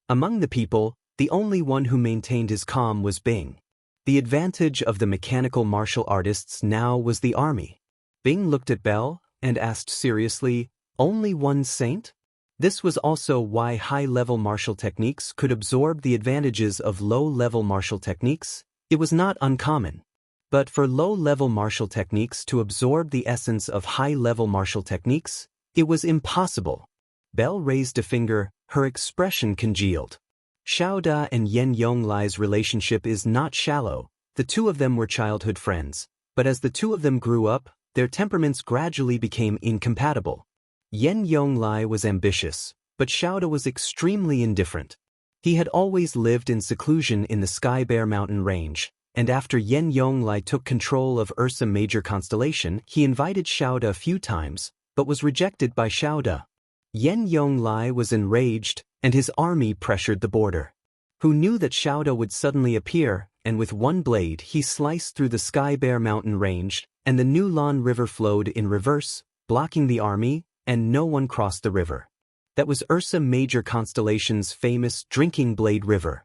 Speaker 1: Among the people, the only one who maintained his calm was Bing. The advantage of the mechanical martial artists now was the army. Bing looked at Belle and asked seriously, "Only one saint?" This was also why high-level martial techniques could absorb the advantages of low-level martial techniques. It was not uncommon. But for low-level martial techniques to absorb the essence of high-level martial techniques, it was impossible. Belle raised a finger, her expression congealed. Xiaoda and Yen Yonglai's relationship is not shallow. The two of them were childhood friends, but as the two of them grew up, their temperaments gradually became incompatible. Yen Yonglai was ambitious, but Xiaoda was extremely indifferent. He had always lived in seclusion in the Sky Bear Mountain range, and after Yen Yonglai took control of Ursa Major constellation, he invited Xiaoda a few times, but was rejected by Xiaoda. Yen Yonglai was enraged, and his army pressured the border. Who knew that Xiaoda would suddenly appear, and with one blade he sliced through the Sky Bear Mountain range, and the New Lan River flowed in reverse, blocking the army, and no one crossed the river. That was Ursa Major constellation's famous Drinking Blade River.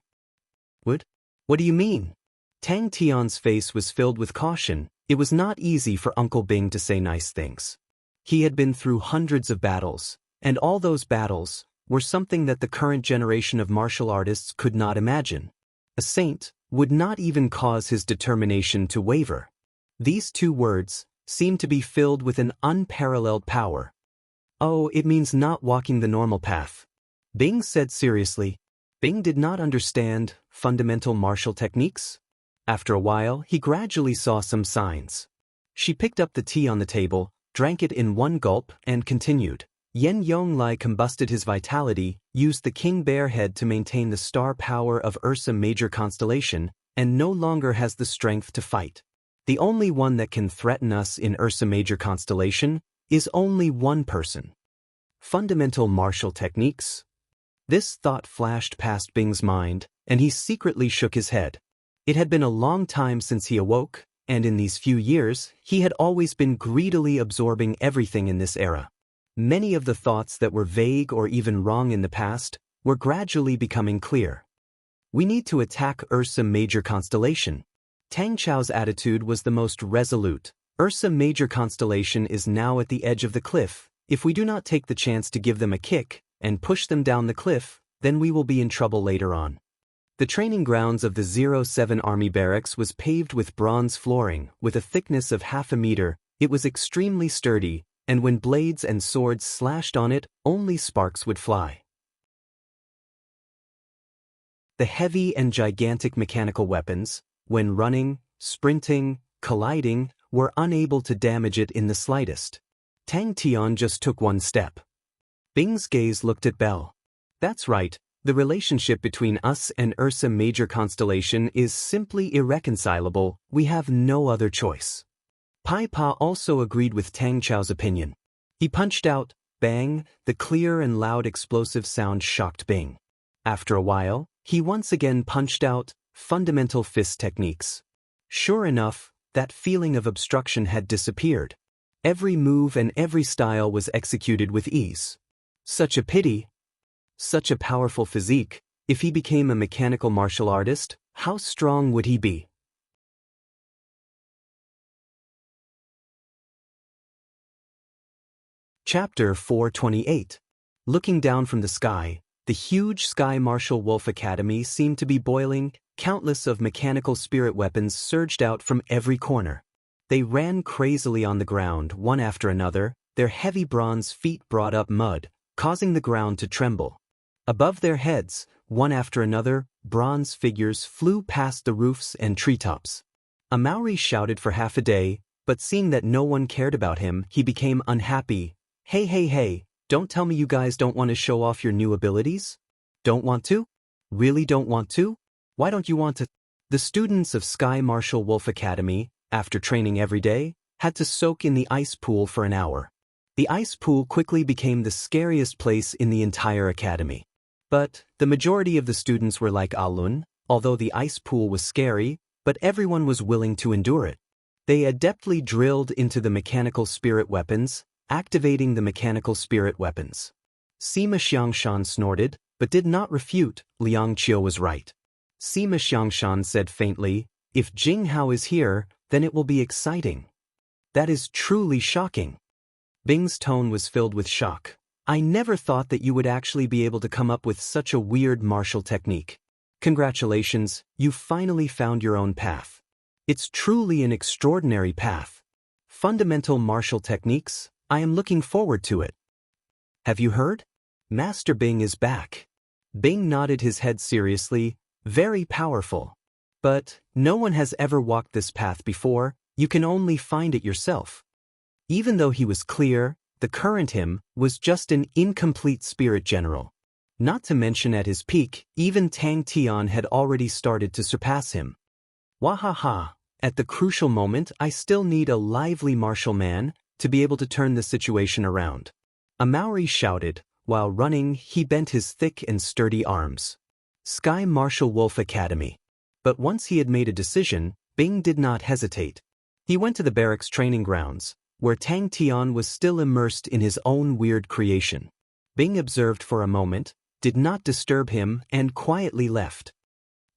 Speaker 1: What do you mean? Tang Tian's face was filled with caution. It was not easy for Uncle Bing to say nice things. He had been through hundreds of battles, and all those battles were something that the current generation of martial artists could not imagine. A saint would not even cause his determination to waver. These two words seemed to be filled with an unparalleled power. "Oh, it means not walking the normal path," Bing said seriously. Bing did not understand fundamental martial techniques. After a while, he gradually saw some signs. She picked up the tea on the table, drank it in one gulp, and continued. Yen Yonglai combusted his vitality, used the King Bear head to maintain the star power of Ursa Major constellation, and no longer has the strength to fight. The only one that can threaten us in Ursa Major constellation is only one person. Fundamental martial techniques? This thought flashed past Bing's mind, and he secretly shook his head. It had been a long time since he awoke, and in these few years, he had always been greedily absorbing everything in this era. Many of the thoughts that were vague or even wrong in the past were gradually becoming clear. We need to attack Ursa Major Constellation. Tang Chao's attitude was the most resolute. Ursa Major Constellation is now at the edge of the cliff. If we do not take the chance to give them a kick and push them down the cliff, then we will be in trouble later on. The training grounds of the 07 Army Barracks was paved with bronze flooring, with a thickness of half a meter. It was extremely sturdy, and when blades and swords slashed on it, only sparks would fly. The heavy and gigantic mechanical weapons, when running, sprinting, colliding, were unable to damage it in the slightest. Tang Tian just took one step. Bing's gaze looked at Belle. That's right. The relationship between us and Ursa Major Constellation is simply irreconcilable. We have no other choice. Pai Pa also agreed with Tang Chao's opinion. He punched out, bang, the clear and loud explosive sound shocked Bing. After a while, he once again punched out, fundamental fist techniques. Sure enough, that feeling of obstruction had disappeared. Every move and every style was executed with ease. Such a pity. Such a powerful physique. If he became a mechanical martial artist, how strong would he be? Chapter 428. Looking down from the sky, the huge Sky Martial Wolf Academy seemed to be boiling. Countless of mechanical spirit weapons surged out from every corner. They ran crazily on the ground, one after another. Their heavy bronze feet brought up mud, causing the ground to tremble. Above their heads, one after another, bronze figures flew past the roofs and treetops. A Maori shouted for half a day, but seeing that no one cared about him, he became unhappy. Hey, hey, hey, don't tell me you guys don't want to show off your new abilities? Don't want to? Really don't want to? Why don't you want to? The students of Sky Martial Wolf Academy, after training every day, had to soak in the ice pool for an hour. The ice pool quickly became the scariest place in the entire academy. But the majority of the students were like Alun, although the ice pool was scary, but everyone was willing to endure it. They adeptly drilled into the mechanical spirit weapons, activating the mechanical spirit weapons. Sima Xiangshan snorted, but did not refute. Liang Qiu was right. Sima Xiangshan said faintly, if Jing Hao is here, then it will be exciting. That is truly shocking. Bing's tone was filled with shock. I never thought that you would actually be able to come up with such a weird martial technique. Congratulations, you finally found your own path. It's truly an extraordinary path. Fundamental martial techniques, I am looking forward to it. Have you heard? Master Bing is back. Bing nodded his head seriously, very powerful. But no one has ever walked this path before, you can only find it yourself. Even though he was clear, the current him was just an incomplete spirit general. Not to mention at his peak, even Tang Tian had already started to surpass him. Wahaha, at the crucial moment I still need a lively martial man to be able to turn the situation around. A Maori shouted, while running he bent his thick and sturdy arms. Sky Martial Wolf Academy. But once he had made a decision, Bing did not hesitate. He went to the barracks training grounds, where Tang Tian was still immersed in his own weird creation. Bing observed for a moment, did not disturb him, and quietly left.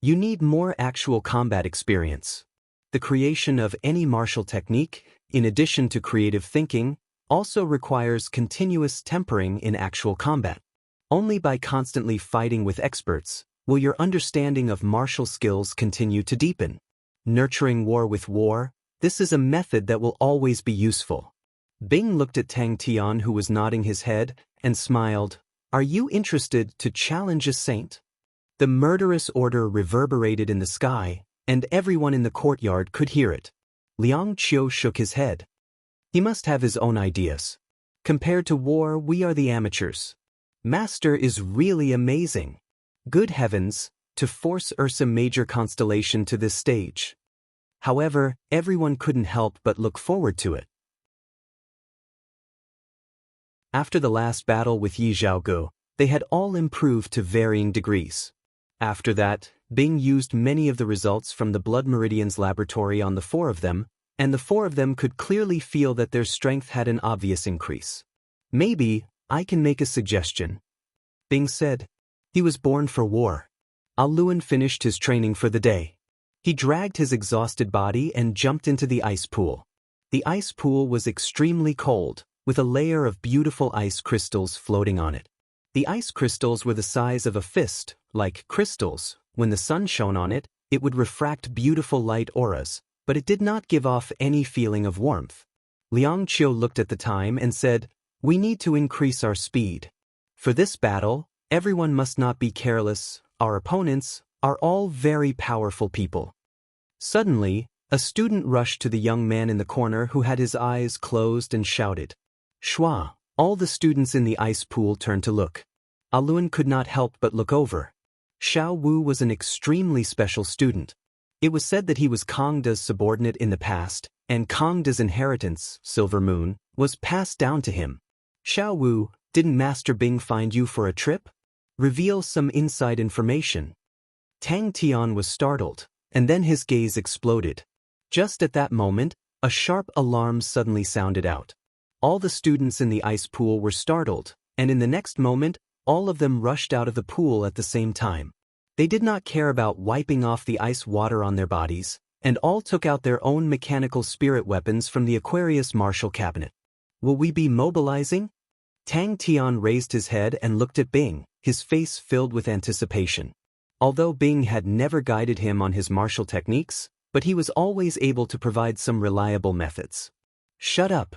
Speaker 1: You need more actual combat experience. The creation of any martial technique, in addition to creative thinking, also requires continuous tempering in actual combat. Only by constantly fighting with experts will your understanding of martial skills continue to deepen. Nurturing war with war, this is a method that will always be useful. Bing looked at Tang Tian, who was nodding his head, and smiled. Are you interested to challenge a saint? The murderous order reverberated in the sky, and everyone in the courtyard could hear it. Liang Qiu shook his head. He must have his own ideas. Compared to war, we are the amateurs. Master is really amazing. Good heavens, to force Ursa Major Constellation to this stage. However, everyone couldn't help but look forward to it. After the last battle with Yi Zhaogu, They had all improved to varying degrees. After that, Bing used many of the results from the Blood Meridian's laboratory on the four of them, and the four of them could clearly feel that their strength had an obvious increase. Maybe I can make a suggestion, Bing said. He was born for war. Lin finished his training for the day. He dragged his exhausted body and jumped into the ice pool. The ice pool was extremely cold, with a layer of beautiful ice crystals floating on it. The ice crystals were the size of a fist. Like crystals, when the sun shone on it, it would refract beautiful light auras, but it did not give off any feeling of warmth. Liang Qiu looked at the time and said, "We need to increase our speed. For this battle, everyone must not be careless. Our opponents are all very powerful people." Suddenly, a student rushed to the young man in the corner who had his eyes closed and shouted, "Shua!" All the students in the ice pool turned to look. Lin could not help but look over. Xiao Wu was an extremely special student. It was said that he was Kang Da's subordinate in the past, and Kang Da's inheritance, Silver Moon, was passed down to him. "Xiao Wu, didn't Master Bing find you for a trip? Reveal some inside information." Tang Tian was startled, and then his gaze exploded. Just at that moment, a sharp alarm suddenly sounded out. All the students in the ice pool were startled, and in the next moment, all of them rushed out of the pool at the same time. They did not care about wiping off the ice water on their bodies, and all took out their own mechanical spirit weapons from the Aquarius Martial Cabinet. "Will we be mobilizing?" Tang Tian raised his head and looked at Bing, his face filled with anticipation. Although Bing had never guided him on his martial techniques, but he was always able to provide some reliable methods. "Shut up,"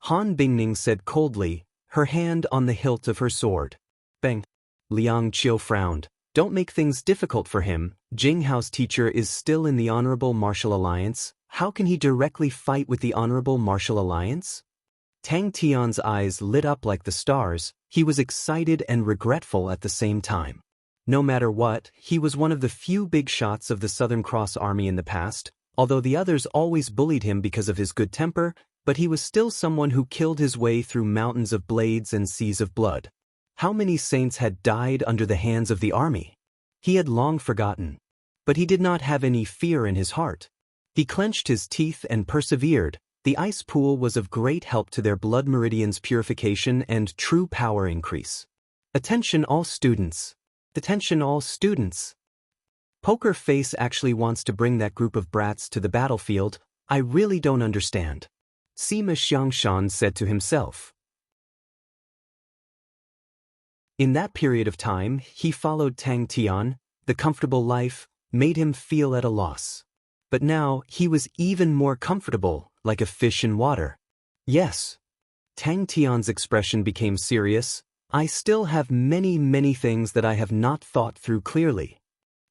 Speaker 1: Han Bingning said coldly, her hand on the hilt of her sword. "Bang." Liang Qiu frowned. "Don't make things difficult for him. Jinghao's teacher is still in the Honorable Martial Alliance. How can he directly fight with the Honorable Martial Alliance?" Tang Tian's eyes lit up like the stars. He was excited and regretful at the same time. No matter what, he was one of the few big shots of the Southern Cross Army in the past, although the others always bullied him because of his good temper, but he was still someone who killed his way through mountains of blades and seas of blood. How many saints had died under the hands of the army? He had long forgotten. But he did not have any fear in his heart. He clenched his teeth and persevered. The ice pool was of great help to their blood meridian's purification and true power increase. Attention all students. Attention all students. Poker Face actually wants to bring that group of brats to the battlefield. I really don't understand. Sima Xiangshan said to himself. In that period of time, he followed Tang Tian. The comfortable life made him feel at a loss. But now, he was even more comfortable, like a fish in water. Yes. Tang Tian's expression became serious. I still have many things that I have not thought through clearly.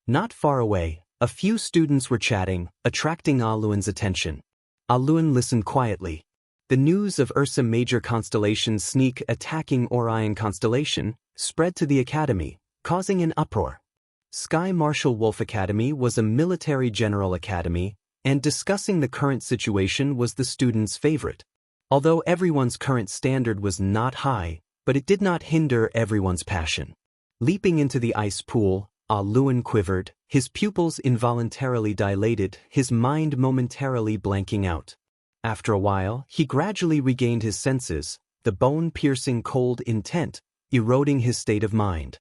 Speaker 1: Not far away, a few students were chatting, attracting Lin's attention. Lin listened quietly. The news of Ursa Major Constellation's sneak attacking Orion Constellation spread to the academy, causing an uproar. Sky Marshal Wolf Academy was a military general academy, and discussing the current situation was the students' favorite. Although everyone's current standard was not high, but it did not hinder everyone's passion. Leaping into the ice pool, Lin quivered, his pupils involuntarily dilated, his mind momentarily blanking out. After a while, he gradually regained his senses, the bone-piercing cold intent, eroding his state of mind.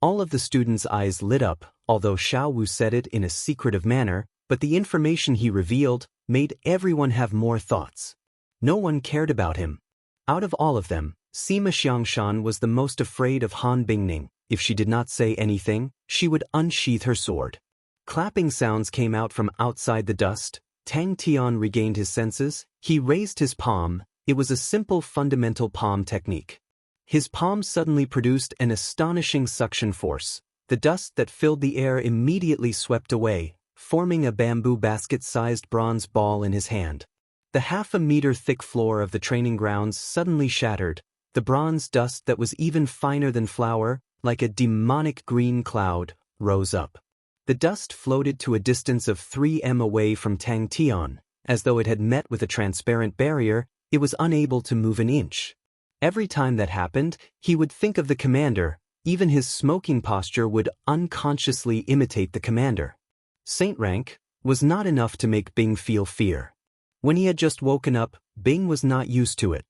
Speaker 1: All of the students' eyes lit up, although Xiao Wu said it in a secretive manner, but the information he revealed made everyone have more thoughts. No one cared about him. Out of all of them, Sima Xiangshan was the most afraid of Han Bingning. If she did not say anything, she would unsheath her sword. Clapping sounds came out from outside the dust. Tang Tian regained his senses. He raised his palm. It was a simple fundamental palm technique. His palm suddenly produced an astonishing suction force. The dust that filled the air immediately swept away, forming a bamboo basket-sized bronze ball in his hand. The half-a-meter-thick floor of the training grounds suddenly shattered. The bronze dust that was even finer than flour, like a demonic green cloud, rose up. The dust floated to a distance of 3 m away from Tang Tian. As though it had met with a transparent barrier, it was unable to move an inch. Every time that happened, he would think of the commander. Even his smoking posture would unconsciously imitate the commander. Saint rank was not enough to make Bing feel fear. When he had just woken up, Bing was not used to it.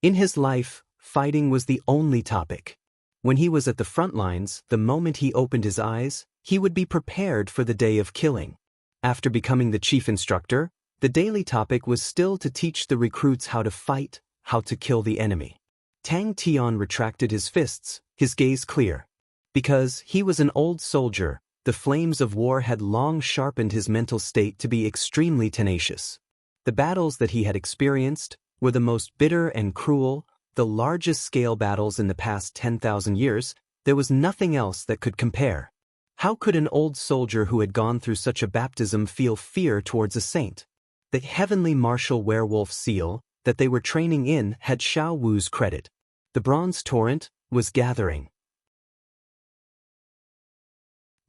Speaker 1: In his life, fighting was the only topic. When he was at the front lines, the moment he opened his eyes, he would be prepared for the day of killing. After becoming the chief instructor, the daily topic was still to teach the recruits how to fight, how to kill the enemy. Tang Tian retracted his fists, his gaze clear. Because he was an old soldier, the flames of war had long sharpened his mental state to be extremely tenacious. The battles that he had experienced were the most bitter and cruel, the largest-scale battles in the past 10,000 years. There was nothing else that could compare. How could an old soldier who had gone through such a baptism feel fear towards a saint? The heavenly martial werewolf seal that they were training in had Xiao Wu's credit. The bronze torrent was gathering.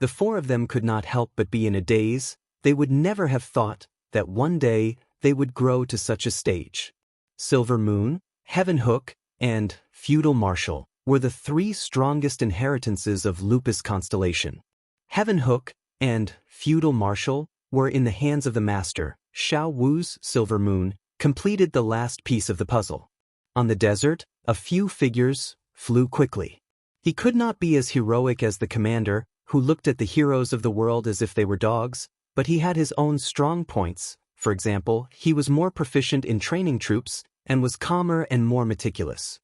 Speaker 1: The four of them could not help but be in a daze. They would never have thought that one day they would grow to such a stage. Silver Moon, Heaven Hook, and Feudal Marshal were the three strongest inheritances of Lupus constellation. Heaven Hook and Feudal Marshal were in the hands of the master. Xiao Wu's Silver Moon completed the last piece of the puzzle. On the desert, a few figures flew quickly. He could not be as heroic as the commander, who looked at the heroes of the world as if they were dogs, but he had his own strong points. For example, he was more proficient in training troops and was calmer and more meticulous.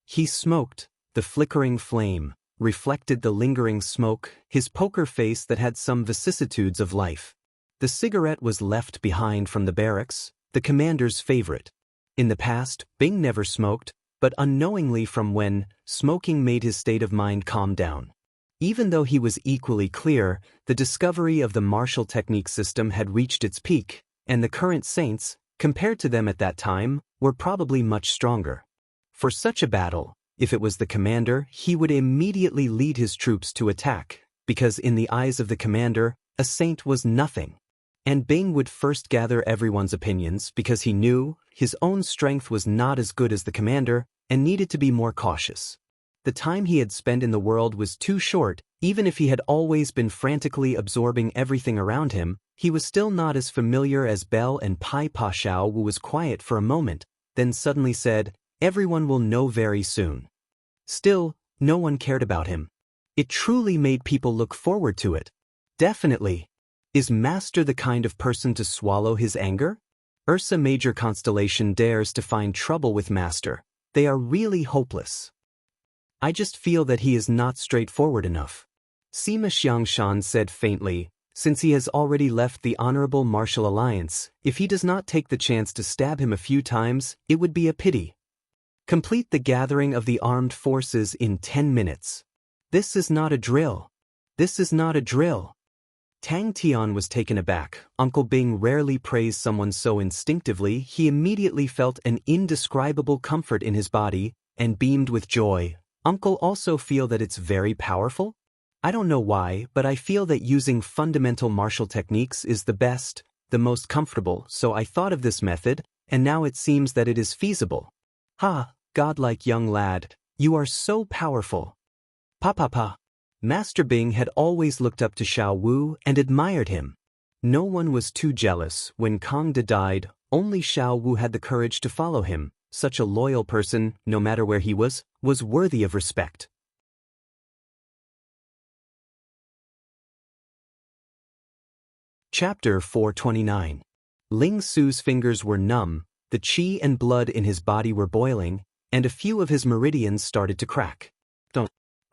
Speaker 1: He smoked. The flickering flame reflected the lingering smoke, his poker face that had some vicissitudes of life. The cigarette was left behind from the barracks, the commander's favorite. In the past, Bing never smoked, but unknowingly from when smoking made his state of mind calm down. Even though he was equally clear, the discovery of the martial technique system had reached its peak, and the current saints, compared to them at that time, were probably much stronger. For such a battle, if it was the commander, he would immediately lead his troops to attack, because in the eyes of the commander, a saint was nothing. And Bing would first gather everyone's opinions because he knew his own strength was not as good as the commander and needed to be more cautious. The time he had spent in the world was too short. Even if he had always been frantically absorbing everything around him, he was still not as familiar as Bell and Pai Pa. Xiao Wu was quiet for a moment, then suddenly said, "Everyone will know very soon." Still, no one cared about him. It truly made people look forward to it. Definitely. Is Master the kind of person to swallow his anger? Ursa Major constellation dares to find trouble with Master. They are really hopeless. I just feel that he is not straightforward enough. Sima Xiangshan said faintly, since he has already left the Honorable Martial Alliance, if he does not take the chance to stab him a few times, it would be a pity. Complete the gathering of the armed forces in 10 minutes. This is not a drill. This is not a drill. Tang Tian was taken aback. Uncle Bing rarely praised someone so instinctively. He immediately felt an indescribable comfort in his body and beamed with joy. Uncle also feel that it's very powerful? I don't know why, but I feel that using fundamental martial techniques is the best, the most comfortable, so I thought of this method, and now it seems that it is feasible. Ha, godlike young lad, you are so powerful. Pa. Master Bing had always looked up to Xiao Wu and admired him. No one was too jealous. When Kang De died, only Xiao Wu had the courage to follow him. Such a loyal person, no matter where he was worthy of respect. Chapter 429. Ling Su's fingers were numb, the qi and blood in his body were boiling, and a few of his meridians started to crack.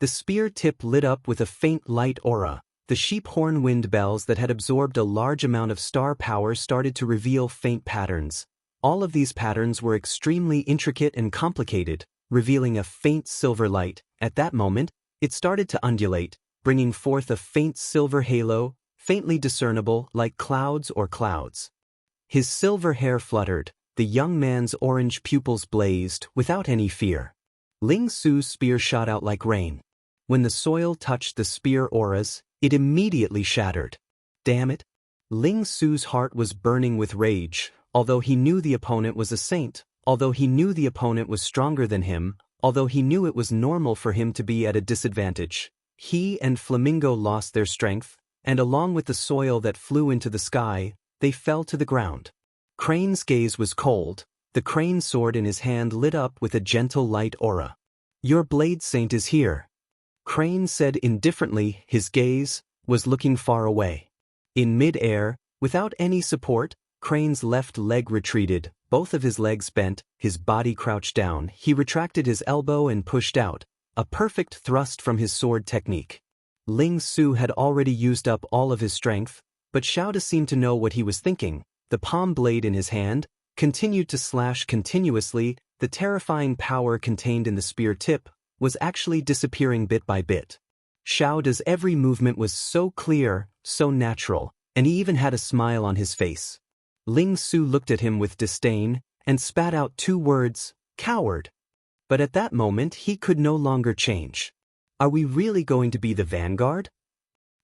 Speaker 1: The spear tip lit up with a faint light aura. The sheep horn wind bells that had absorbed a large amount of star power started to reveal faint patterns. All of these patterns were extremely intricate and complicated, revealing a faint silver light. At that moment, it started to undulate, bringing forth a faint silver halo, faintly discernible like clouds or clouds. His silver hair fluttered, the young man's orange pupils blazed without any fear. Ling Su's spear shot out like rain. When the soil touched the spear auras, it immediately shattered. Damn it! Ling Su's heart was burning with rage. Although he knew the opponent was a saint, although he knew the opponent was stronger than him, Although he knew it was normal for him to be at a disadvantage, he and Flamingo lost their strength, and along with the soil that flew into the sky, they fell to the ground. Crane's gaze was cold, the crane sword in his hand lit up with a gentle light aura. "Your blade saint is here," Crane said indifferently. His gaze was looking far away. In mid-air, without any support, Crane's left leg retreated, both of his legs bent, his body crouched down. He retracted his elbow and pushed out, a perfect thrust from his sword technique. Ling Su had already used up all of his strength, but Xiaoda seemed to know what he was thinking. The palm blade in his hand continued to slash continuously. The terrifying power contained in the spear tip was actually disappearing bit by bit. Xiaoda's every movement was so clear, so natural, and he even had a smile on his face. Ling Su looked at him with disdain and spat out 2 words, "Coward." But at that moment he could no longer change. Are we really going to be the vanguard?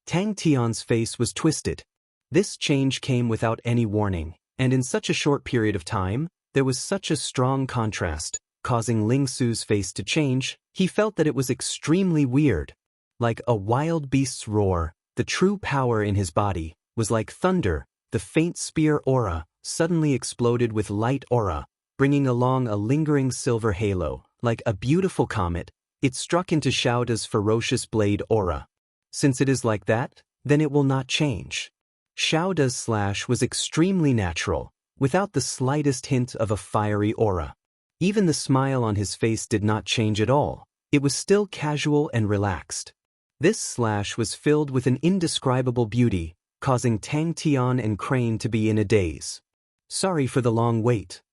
Speaker 1: Tang Tian's face was twisted. This change came without any warning, and in such a short period of time, there was such a strong contrast, causing Ling Su's face to change. He felt that it was extremely weird. Like a wild beast's roar, the true power in his body was like thunder. The faint spear aura suddenly exploded with light aura, bringing along a lingering silver halo. Like a beautiful comet, it struck into Xiaoda's ferocious blade aura. Since it is like that, then it will not change. Xiaoda's slash was extremely natural, without the slightest hint of a fiery aura. Even the smile on his face did not change at all. It was still casual and relaxed. This slash was filled with an indescribable beauty, causing Tang Tian and Crane to be in a daze. "Sorry for the long wait."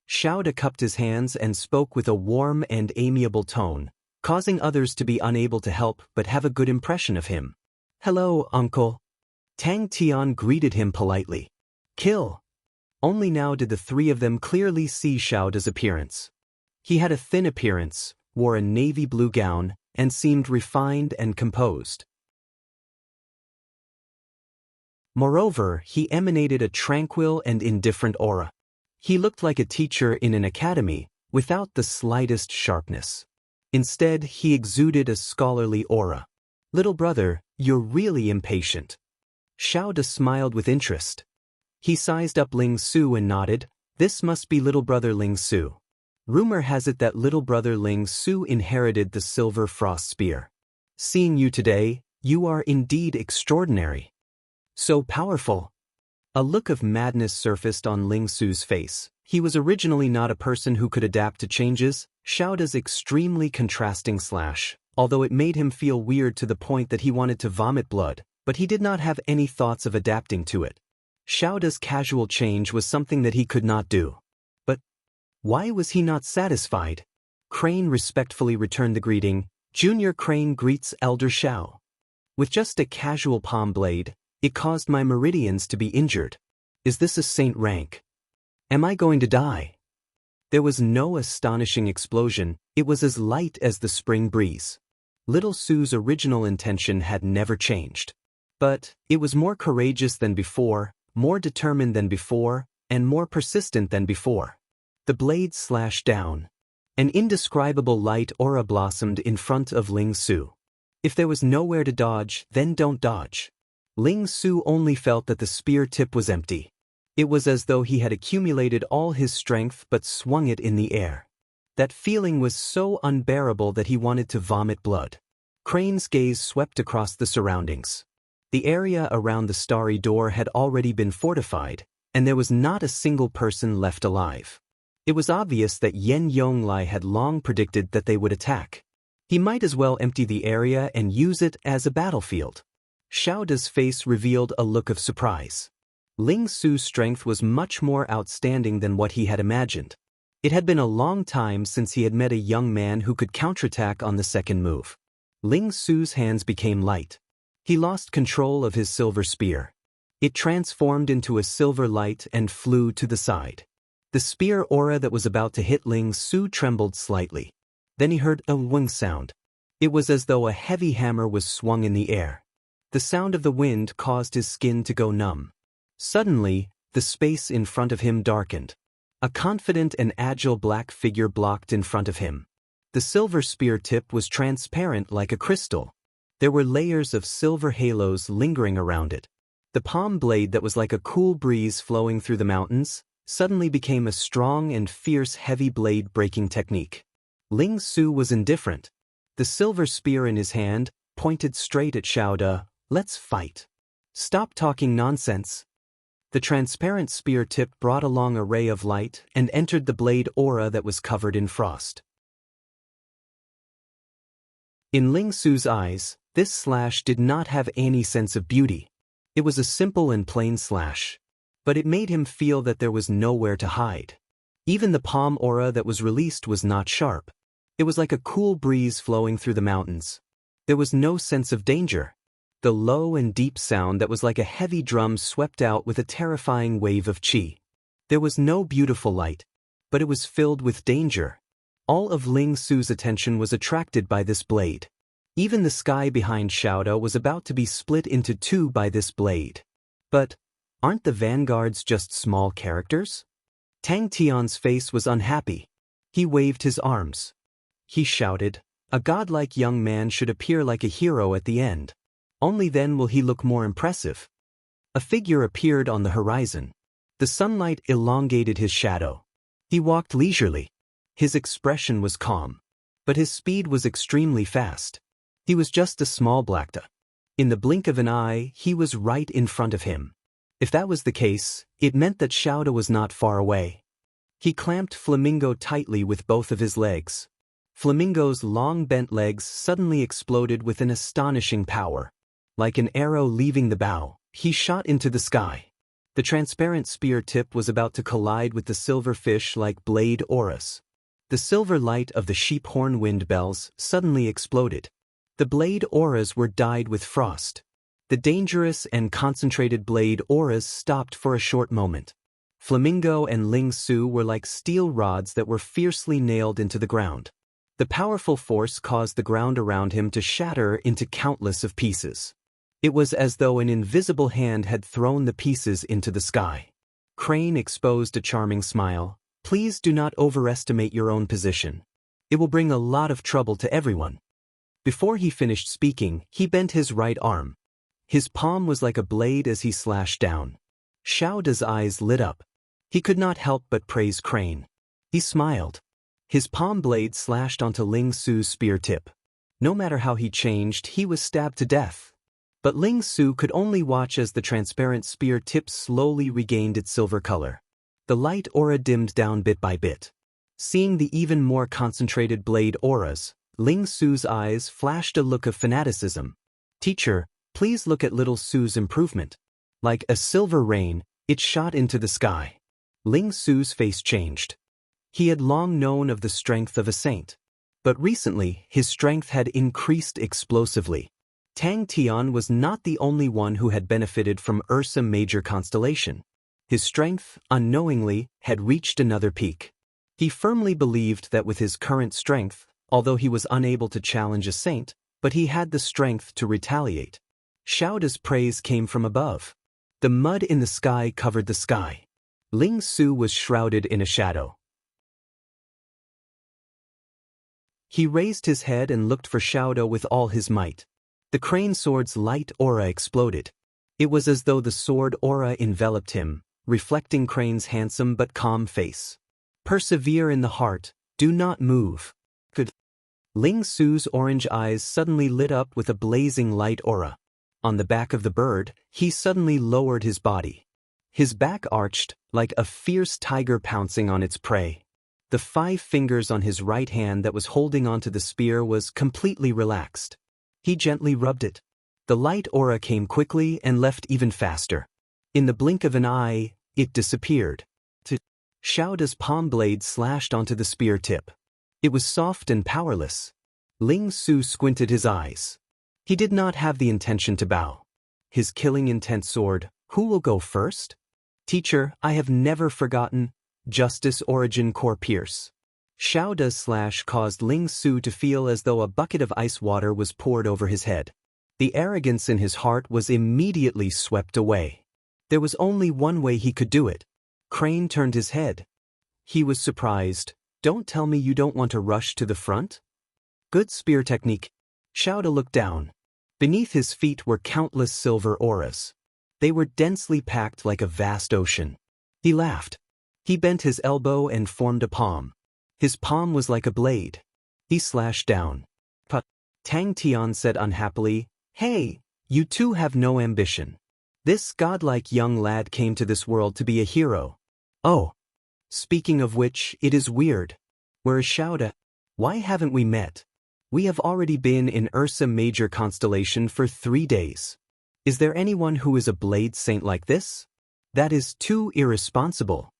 Speaker 1: Xiaoda cupped his hands and spoke with a warm and amiable tone, causing others to be unable to help but have a good impression of him. "Hello, uncle." Tang Tian greeted him politely. "Kill." Only now did the 3 of them clearly see Xiaoda's appearance. He had a thin appearance, wore a navy blue gown, and seemed refined and composed. Moreover, he emanated a tranquil and indifferent aura. He looked like a teacher in an academy, without the slightest sharpness. Instead, he exuded a scholarly aura. "Little brother, you're really impatient." Xiaoda smiled with interest. He sized up Ling Su and nodded. "This must be little brother Ling Su. Rumor has it that little brother Ling Su inherited the silver frost spear. Seeing you today, you are indeed extraordinary. So powerful." A look of madness surfaced on Ling Su's face. He was originally not a person who could adapt to changes. Xiaoda's extremely contrasting slash, although it made him feel weird to the point that he wanted to vomit blood, but he did not have any thoughts of adapting to it. Xiaoda's casual change was something that he could not do. But why was he not satisfied? Crane respectfully returned the greeting. Junior Crane greets Elder Xiao. With just a casual palm blade, it caused my meridians to be injured. Is this a saint rank? Am I going to die? There was no astonishing explosion. It was as light as the spring breeze. Little Su's original intention had never changed. But it was more courageous than before, more determined than before, and more persistent than before. The blade slashed down. An indescribable light aura blossomed in front of Ling Su. If there was nowhere to dodge, then don't dodge. Ling Su only felt that the spear tip was empty. It was as though he had accumulated all his strength but swung it in the air. That feeling was so unbearable that he wanted to vomit blood. Crane's gaze swept across the surroundings. The area around the starry door had already been fortified, and there was not a single person left alive. It was obvious that Yen Yonglai had long predicted that they would attack. He might as well empty the area and use it as a battlefield. Xiaoda's face revealed a look of surprise. Ling Su's strength was much more outstanding than what he had imagined. It had been a long time since he had met a young man who could counterattack on the second move. Ling Su's hands became light. He lost control of his silver spear. It transformed into a silver light and flew to the side. The spear aura that was about to hit Ling Su trembled slightly. Then he heard a wing sound. It was as though a heavy hammer was swung in the air. The sound of the wind caused his skin to go numb. Suddenly, the space in front of him darkened. A confident and agile black figure blocked in front of him. The silver spear tip was transparent like a crystal. There were layers of silver halos lingering around it. The palm blade that was like a cool breeze flowing through the mountains suddenly became a strong and fierce heavy blade breaking technique. Ling Su was indifferent. The silver spear in his hand pointed straight at Xiaoda. "Let's fight. Stop talking nonsense." The transparent spear tip brought along a ray of light and entered the blade aura that was covered in frost. In Ling Su's eyes, this slash did not have any sense of beauty. It was a simple and plain slash. But it made him feel that there was nowhere to hide. Even the palm aura that was released was not sharp. It was like a cool breeze flowing through the mountains. There was no sense of danger. The low and deep sound that was like a heavy drum swept out with a terrifying wave of qi. There was no beautiful light, but it was filled with danger. All of Ling Su's attention was attracted by this blade. Even the sky behind Xiaoda was about to be split into two by this blade. But aren't the vanguards just small characters? Tang Tian's face was unhappy. He waved his arms. He shouted, "A godlike young man should appear like a hero at the end. Only then will he look more impressive." A figure appeared on the horizon. The sunlight elongated his shadow. He walked leisurely. His expression was calm. But his speed was extremely fast. He was just a small blackta. In the blink of an eye, he was right in front of him. If that was the case, it meant that Xiaoda was not far away. He clamped Flamingo tightly with both of his legs. Flamingo's long bent legs suddenly exploded with an astonishing power. Like an arrow leaving the bow, he shot into the sky. The transparent spear tip was about to collide with the silver fish-like blade auras. The silver light of the sheep horn wind bells suddenly exploded. The blade auras were dyed with frost. The dangerous and concentrated blade auras stopped for a short moment. Flamingo and Ling Su were like steel rods that were fiercely nailed into the ground. The powerful force caused the ground around him to shatter into countless of pieces. It was as though an invisible hand had thrown the pieces into the sky. Crane exposed a charming smile. "Please do not overestimate your own position. It will bring a lot of trouble to everyone." Before he finished speaking, he bent his right arm. His palm was like a blade as he slashed down. Xiaoda's eyes lit up. He could not help but praise Crane. He smiled. His palm blade slashed onto Ling Su's spear tip. No matter how he changed, he was stabbed to death. But Ling Su could only watch as the transparent spear tip slowly regained its silver color. The light aura dimmed down bit by bit. Seeing the even more concentrated blade auras, Ling Su's eyes flashed a look of fanaticism. "Teacher, please look at little Su's improvement." Like a silver rain, it shot into the sky. Ling Su's face changed. He had long known of the strength of a saint. But recently, his strength had increased explosively. Tang Tian was not the only one who had benefited from Ursa Major constellation. His strength, unknowingly, had reached another peak. He firmly believed that with his current strength, although he was unable to challenge a saint, but he had the strength to retaliate. Xiaoda's praise came from above. The mud in the sky covered the sky. Ling Su was shrouded in a shadow. He raised his head and looked for Xiaoda with all his might. The crane sword's light aura exploded. It was as though the sword aura enveloped him, reflecting Crane's handsome but calm face. "Persevere in the heart, do not move." Good. Ling Su's orange eyes suddenly lit up with a blazing light aura. On the back of the bird, he suddenly lowered his body. His back arched, like a fierce tiger pouncing on its prey. The 5 fingers on his right hand that was holding onto the spear was completely relaxed. He gently rubbed it. The light aura came quickly and left even faster. In the blink of an eye, it disappeared. Xiaoda's palm blade slashed onto the spear tip. It was soft and powerless. Ling Su squinted his eyes. He did not have the intention to bow. His killing intent sword, "Who will go first?" "Teacher, I have never forgotten. Justice Origin Core Pierce." Xiaoda's slash caused Ling Su to feel as though a bucket of ice water was poured over his head. The arrogance in his heart was immediately swept away. There was only one way he could do it. Crane turned his head. He was surprised. Don't tell me you don't want to rush to the front? Good spear technique. Xiaoda looked down. Beneath his feet were countless silver auras. They were densely packed like a vast ocean. He laughed. He bent his elbow and formed a palm. His palm was like a blade. He slashed down. But Tang Tian said unhappily, "Hey, you two have no ambition. This godlike young lad came to this world to be a hero. Oh. Speaking of which, it is weird. Where is Xiaoda? Why haven't we met? We have already been in Ursa Major constellation for 3 days. Is there anyone who is a blade saint like this? That is too irresponsible."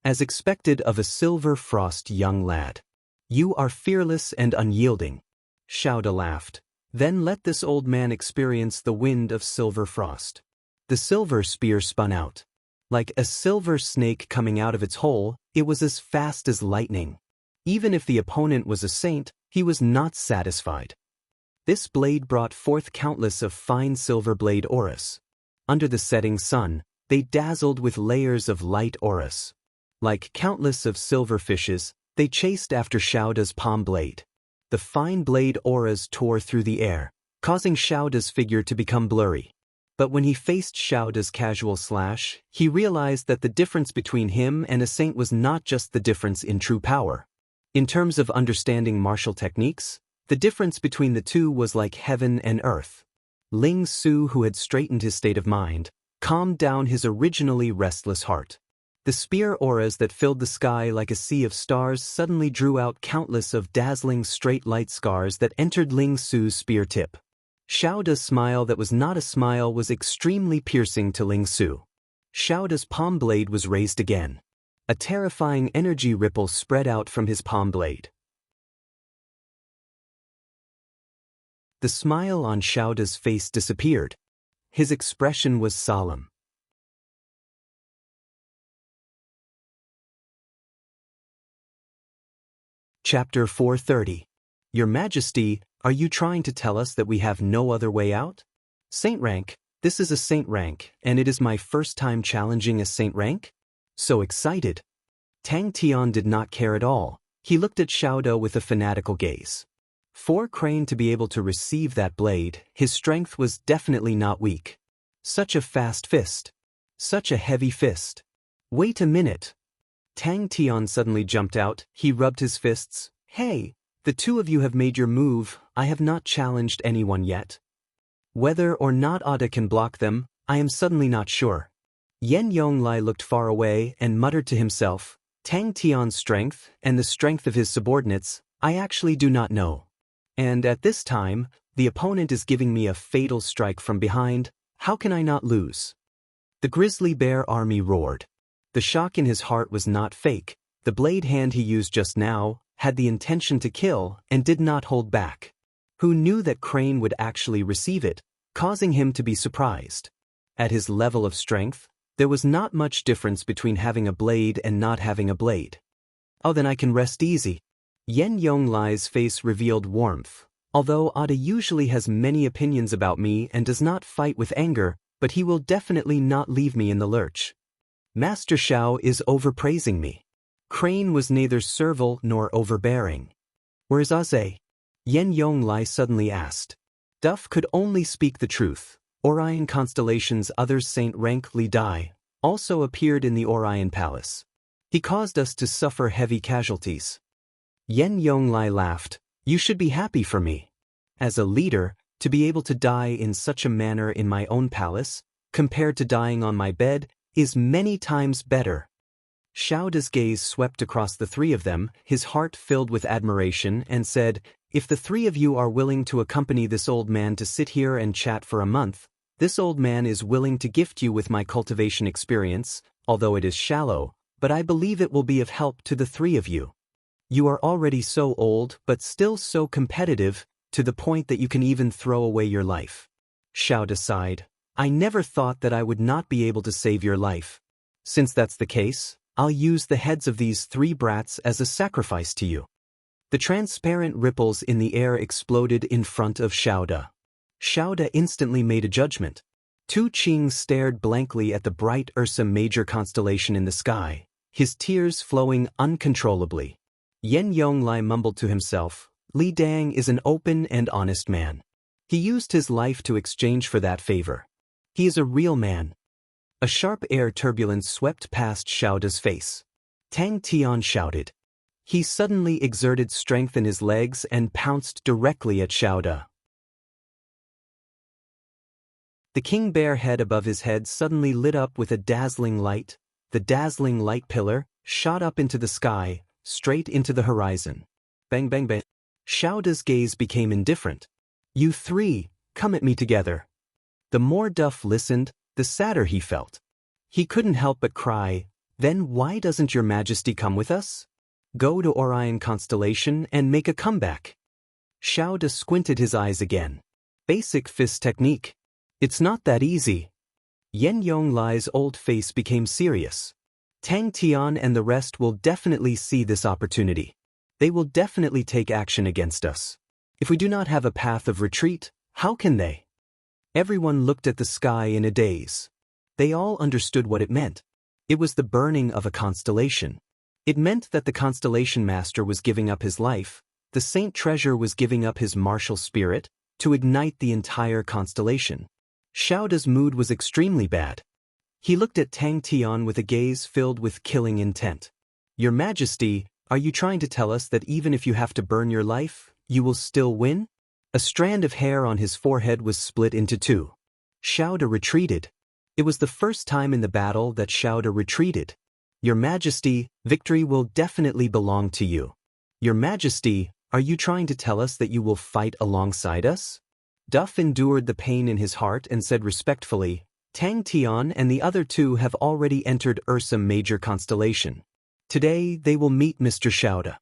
Speaker 1: As expected of a silver frost young lad. You are fearless and unyielding. Xiaoda laughed. Then let this old man experience the wind of silver frost. The silver spear spun out. Like a silver snake coming out of its hole, it was as fast as lightning. Even if the opponent was a saint, he was not satisfied. This blade brought forth countless of fine silver blade auras. Under the setting sun, they dazzled with layers of light auras. Like countless of silver fishes, they chased after Xiaoda's palm blade. The fine blade auras tore through the air, causing Xiaoda's figure to become blurry. But when he faced Xiaoda's casual slash, he realized that the difference between him and a saint was not just the difference in true power. In terms of understanding martial techniques, the difference between the two was like heaven and earth. Ling Su, who had straightened his state of mind, calmed down his originally restless heart. The spear auras that filled the sky like a sea of stars suddenly drew out countless of dazzling straight light scars that entered Ling Su's spear tip. Xiaoda's smile that was not a smile was extremely piercing to Ling Su. Xiaoda's palm blade was raised again. A terrifying energy ripple spread out from his palm blade. The smile on Xiaoda's face disappeared. His expression was solemn. Chapter 430. Your Majesty, are you trying to tell us that we have no other way out? Saint rank, this is a saint rank, and it is my first time challenging a saint rank? So excited. Tang Tian did not care at all. He looked at Xiaoda with a fanatical gaze. For Crane to be able to receive that blade, his strength was definitely not weak. Such a fast fist. Such a heavy fist. Wait a minute. Tang Tian suddenly jumped out. He rubbed his fists. Hey, the two of you have made your move. I have not challenged anyone yet. Whether or not Ada can block them, I am suddenly not sure. Yen Yonglai looked far away and muttered to himself, Tang Tian's strength and the strength of his subordinates, I actually do not know. And at this time, the opponent is giving me a fatal strike from behind. How can I not lose? The grizzly bear army roared. The shock in his heart was not fake. The blade hand he used just now had the intention to kill and did not hold back. Who knew that Crane would actually receive it, causing him to be surprised? At his level of strength, there was not much difference between having a blade and not having a blade. Oh, then I can rest easy. Yen Yonglai's face revealed warmth. Although Ada usually has many opinions about me and does not fight with anger, but he will definitely not leave me in the lurch. Master Xiao is overpraising me. Crane was neither servile nor overbearing. Where's Aze? Yen Yonglai suddenly asked. Duff could only speak the truth. Orion Constellation's other Saint rank Li Dai also appeared in the Orion Palace. He caused us to suffer heavy casualties. Yen Yonglai laughed. You should be happy for me. As a leader, to be able to die in such a manner in my own palace, compared to dying on my bed, is many times better. Xiaoda's gaze swept across the three of them, his heart filled with admiration, and said, If the three of you are willing to accompany this old man to sit here and chat for a month, this old man is willing to gift you with my cultivation experience, although it is shallow, but I believe it will be of help to the three of you. You are already so old, but still so competitive, to the point that you can even throw away your life. Xiaoda sighed. I never thought that I would not be able to save your life. Since that's the case, I'll use the heads of these three brats as a sacrifice to you. The transparent ripples in the air exploded in front of Xiaoda. Xiaoda instantly made a judgment. Tu Qing stared blankly at the bright Ursa Major constellation in the sky, his tears flowing uncontrollably. Yen Yonglai mumbled to himself, Li Dang is an open and honest man. He used his life to exchange for that favor. He is a real man. A sharp air turbulence swept past Xiaoda's face. Tang Tian shouted. He suddenly exerted strength in his legs and pounced directly at Xiaoda. The king bear head above his head suddenly lit up with a dazzling light. The dazzling light pillar shot up into the sky, straight into the horizon. Bang bang bang. Xiaoda's gaze became indifferent. You three, come at me together. The more Duff listened, the sadder he felt. He couldn't help but cry, then why doesn't your majesty come with us? Go to Orion constellation and make a comeback. Xiaoda squinted his eyes again. Basic fist technique. It's not that easy. Yen Yonglai's old face became serious. Tang Tian and the rest will definitely see this opportunity. They will definitely take action against us. If we do not have a path of retreat, how can they? Everyone looked at the sky in a daze. They all understood what it meant. It was the burning of a constellation. It meant that the constellation master was giving up his life, the saint treasure was giving up his martial spirit, to ignite the entire constellation. Xiaoda's mood was extremely bad. He looked at Tang Tian with a gaze filled with killing intent. Your Majesty, are you trying to tell us that even if you have to burn your life, you will still win? A strand of hair on his forehead was split into two. Xiaoda retreated. It was the first time in the battle that Xiaoda retreated. Your Majesty, victory will definitely belong to you. Your Majesty, are you trying to tell us that you will fight alongside us? Duff endured the pain in his heart and said respectfully, Tang Tian and the other two have already entered Ursa Major Constellation. Today they will meet Mr. Xiaoda.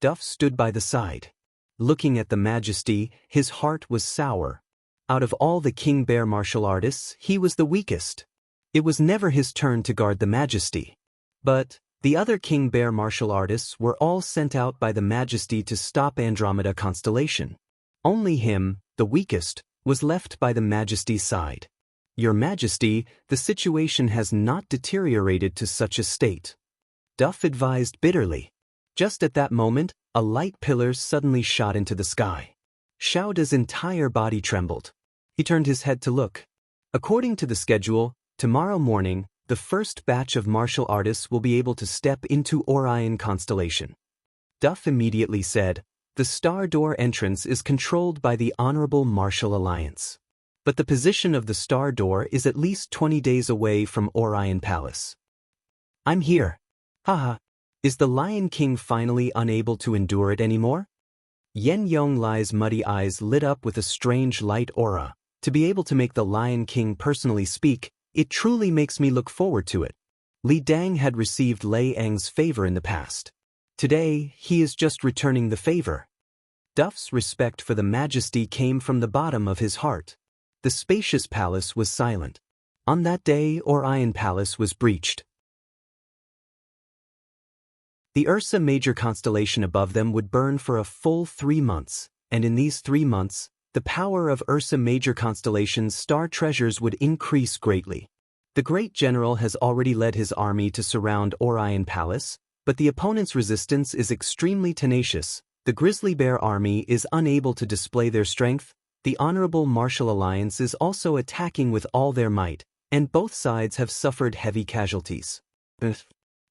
Speaker 1: Duff stood by the side. Looking at the Majesty, his heart was sour. Out of all the King Bear martial artists, he was the weakest. It was never his turn to guard the Majesty. But the other King Bear martial artists were all sent out by the Majesty to stop Andromeda Constellation. Only him, the weakest, was left by the Majesty's side. Your Majesty, the situation has not deteriorated to such a state. Duff advised bitterly. Just at that moment, a light pillar suddenly shot into the sky. Xiaoda's entire body trembled. He turned his head to look. According to the schedule, tomorrow morning, the first batch of martial artists will be able to step into Orion constellation. Duff immediately said, the Star Door entrance is controlled by the Honorable Martial Alliance. But the position of the Star Door is at least 20 days away from Orion Palace. I'm here. Haha. Is the Lion King finally unable to endure it anymore? Yen Yonglai's muddy eyes lit up with a strange light aura. To be able to make the Lion King personally speak, it truly makes me look forward to it. Li Dang had received Lei Eng's favor in the past. Today, he is just returning the favor. Duff's respect for the Majesty came from the bottom of his heart. The spacious palace was silent. On that day, Orion Palace was breached. The Ursa Major constellation above them would burn for a full 3 months, and in these 3 months, the power of Ursa Major constellation's star treasures would increase greatly. The great general has already led his army to surround Orion Palace, but the opponent's resistance is extremely tenacious. The Grizzly Bear army is unable to display their strength. The Honorable Martial Alliance is also attacking with all their might, and both sides have suffered heavy casualties.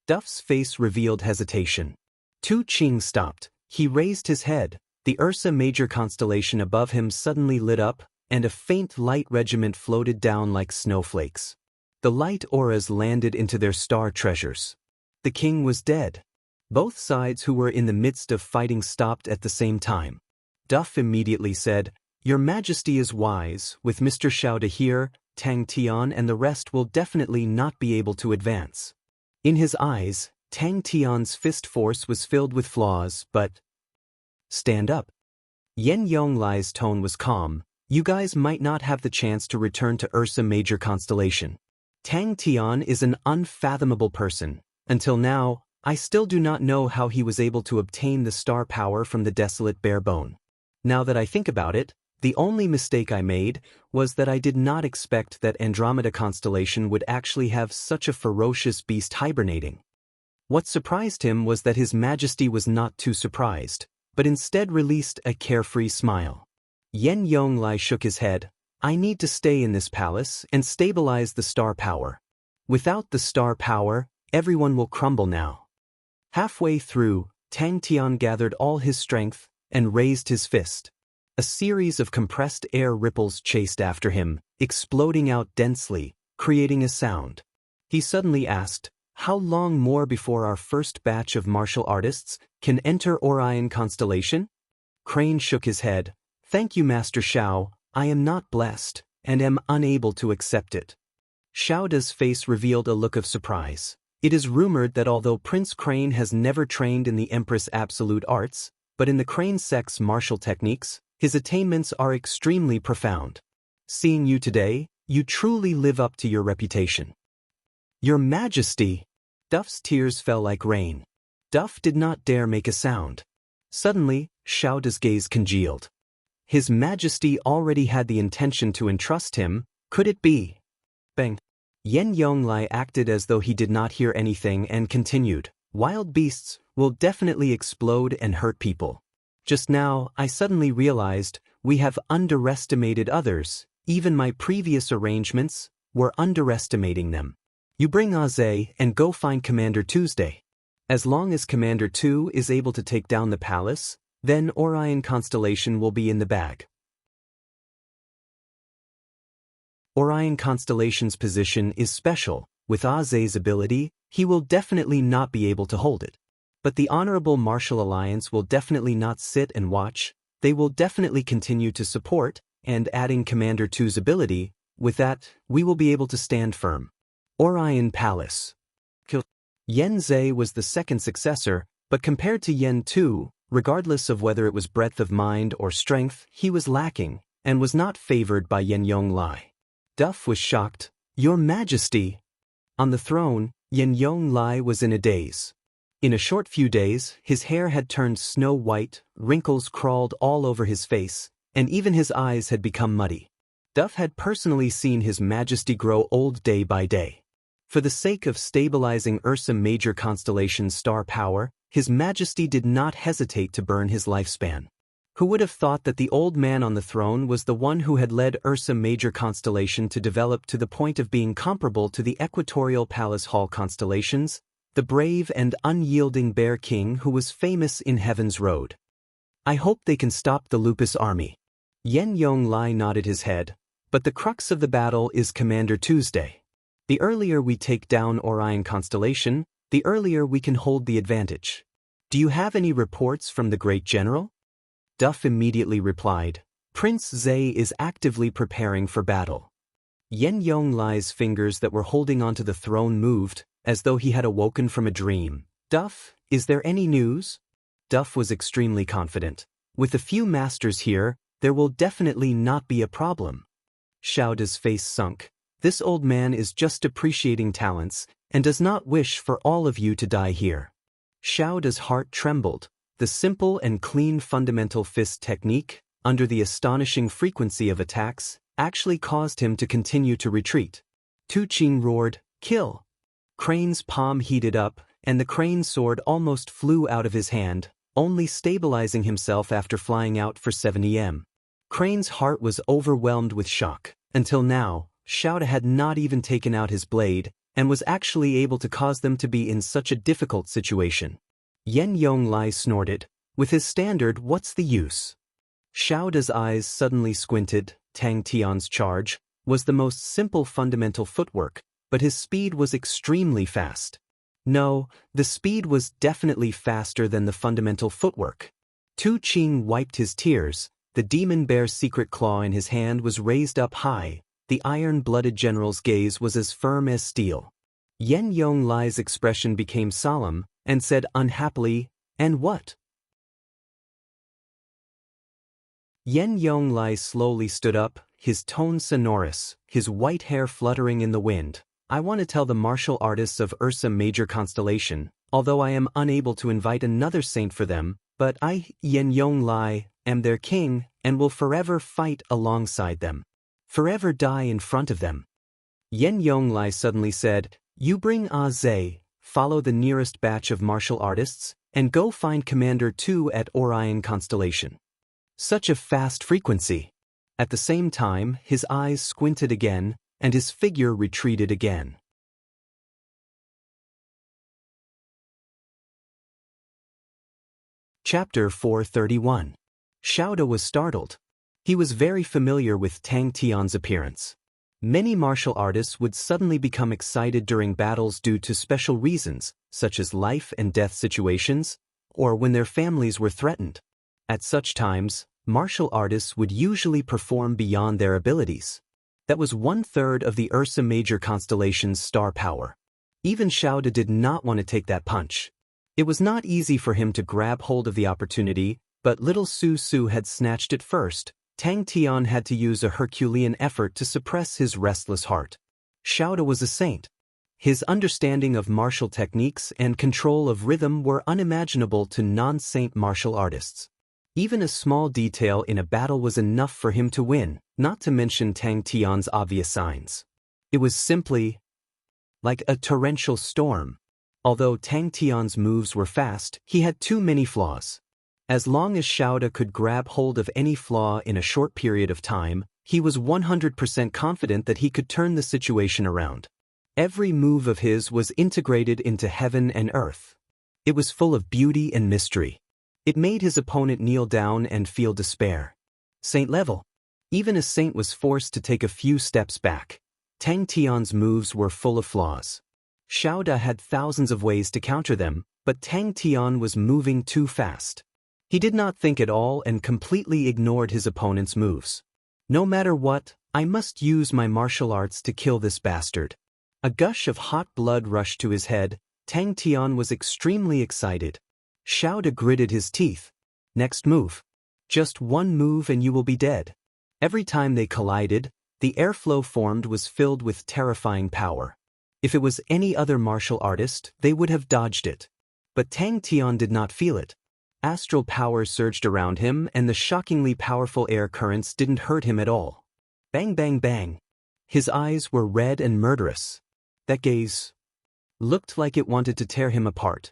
Speaker 1: Duff's face revealed hesitation. Tu Ching stopped. He raised his head. The Ursa Major constellation above him suddenly lit up, and a faint light regiment floated down like snowflakes. The light auras landed into their star treasures. The king was dead. Both sides who were in the midst of fighting stopped at the same time. Duff immediately said, Your Majesty is wise. With Mr. Xiaoda here, Tang Tian and the rest will definitely not be able to advance. In his eyes, Tang Tian's fist force was filled with flaws, but... Stand up. Yen Yonglai's tone was calm. You guys might not have the chance to return to Ursa Major Constellation. Tang Tian is an unfathomable person. Until now, I still do not know how he was able to obtain the star power from the desolate bare bone. Now that I think about it, the only mistake I made was that I did not expect that Andromeda constellation would actually have such a ferocious beast hibernating. What surprised him was that His Majesty was not too surprised, but instead released a carefree smile. Yen Yonglai shook his head. I need to stay in this palace and stabilize the star power. Without the star power, everyone will crumble now. Halfway through, Tang Tian gathered all his strength and raised his fist. A series of compressed air ripples chased after him, exploding out densely, creating a sound. He suddenly asked, how long more before our first batch of martial artists can enter Orion constellation? Crane shook his head. Thank you, Master Xiao, I am not blessed, and am unable to accept it. Xiaoda's face revealed a look of surprise. It is rumored that although Prince Crane has never trained in the Empress Absolute Arts, but in the Crane Sect's martial techniques, his attainments are extremely profound. Seeing you today, you truly live up to your reputation. Your Majesty! Duff's tears fell like rain. Duff did not dare make a sound. Suddenly, Xiaoda's gaze congealed. His Majesty already had the intention to entrust him, could it be? Bang! Yen Yonglai acted as though he did not hear anything and continued, wild beasts will definitely explode and hurt people. Just now, I suddenly realized we have underestimated others, even my previous arrangements were underestimating them. You bring Aze and go find Commander Tuesday. As long as Commander 2 is able to take down the palace, then Orion constellation will be in the bag. Orion constellation's position is special. With Aze's ability, he will definitely not be able to hold it. But the Honorable Martial Alliance will definitely not sit and watch, they will definitely continue to support, and adding Commander 2's ability, with that, we will be able to stand firm. Orion Palace. Yen Zhe was the second successor, but compared to Yen 2, regardless of whether it was breadth of mind or strength, he was lacking, and was not favored by Yen Yonglai. Duff was shocked. Your Majesty! On the throne, Yen Yonglai was in a daze. In a short few days, his hair had turned snow white, wrinkles crawled all over his face, and even his eyes had become muddy. Duff had personally seen His Majesty grow old day by day. For the sake of stabilizing Ursa Major Constellation's star power, His Majesty did not hesitate to burn his lifespan. Who would have thought that the old man on the throne was the one who had led Ursa Major Constellation to develop to the point of being comparable to the Equatorial Palace Hall constellations, the brave and unyielding Bear King who was famous in Heaven's Road. I hope they can stop the Lupus army. Yen Yonglai nodded his head, but the crux of the battle is Commander Tuesday. The earlier we take down Orion constellation, the earlier we can hold the advantage. Do you have any reports from the great general? Duff immediately replied, Prince Zhe is actively preparing for battle. Yen Yonglai's fingers that were holding onto the throne moved, as though he had awoken from a dream. Duff, is there any news? Duff was extremely confident. With a few masters here, there will definitely not be a problem. Xiaoda's face sunk. This old man is just appreciating talents, and does not wish for all of you to die here. Xiaoda's heart trembled. The simple and clean fundamental fist technique, under the astonishing frequency of attacks, actually caused him to continue to retreat. Tu Qing roared, kill! Crane's palm heated up, and the crane sword almost flew out of his hand, only stabilizing himself after flying out for 70 m. Crane's heart was overwhelmed with shock. Until now, Xiaoda had not even taken out his blade, and was actually able to cause them to be in such a difficult situation. Yen Yonglai snorted, with his standard what's the use? Xiaoda's eyes suddenly squinted. Tang Tian's charge was the most simple fundamental footwork, but his speed was extremely fast. No, the speed was definitely faster than the fundamental footwork. Tu Qing wiped his tears. The demon bear's secret claw in his hand was raised up high. The iron-blooded general's gaze was as firm as steel. Yen Yonglai's expression became solemn, and said unhappily, and what? Yen Yonglai slowly stood up, his tone sonorous, his white hair fluttering in the wind. I want to tell the martial artists of Ursa Major Constellation, although I am unable to invite another saint for them, but I, Yen Yonglai, am their king, and will forever fight alongside them. Forever die in front of them. Yen Yonglai suddenly said, you bring Aze, follow the nearest batch of martial artists, and go find Commander 2 at Orion Constellation. Such a fast frequency. At the same time, his eyes squinted again, and his figure retreated again. Chapter 431. Xiaoda was startled. He was very familiar with Tang Tian's appearance. Many martial artists would suddenly become excited during battles due to special reasons, such as life and death situations, or when their families were threatened. At such times, martial artists would usually perform beyond their abilities. That was 1/3 of the Ursa Major constellation's star power. Even Xiaoda did not want to take that punch. It was not easy for him to grab hold of the opportunity, but little Su Su had snatched it first. Tang Tian had to use a Herculean effort to suppress his restless heart. Xiaoda was a saint. His understanding of martial techniques and control of rhythm were unimaginable to non-saint martial artists. Even a small detail in a battle was enough for him to win, not to mention Tang Tian's obvious signs. It was simply like a torrential storm. Although Tang Tian's moves were fast, he had too many flaws. As long as Xiaoda could grab hold of any flaw in a short period of time, he was 100% confident that he could turn the situation around. Every move of his was integrated into heaven and earth. It was full of beauty and mystery. It made his opponent kneel down and feel despair. Saint level. Even a saint was forced to take a few steps back. Tang Tian's moves were full of flaws. Xiaoda had thousands of ways to counter them, but Tang Tian was moving too fast. He did not think at all and completely ignored his opponent's moves. No matter what, I must use my martial arts to kill this bastard. A gush of hot blood rushed to his head. Tang Tian was extremely excited. Xiaoda gritted his teeth. Next move. Just one move and you will be dead. Every time they collided, the airflow formed was filled with terrifying power. If it was any other martial artist, they would have dodged it. But Tang Tian did not feel it. Astral power surged around him, and the shockingly powerful air currents didn't hurt him at all. Bang, bang, bang. His eyes were red and murderous. That gaze looked like it wanted to tear him apart.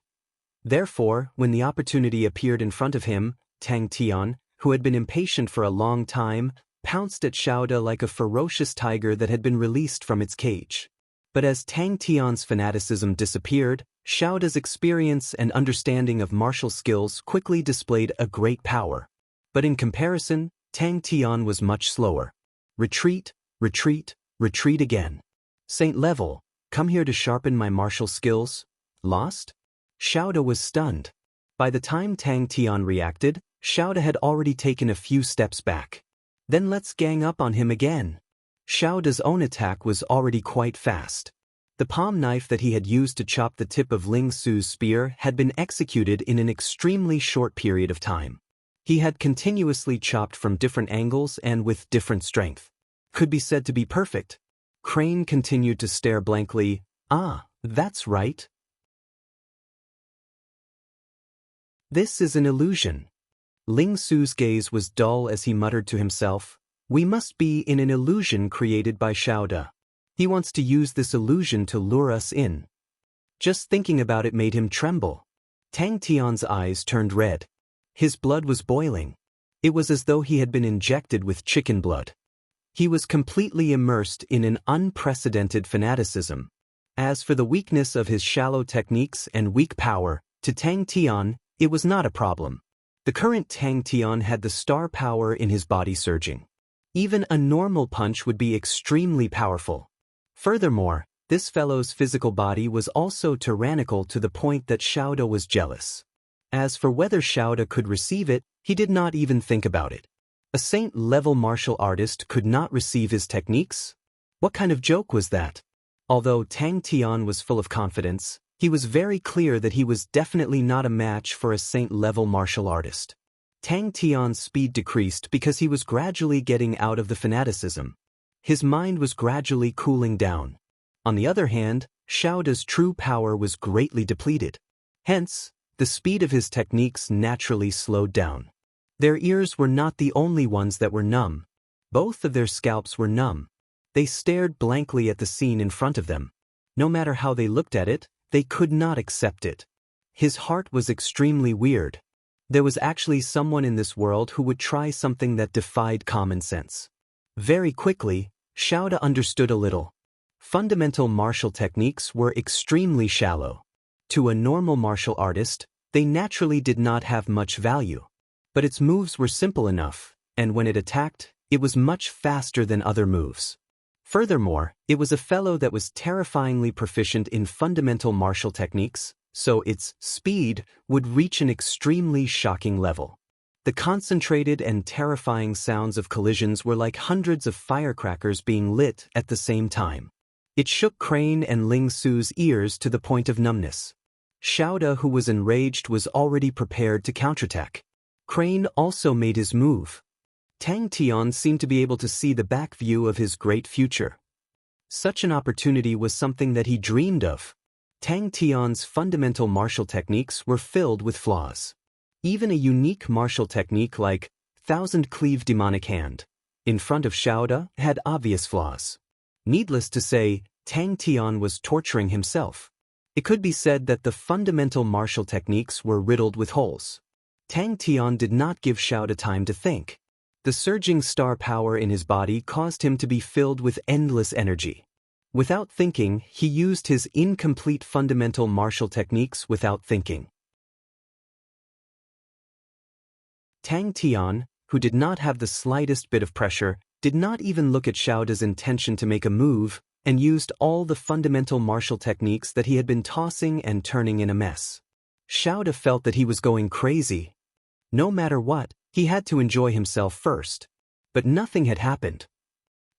Speaker 1: Therefore, when the opportunity appeared in front of him, Tang Tian, who had been impatient for a long time, pounced at Xiaoda like a ferocious tiger that had been released from its cage. But as Tang Tian's fanaticism disappeared, Xiaoda's experience and understanding of martial skills quickly displayed a great power. But in comparison, Tang Tian was much slower. Retreat, retreat, retreat again. Saint level, come here to sharpen my martial skills. Lost? Xiaoda was stunned. By the time Tang Tian reacted, Xiaoda had already taken a few steps back. Then let's gang up on him again. Xiaoda's own attack was already quite fast. The palm knife that he had used to chop the tip of Ling Su's spear had been executed in an extremely short period of time. He had continuously chopped from different angles and with different strength. Could be said to be perfect. Crane continued to stare blankly. Ah, that's right. This is an illusion. Ling Su's gaze was dull as he muttered to himself, we must be in an illusion created by Xiaoda. He wants to use this illusion to lure us in. Just thinking about it made him tremble. Tang Tian's eyes turned red. His blood was boiling. It was as though he had been injected with chicken blood. He was completely immersed in an unprecedented fanaticism. As for the weakness of his shallow techniques and weak power, to Tang Tian, it was not a problem. The current Tang Tian had the star power in his body surging. Even a normal punch would be extremely powerful. Furthermore, this fellow's physical body was also tyrannical to the point that Xiaoda was jealous. As for whether Xiaoda could receive it, he did not even think about it. A saint-level martial artist could not receive his techniques? What kind of joke was that? Although Tang Tian was full of confidence, he was very clear that he was definitely not a match for a saint-level martial artist. Tang Tian's speed decreased because he was gradually getting out of the fanaticism. His mind was gradually cooling down. On the other hand, Xiaoda's true power was greatly depleted. Hence, the speed of his techniques naturally slowed down. Their ears were not the only ones that were numb. Both of their scalps were numb. They stared blankly at the scene in front of them. No matter how they looked at it, They could not accept it. His heart was extremely weird. There was actually someone in this world who would try something that defied common sense. Very quickly, Xiaoda understood a little. Fundamental martial techniques were extremely shallow. To a normal martial artist, they naturally did not have much value. But its moves were simple enough, and when it attacked, it was much faster than other moves. Furthermore, it was a fellow that was terrifyingly proficient in fundamental martial techniques, so its speed would reach an extremely shocking level. The concentrated and terrifying sounds of collisions were like hundreds of firecrackers being lit at the same time. It shook Crane and Ling Su's ears to the point of numbness. Xiaoda, who was enraged, was already prepared to counterattack. Crane also made his move. Tang Tian seemed to be able to see the back view of his great future. Such an opportunity was something that he dreamed of. Tang Tian's fundamental martial techniques were filled with flaws. Even a unique martial technique like Thousand Cleave Demonic Hand, in front of Xiaoda, had obvious flaws. Needless to say, Tang Tian was torturing himself. It could be said that the fundamental martial techniques were riddled with holes. Tang Tian did not give Xiaoda time to think. The surging star power in his body caused him to be filled with endless energy. Without thinking, he used his incomplete fundamental martial techniques without thinking. Tang Tian, who did not have the slightest bit of pressure, did not even look at Xiaoda's intention to make a move, and used all the fundamental martial techniques that he had been tossing and turning in a mess. Xiaoda felt that he was going crazy. No matter what, he had to enjoy himself first. But nothing had happened.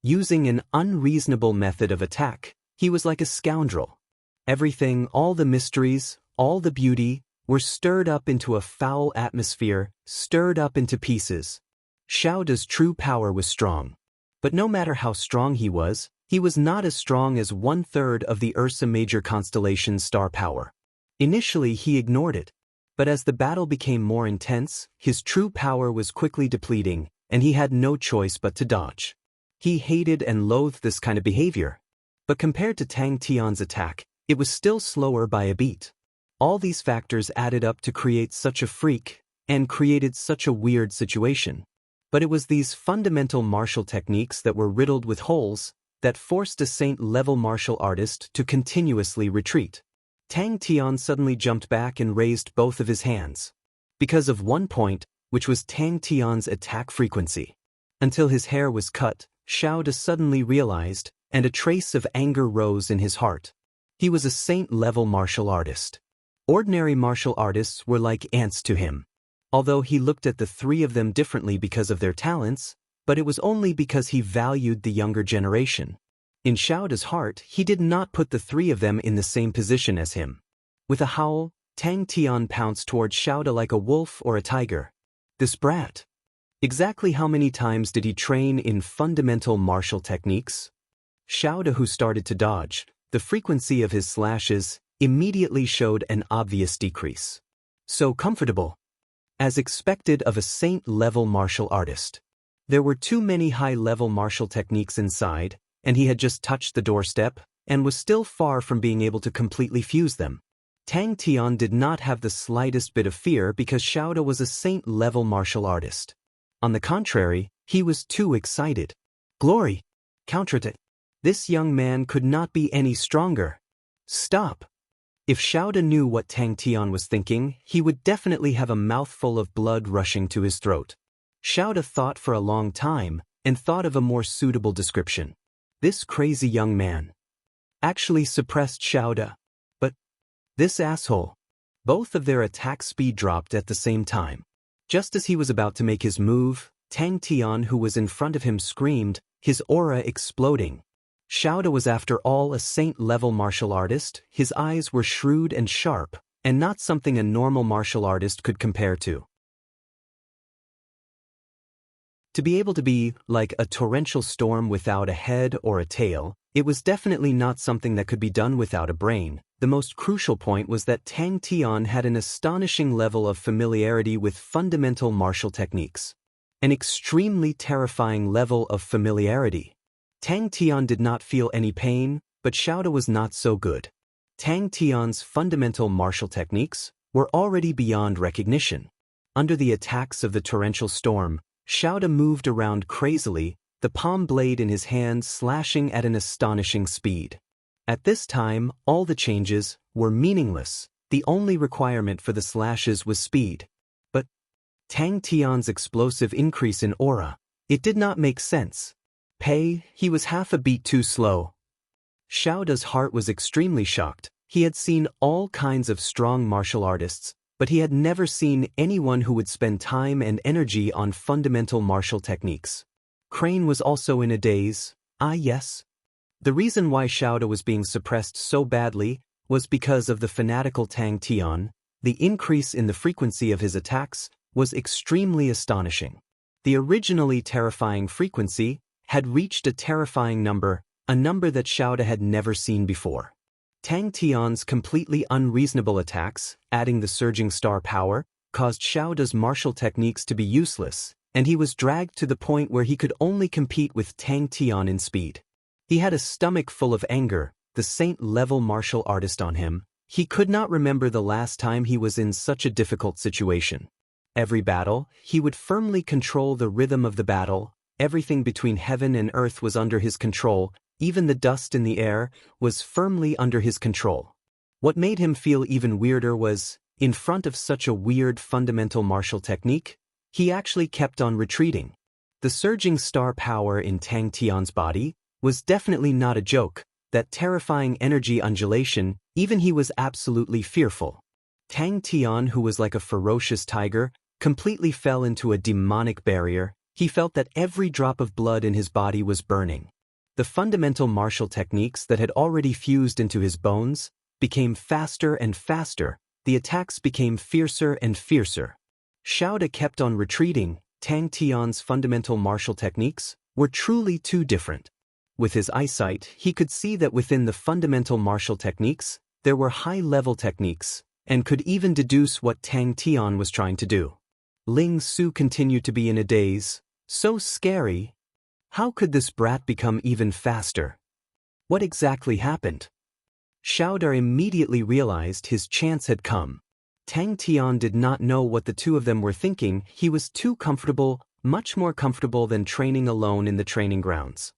Speaker 1: Using an unreasonable method of attack, he was like a scoundrel. Everything, all the mysteries, all the beauty, were stirred up into a foul atmosphere, stirred up into pieces. Xiaoda's true power was strong. But no matter how strong he was not as strong as 1/3 of the Ursa Major constellation's star power. Initially he ignored it. But as the battle became more intense, his true power was quickly depleting, and he had no choice but to dodge. He hated and loathed this kind of behavior. But compared to Tang Tian's attack, it was still slower by a beat. All these factors added up to create such a freak, and created such a weird situation. But it was these fundamental martial techniques that were riddled with holes that forced a saint-level martial artist to continuously retreat. Tang Tian suddenly jumped back and raised both of his hands. Because of one point, which was Tang Tian's attack frequency. Until his hair was cut, Xiaoda suddenly realized, and a trace of anger rose in his heart. He was a saint-level martial artist. Ordinary martial artists were like ants to him. Although he looked at the three of them differently because of their talents, but it was only because he valued the younger generation. In Xiaoda's heart, he did not put the three of them in the same position as him. With a howl, Tang Tian pounced toward Xiaoda like a wolf or a tiger. This brat. Exactly how many times did he train in fundamental martial techniques? Xiaoda, who started to dodge, the frequency of his slashes immediately showed an obvious decrease. So comfortable. As expected of a saint-level martial artist. There were too many high-level martial techniques inside, and he had just touched the doorstep, and was still far from being able to completely fuse them. Tang Tian did not have the slightest bit of fear because Xiaoda was a saint-level martial artist. On the contrary, he was too excited. Glory! Counterattack! This young man could not be any stronger. Stop! If Xiaoda knew what Tang Tian was thinking, he would definitely have a mouthful of blood rushing to his throat. Xiaoda thought for a long time, and thought of a more suitable description. This crazy young man. Actually suppressed Xiaoda. But this asshole. Both of their attack speed dropped at the same time. Just as he was about to make his move, Tang Tian, who was in front of him, screamed, his aura exploding. Xiaoda was after all a saint-level martial artist. His eyes were shrewd and sharp, and not something a normal martial artist could compare to. To be able to be like a torrential storm without a head or a tail, it was definitely not something that could be done without a brain. The most crucial point was that Tang Tian had an astonishing level of familiarity with fundamental martial techniques. An extremely terrifying level of familiarity. Tang Tian did not feel any pain, but Xiaoda was not so good. Tang Tian's fundamental martial techniques were already beyond recognition. Under the attacks of the torrential storm, Xiaoda moved around crazily, the palm blade in his hand slashing at an astonishing speed. At this time, all the changes were meaningless. The only requirement for the slashes was speed. But Tang Tian's explosive increase in aura, it did not make sense. He was half a beat too slow. Xiaoda's heart was extremely shocked. He had seen all kinds of strong martial artists, but he had never seen anyone who would spend time and energy on fundamental martial techniques. Crane was also in a daze. Yes. The reason why Xiaoda was being suppressed so badly was because of the fanatical Tang Tian. The increase in the frequency of his attacks was extremely astonishing. The originally terrifying frequency had reached a terrifying number, a number that Xiaoda had never seen before. Tang Tian's completely unreasonable attacks, adding the surging star power, caused Xiaoda's martial techniques to be useless, and he was dragged to the point where he could only compete with Tang Tian in speed. He had a stomach full of anger, the saint-level martial artist on him. He could not remember the last time he was in such a difficult situation. Every battle, he would firmly control the rhythm of the battle. Everything between heaven and earth was under his control. Even the dust in the air was firmly under his control. What made him feel even weirder was, in front of such a weird fundamental martial technique, he actually kept on retreating. The surging star power in Tang Tian's body was definitely not a joke. That terrifying energy undulation, even he was absolutely fearful. Tang Tian, who was like a ferocious tiger, completely fell into a demonic barrier. He felt that every drop of blood in his body was burning. The fundamental martial techniques that had already fused into his bones became faster and faster. The attacks became fiercer and fiercer. Xiaoda kept on retreating. Tang Tian's fundamental martial techniques were truly too different. With his eyesight, he could see that within the fundamental martial techniques, there were high-level techniques, and could even deduce what Tang Tian was trying to do. Ling Su continued to be in a daze. So scary. How could this brat become even faster? What exactly happened? Xiaoda immediately realized his chance had come. Tang Tian did not know what the two of them were thinking. He was too comfortable, much more comfortable than training alone in the training grounds.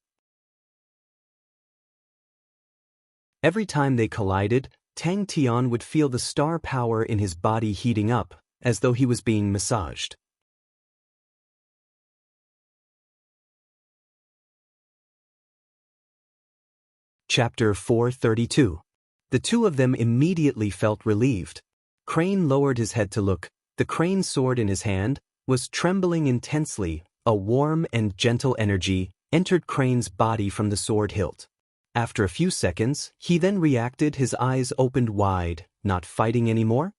Speaker 1: Every time they collided, Tang Tian would feel the star power in his body heating up, as though he was being massaged. Chapter 432. The two of them immediately felt relieved. Crane lowered his head to look. The crane sword in his hand was trembling intensely. A warm and gentle energy entered Crane's body from the sword hilt. After a few seconds, he then reacted, his eyes opened wide. Not fighting anymore?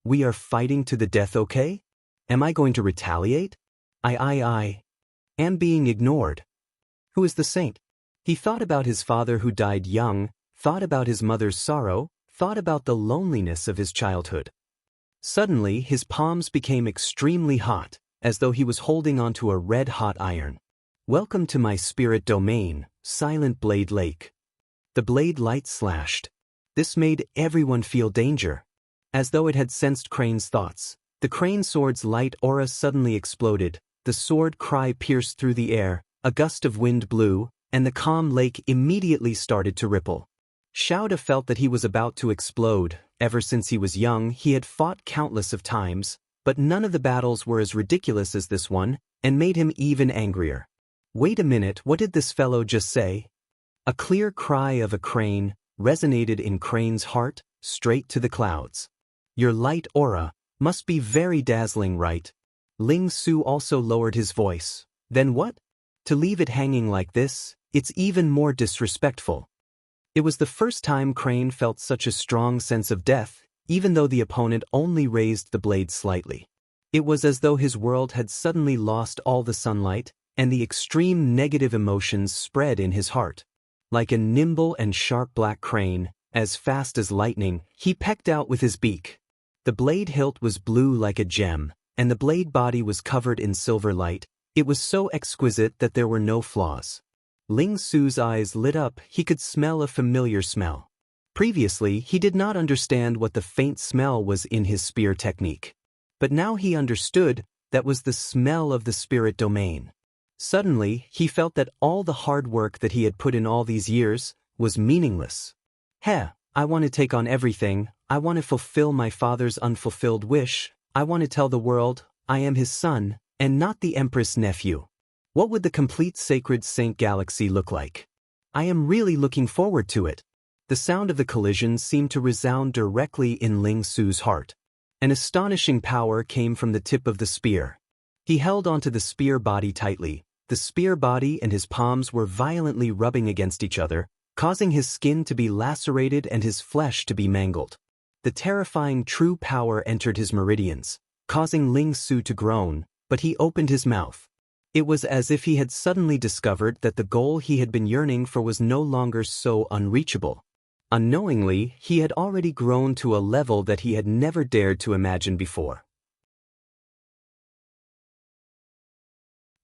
Speaker 1: We are fighting to the death, okay? Am I going to retaliate? I am being ignored. Who is the saint? He thought about his father who died young, thought about his mother's sorrow, thought about the loneliness of his childhood. Suddenly, his palms became extremely hot, as though he was holding onto a red-hot iron. Welcome to my spirit domain, Silent Blade Lake. The blade light slashed. This made everyone feel danger. As though it had sensed Crane's thoughts, the crane sword's light aura suddenly exploded. The sword cry pierced through the air, a gust of wind blew, and the calm lake immediately started to ripple. Xiaoda felt that he was about to explode. Ever since he was young, he had fought countless of times, but none of the battles were as ridiculous as this one, and made him even angrier. Wait a minute, what did this fellow just say? A clear cry of a crane resonated in Crane's heart, straight to the clouds. Your light aura must be very dazzling, right? Ling Su also lowered his voice. Then what? To leave it hanging like this, it's even more disrespectful. It was the first time Crane felt such a strong sense of death, even though the opponent only raised the blade slightly. It was as though his world had suddenly lost all the sunlight, and the extreme negative emotions spread in his heart. Like a nimble and sharp black crane, as fast as lightning, he pecked out with his beak. The blade hilt was blue like a gem, and the blade body was covered in silver light. It was so exquisite that there were no flaws. Ling Su's eyes lit up. He could smell a familiar smell. Previously, he did not understand what the faint smell was in his spear technique. But now he understood that was the smell of the spirit domain. Suddenly, he felt that all the hard work that he had put in all these years was meaningless. I want to take on everything. I want to fulfill my father's unfulfilled wish. I want to tell the world, I am his son, and not the Empress' nephew. What would the complete sacred saint galaxy look like? I am really looking forward to it. The sound of the collision seemed to resound directly in Ling Su's heart. An astonishing power came from the tip of the spear. He held onto the spear body tightly. The spear body and his palms were violently rubbing against each other, causing his skin to be lacerated and his flesh to be mangled. The terrifying true power entered his meridians, causing Ling Su to groan, but he opened his mouth. It was as if he had suddenly discovered that the goal he had been yearning for was no longer so unreachable. Unknowingly, he had already grown to a level that he had never dared to imagine before.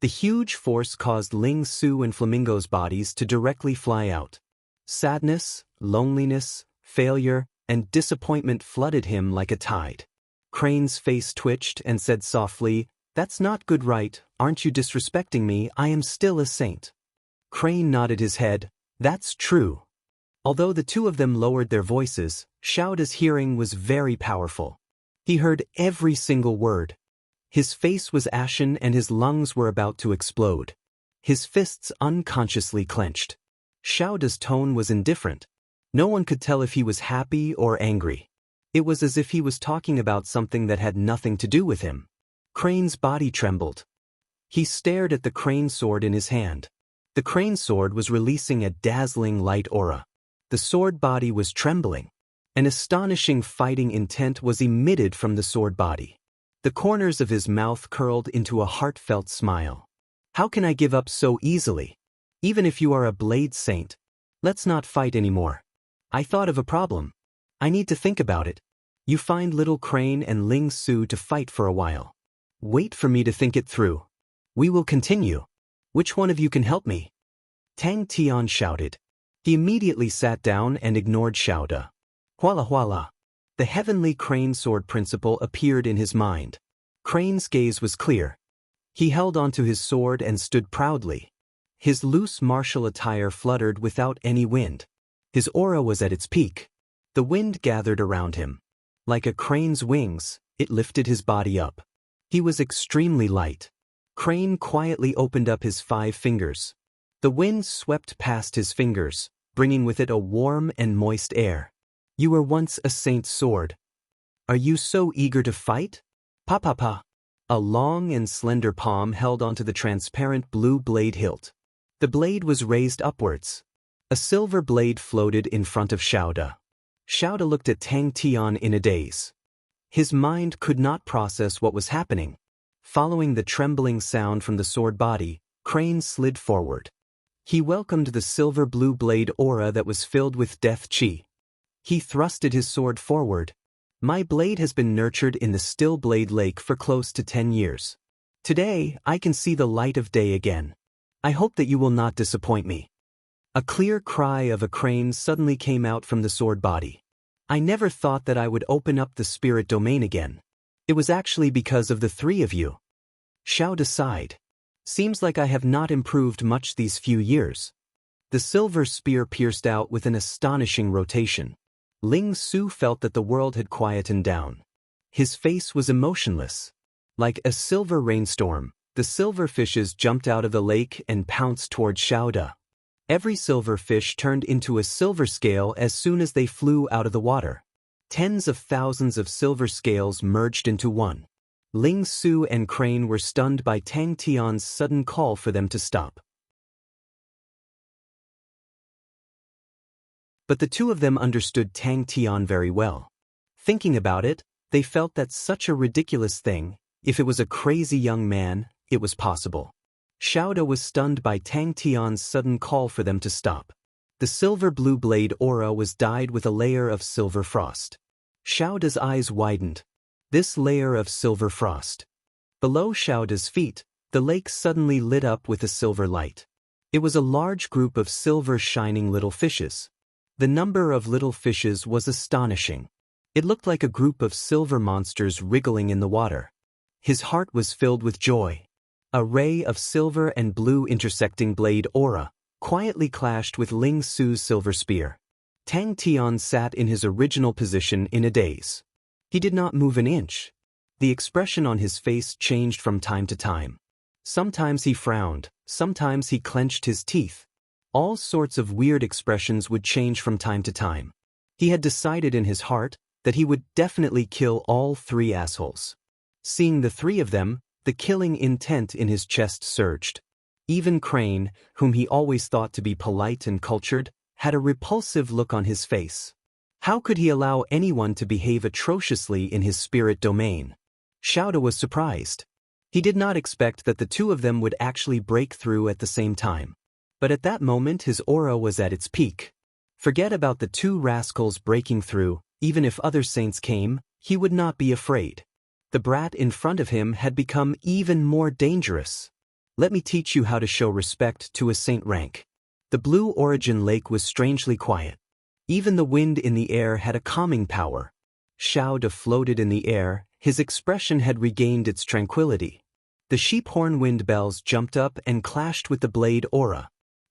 Speaker 1: The huge force caused Ling Su and Flamingo's bodies to directly fly out. Sadness, loneliness, failure, and disappointment flooded him like a tide. Crane's face twitched and said softly, "That's not good, right? Aren't you disrespecting me? I am still a saint." Crane nodded his head. "That's true." Although the two of them lowered their voices, Xiaoda's hearing was very powerful. He heard every single word. His face was ashen and his lungs were about to explode. His fists unconsciously clenched. Xiaoda's tone was indifferent. No one could tell if he was happy or angry. It was as if he was talking about something that had nothing to do with him. Crane's body trembled. He stared at the crane sword in his hand. The crane sword was releasing a dazzling light aura. The sword body was trembling. An astonishing fighting intent was emitted from the sword body. The corners of his mouth curled into a heartfelt smile. "How can I give up so easily? Even if you are a blade saint. Let's not fight anymore. I thought of a problem. I need to think about it. You find little Crane and Ling Su to fight for a while. Wait for me to think it through. We will continue. Which one of you can help me?" Tang Tian shouted. He immediately sat down and ignored Xiaoda. Huala huala. The heavenly crane sword principle appeared in his mind. Crane's gaze was clear. He held onto his sword and stood proudly. His loose martial attire fluttered without any wind. His aura was at its peak. The wind gathered around him. Like a crane's wings, it lifted his body up. He was extremely light. Crane quietly opened up his 5 fingers. The wind swept past his fingers, bringing with it a warm and moist air. "You were once a saint's sword. Are you so eager to fight?" Pa. A long and slender palm held onto the transparent blue blade hilt. The blade was raised upwards. A silver blade floated in front of Xiaoda. Xiaoda looked at Tang Tian in a daze. His mind could not process what was happening. Following the trembling sound from the sword body, Crane slid forward. He welcomed the silver blue blade aura that was filled with death chi. He thrusted his sword forward. "My blade has been nurtured in the still blade lake for close to 10 years. Today, I can see the light of day again. I hope that you will not disappoint me." A clear cry of a crane suddenly came out from the sword body. "I never thought that I would open up the spirit domain again. It was actually because of the 3 of you." Xiaoda sighed. "Seems like I have not improved much these few years." The silver spear pierced out with an astonishing rotation. Ling Su felt that the world had quietened down. His face was emotionless. Like a silver rainstorm, the silver fishes jumped out of the lake and pounced toward Xiaoda. Every silver fish turned into a silver scale as soon as they flew out of the water. Tens of thousands of silver scales merged into one. Ling Su and Crane were stunned by Tang Tian's sudden call for them to stop. But the two of them understood Tang Tian very well. Thinking about it, they felt that such a ridiculous thing, if it was a crazy young man, it was possible. Xiaoda was stunned by Tang Tian's sudden call for them to stop. The silver blue blade aura was dyed with a layer of silver frost. Xiaoda's eyes widened. This layer of silver frost. Below Xiaoda's feet, the lake suddenly lit up with a silver light. It was a large group of silver shining little fishes. The number of little fishes was astonishing. It looked like a group of silver monsters wriggling in the water. His heart was filled with joy. A ray of silver and blue intersecting blade aura quietly clashed with Ling Su's silver spear. Tang Tian sat in his original position in a daze. He did not move an inch. The expression on his face changed from time to time. Sometimes he frowned, sometimes he clenched his teeth. All sorts of weird expressions would change from time to time. He had decided in his heart that he would definitely kill all three assholes. Seeing the three of them, the killing intent in his chest surged. Even Crane, whom he always thought to be polite and cultured, had a repulsive look on his face. How could he allow anyone to behave atrociously in his spirit domain? Xiaoda was surprised. He did not expect that the two of them would actually break through at the same time. But at that moment his aura was at its peak. Forget about the two rascals breaking through, even if other saints came, he would not be afraid. The brat in front of him had become even more dangerous. Let me teach you how to show respect to a saint rank. The Blue Origin Lake was strangely quiet. Even the wind in the air had a calming power. Xiaoda floated in the air, his expression had regained its tranquility. The sheephorn wind bells jumped up and clashed with the blade aura.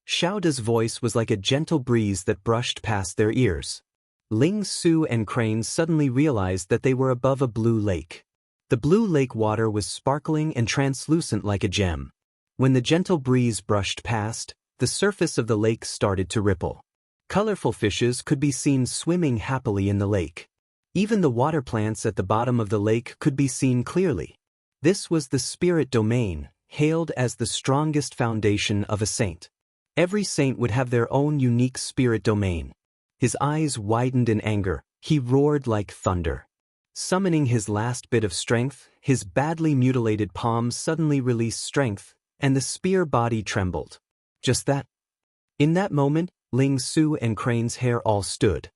Speaker 1: Xiaoda's voice was like a gentle breeze that brushed past their ears. Ling Su and Crane suddenly realized that they were above a blue lake. The blue lake water was sparkling and translucent like a gem. When the gentle breeze brushed past, the surface of the lake started to ripple. Colorful fishes could be seen swimming happily in the lake. Even the water plants at the bottom of the lake could be seen clearly. This was the spirit domain, hailed as the strongest foundation of a saint. Every saint would have their own unique spirit domain. His eyes widened in anger, he roared like thunder. Summoning his last bit of strength, his badly mutilated palm suddenly released strength, and the spear body trembled. Just that. In that moment, Ling Su and Crane's hair all stood.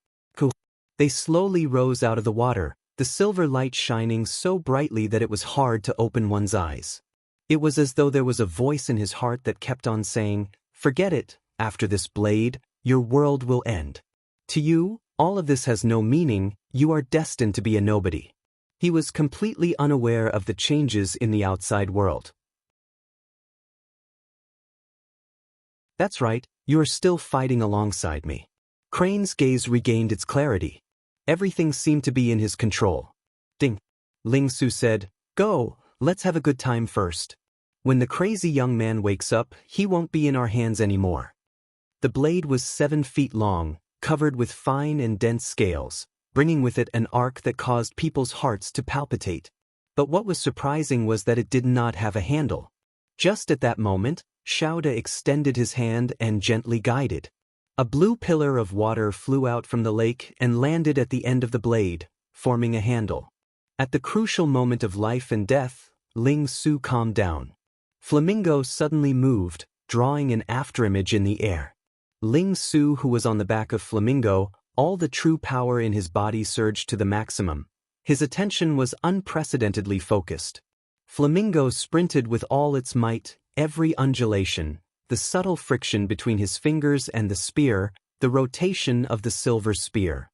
Speaker 1: They slowly rose out of the water, the silver light shining so brightly that it was hard to open one's eyes. It was as though there was a voice in his heart that kept on saying, "Forget it, after this blade, your world will end. To you, all of this has no meaning, you are destined to be a nobody." He was completely unaware of the changes in the outside world. That's right, you are still fighting alongside me. Crane's gaze regained its clarity. Everything seemed to be in his control. Ding. Ling Su said, "Go, let's have a good time first. When the crazy young man wakes up, he won't be in our hands anymore." The blade was 7 feet long, covered with fine and dense scales, bringing with it an arc that caused people's hearts to palpitate. But what was surprising was that it did not have a handle. Just at that moment, Xiaoda extended his hand and gently guided. A blue pillar of water flew out from the lake and landed at the end of the blade, forming a handle. At the crucial moment of life and death, Ling Su calmed down. Flamingo suddenly moved, drawing an afterimage in the air. Ling Su, who was on the back of Flamingo, all the true power in his body surged to the maximum. His attention was unprecedentedly focused. Flamingo sprinted with all its might, every undulation, the subtle friction between his fingers and the spear, the rotation of the silver spear.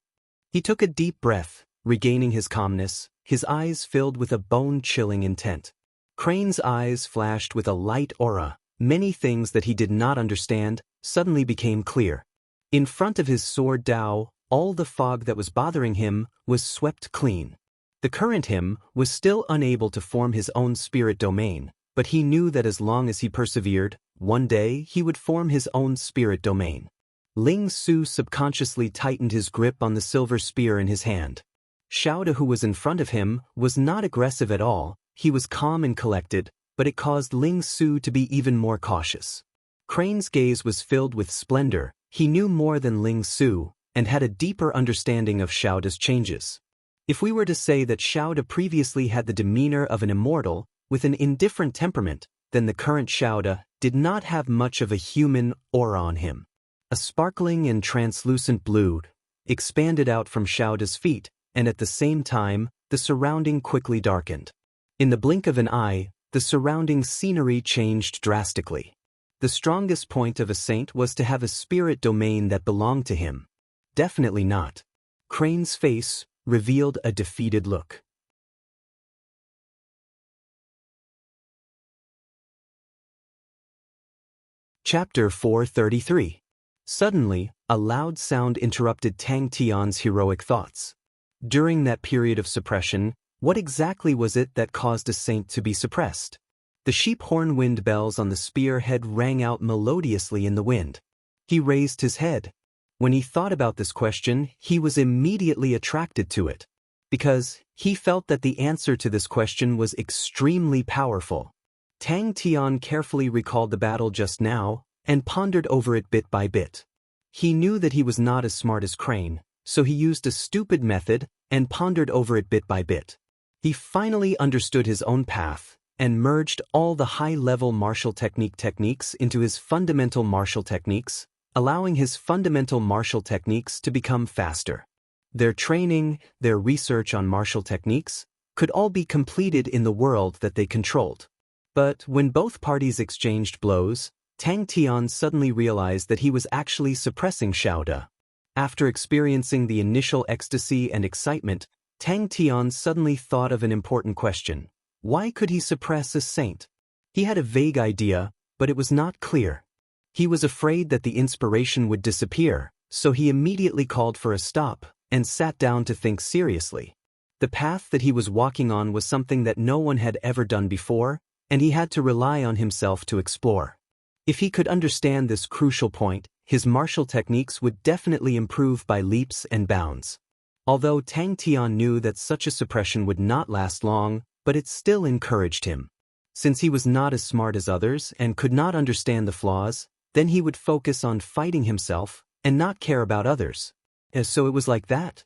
Speaker 1: He took a deep breath, regaining his calmness, his eyes filled with a bone-chilling intent. Crane's eyes flashed with a light aura. Many things that he did not understand suddenly became clear. In front of his sword Dao, all the fog that was bothering him was swept clean. The current him was still unable to form his own spirit domain, but he knew that as long as he persevered, one day he would form his own spirit domain. Ling Su subconsciously tightened his grip on the silver spear in his hand. Xiaoda, who was in front of him, was not aggressive at all, he was calm and collected, but it caused Ling Su to be even more cautious. Crane's gaze was filled with splendor, he knew more than Ling Su, and had a deeper understanding of Xiaoda's changes. If we were to say that Xiaoda previously had the demeanor of an immortal, with an indifferent temperament, then the current Xiaoda did not have much of a human aura on him. A sparkling and translucent blue expanded out from Xiaoda's feet, and at the same time, the surrounding quickly darkened. In the blink of an eye, the surrounding scenery changed drastically. The strongest point of a saint was to have a spirit domain that belonged to him. definitely not. Crane's face revealed a defeated look. Chapter 433. Suddenly, a loud sound interrupted Tang Tian's heroic thoughts. During that period of suppression, what exactly was it that caused a saint to be suppressed? The sheep horn wind bells on the spearhead rang out melodiously in the wind. He raised his head. When he thought about this question, he was immediately attracted to it, because he felt that the answer to this question was extremely powerful. Tang Tian carefully recalled the battle just now and pondered over it bit by bit. He knew that he was not as smart as Crane, so he used a stupid method and pondered over it bit by bit. He finally understood his own path and merged all the high-level martial techniques into his fundamental martial techniques, allowing his fundamental martial techniques to become faster. Their training, their research on martial techniques, could all be completed in the world that they controlled. But when both parties exchanged blows, Tang Tian suddenly realized that he was actually suppressing Xiaoda. After experiencing the initial ecstasy and excitement, Tang Tian suddenly thought of an important question. Why could he suppress a saint? He had a vague idea, but it was not clear. He was afraid that the inspiration would disappear, so he immediately called for a stop and sat down to think seriously. The path that he was walking on was something that no one had ever done before, and he had to rely on himself to explore. If he could understand this crucial point, his martial techniques would definitely improve by leaps and bounds. Although Tang Tian knew that such a suppression would not last long, but it still encouraged him. Since he was not as smart as others and could not understand the flaws, then he would focus on fighting himself and not care about others. So it was like that.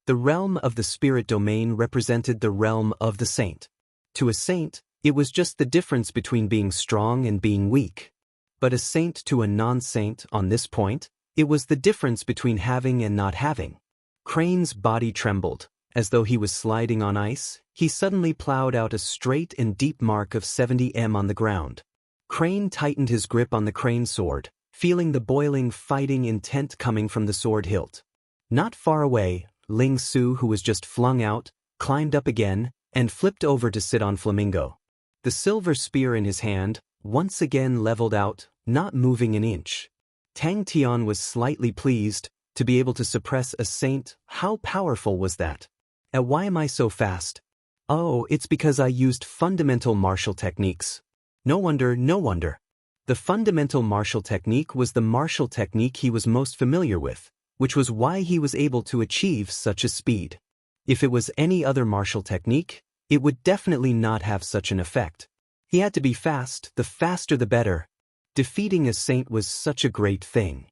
Speaker 1: The realm of the spirit domain represented the realm of the saint. To a saint, it was just the difference between being strong and being weak. But a saint to a non-saint on this point, it was the difference between having and not having. Crane's body trembled. As though he was sliding on ice, he suddenly plowed out a straight and deep mark of 70 m on the ground. Crane tightened his grip on the crane sword, feeling the boiling fighting intent coming from the sword hilt. Not far away, Ling Su, who was just flung out, climbed up again and flipped over to sit on Flamingo. The silver spear in his hand once again leveled out, not moving an inch. Tang Tian was slightly pleased to be able to suppress a saint. How powerful was that? And why am I so fast? Oh, it's because I used fundamental martial techniques. No wonder. The fundamental martial technique was the martial technique he was most familiar with, which was why he was able to achieve such a speed. If it was any other martial technique, it would definitely not have such an effect. He had to be fast, the faster the better. Defeating a saint was such a great thing.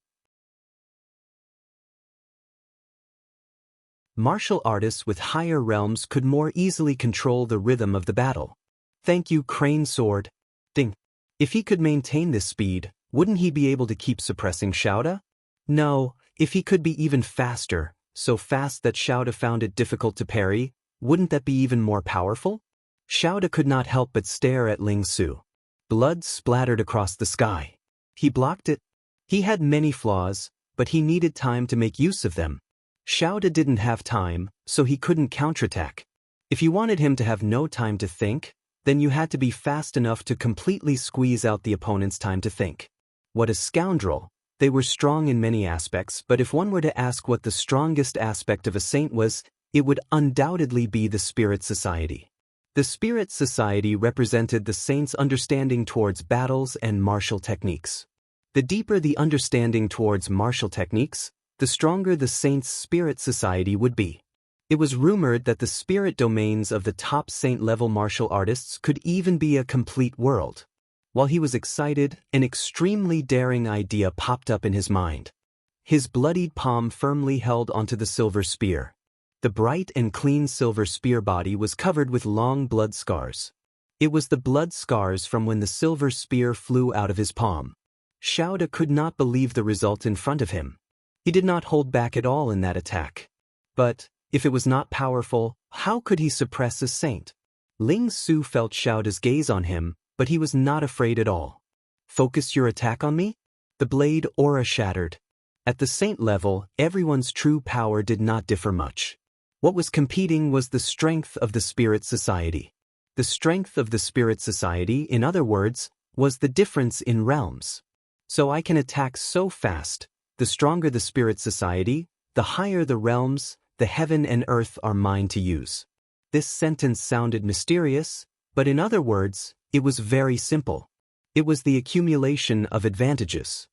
Speaker 1: Martial artists with higher realms could more easily control the rhythm of the battle. Thank you, Crane Sword. Ding. If he could maintain this speed, wouldn't he be able to keep suppressing Xiaoda? No, if he could be even faster, so fast that Xiaoda found it difficult to parry, wouldn't that be even more powerful? Xiaoda could not help but stare at Ling Su. Blood splattered across the sky. He blocked it. He had many flaws, but he needed time to make use of them. Xiaoda didn't have time, so he couldn't counterattack. If you wanted him to have no time to think, then you had to be fast enough to completely squeeze out the opponent's time to think. What a scoundrel! They were strong in many aspects, but if one were to ask what the strongest aspect of a saint was, it would undoubtedly be the Spirit Society. The Spirit Society represented the saint's understanding towards battles and martial techniques. The deeper the understanding towards martial techniques, the stronger the saint's Spirit Society would be. It was rumored that the spirit domains of the top saint-level martial artists could even be a complete world. While he was excited, an extremely daring idea popped up in his mind. His bloodied palm firmly held onto the silver spear. The bright and clean silver spear body was covered with long blood scars. It was the blood scars from when the silver spear flew out of his palm. Xiaoda could not believe the result in front of him. He did not hold back at all in that attack. But if it was not powerful, how could he suppress a saint? Ling Su felt Xiaoda's gaze on him, but he was not afraid at all. Focus your attack on me? The blade aura shattered. At the saint level, everyone's true power did not differ much. What was competing was the strength of the spirit society. The strength of the spirit society, in other words, was the difference in realms. So I can attack so fast. The stronger the spirit society, the higher the realms, the heaven and earth are mine to use. This sentence sounded mysterious, but in other words, it was very simple. It was the accumulation of advantages.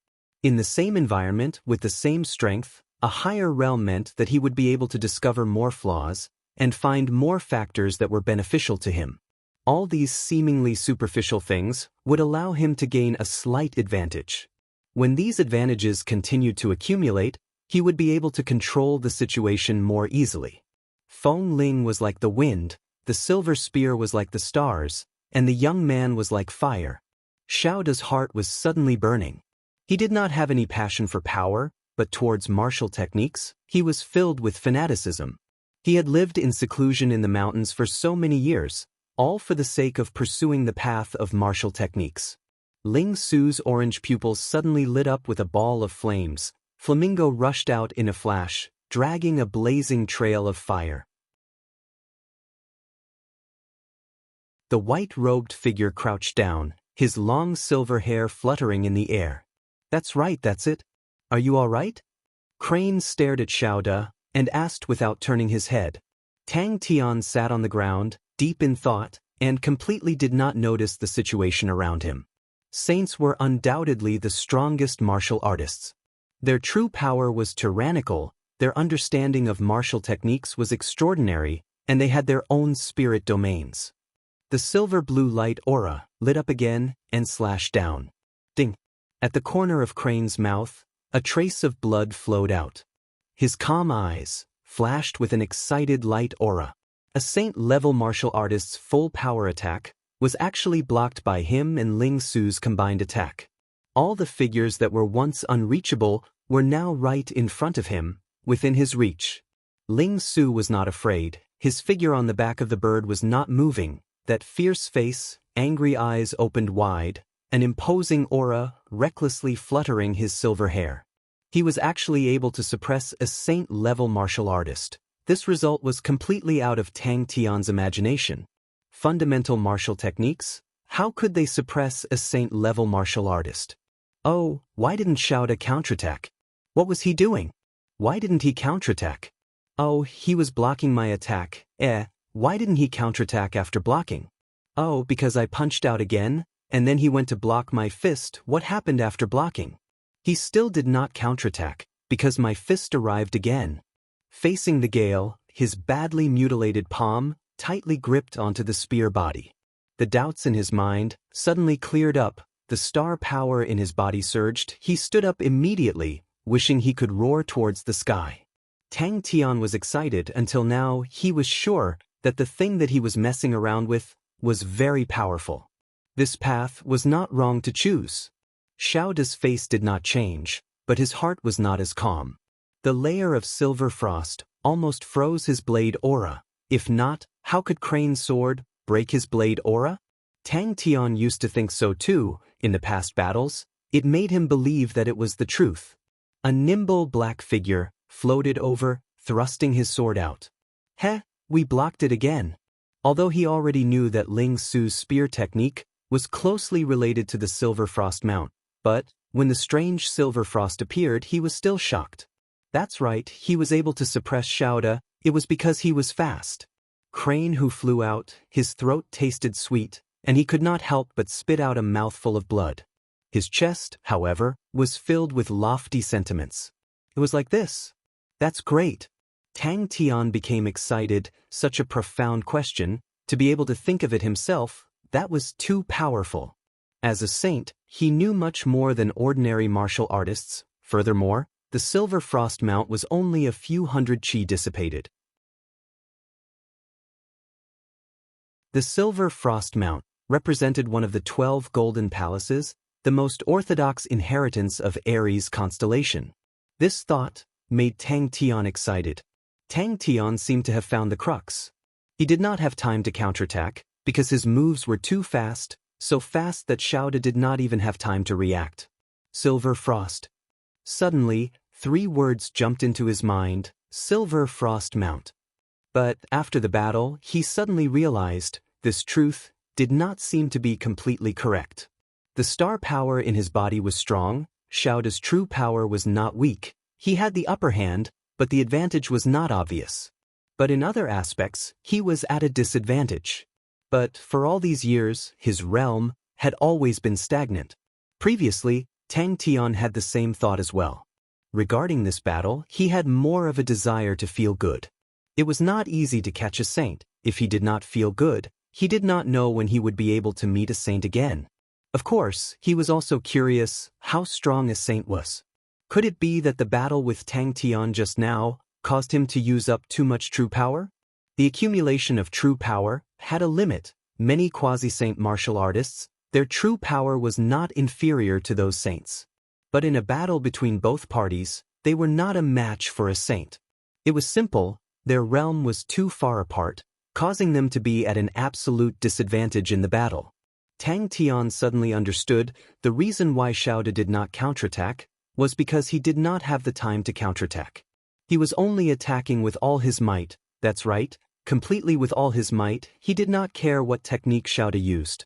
Speaker 1: In the same environment, with the same strength, a higher realm meant that he would be able to discover more flaws and find more factors that were beneficial to him. All these seemingly superficial things would allow him to gain a slight advantage. When these advantages continued to accumulate, he would be able to control the situation more easily. Wang Lin was like the wind, the silver spear was like the stars, and the young man was like fire. Xiaoda's heart was suddenly burning. He did not have any passion for power, but towards martial techniques, he was filled with fanaticism. He had lived in seclusion in the mountains for so many years, all for the sake of pursuing the path of martial techniques. Ling Su's orange pupils suddenly lit up with a ball of flames. Flamingo rushed out in a flash, dragging a blazing trail of fire. The white-robed figure crouched down, his long silver hair fluttering in the air. That's right, that's it. Are you all right? Crane stared at Xiaoda and asked without turning his head. Tang Tian sat on the ground, deep in thought, and completely did not notice the situation around him. Saints were undoubtedly the strongest martial artists. Their true power was tyrannical, their understanding of martial techniques was extraordinary, and they had their own spirit domains. The silver-blue light aura lit up again and slashed down. Ding! At the corner of Crane's mouth, a trace of blood flowed out. His calm eyes flashed with an excited light aura. A saint-level martial artist's full power attack was actually blocked by him and Ling Su's combined attack. All the figures that were once unreachable were now right in front of him, within his reach. Ling Su was not afraid. His figure on the back of the bird was not moving. That fierce face, angry eyes opened wide, an imposing aura recklessly fluttering his silver hair. He was actually able to suppress a saint-level martial artist. This result was completely out of Tang Tian's imagination. Fundamental martial techniques? How could they suppress a saint-level martial artist? Oh, why didn't Xiaoda counterattack? What was he doing? Why didn't he counterattack? Oh, he was blocking my attack. Why didn't he counterattack after blocking? Oh, because I punched out again, and then he went to block my fist. What happened after blocking? He still did not counterattack, because my fist arrived again. Facing the gale, his badly mutilated palm tightly gripped onto the spear body. The doubts in his mind suddenly cleared up, the star power in his body surged. He stood up immediately, wishing he could roar towards the sky. Tang Tian was excited until now he was sure that the thing that he was messing around with was very powerful. This path was not wrong to choose. Xiaoda's face did not change, but his heart was not as calm. The layer of silver frost almost froze his blade aura. If not, how could Crane's sword break his blade aura? Tang Tian used to think so too. In the past battles, it made him believe that it was the truth. A nimble black figure floated over, thrusting his sword out. We blocked it again. Although he already knew that Ling Su's spear technique was closely related to the silver frost mount, but when the strange silver frost appeared, he was still shocked. That's right, he was able to suppress Xiaoda. It was because he was fast. Crane, who flew out, his throat tasted sweet, and he could not help but spit out a mouthful of blood. His chest, however, was filled with lofty sentiments. It was like this. That's great. Tang Tian became excited. Such a profound question. To be able to think of it himself, that was too powerful. As a saint, he knew much more than ordinary martial artists. Furthermore, the silver frost mount was only a few hundred qi dissipated. The silver frost mount represented one of the 12 golden palaces, the most orthodox inheritance of Aries constellation. This thought made Tang Tian excited. Tang Tian seemed to have found the crux. He did not have time to counterattack, because his moves were too fast, so fast that Xiaoda did not even have time to react. Silver frost. Suddenly, 3 words jumped into his mind: Silver Frost Mount. But after the battle, he suddenly realized this truth did not seem to be completely correct. The star power in his body was strong, Xiaoda's true power was not weak. He had the upper hand, but the advantage was not obvious. But in other aspects, he was at a disadvantage. But for all these years, his realm had always been stagnant. Previously, Tang Tian had the same thought as well. Regarding this battle, he had more of a desire to feel good. It was not easy to catch a saint. If he did not feel good, he did not know when he would be able to meet a saint again. Of course, he was also curious how strong a saint was. Could it be that the battle with Tang Tian just now caused him to use up too much true power? The accumulation of true power had a limit. Many quasi-saint martial artists, their true power was not inferior to those saints. But in a battle between both parties, they were not a match for a saint. It was simple, their realm was too far apart, causing them to be at an absolute disadvantage in the battle. Tang Tian suddenly understood the reason why Xiaoda did not counterattack was because he did not have the time to counterattack. He was only attacking with all his might, that's right, completely with all his might. He did not care what technique Xiaoda used.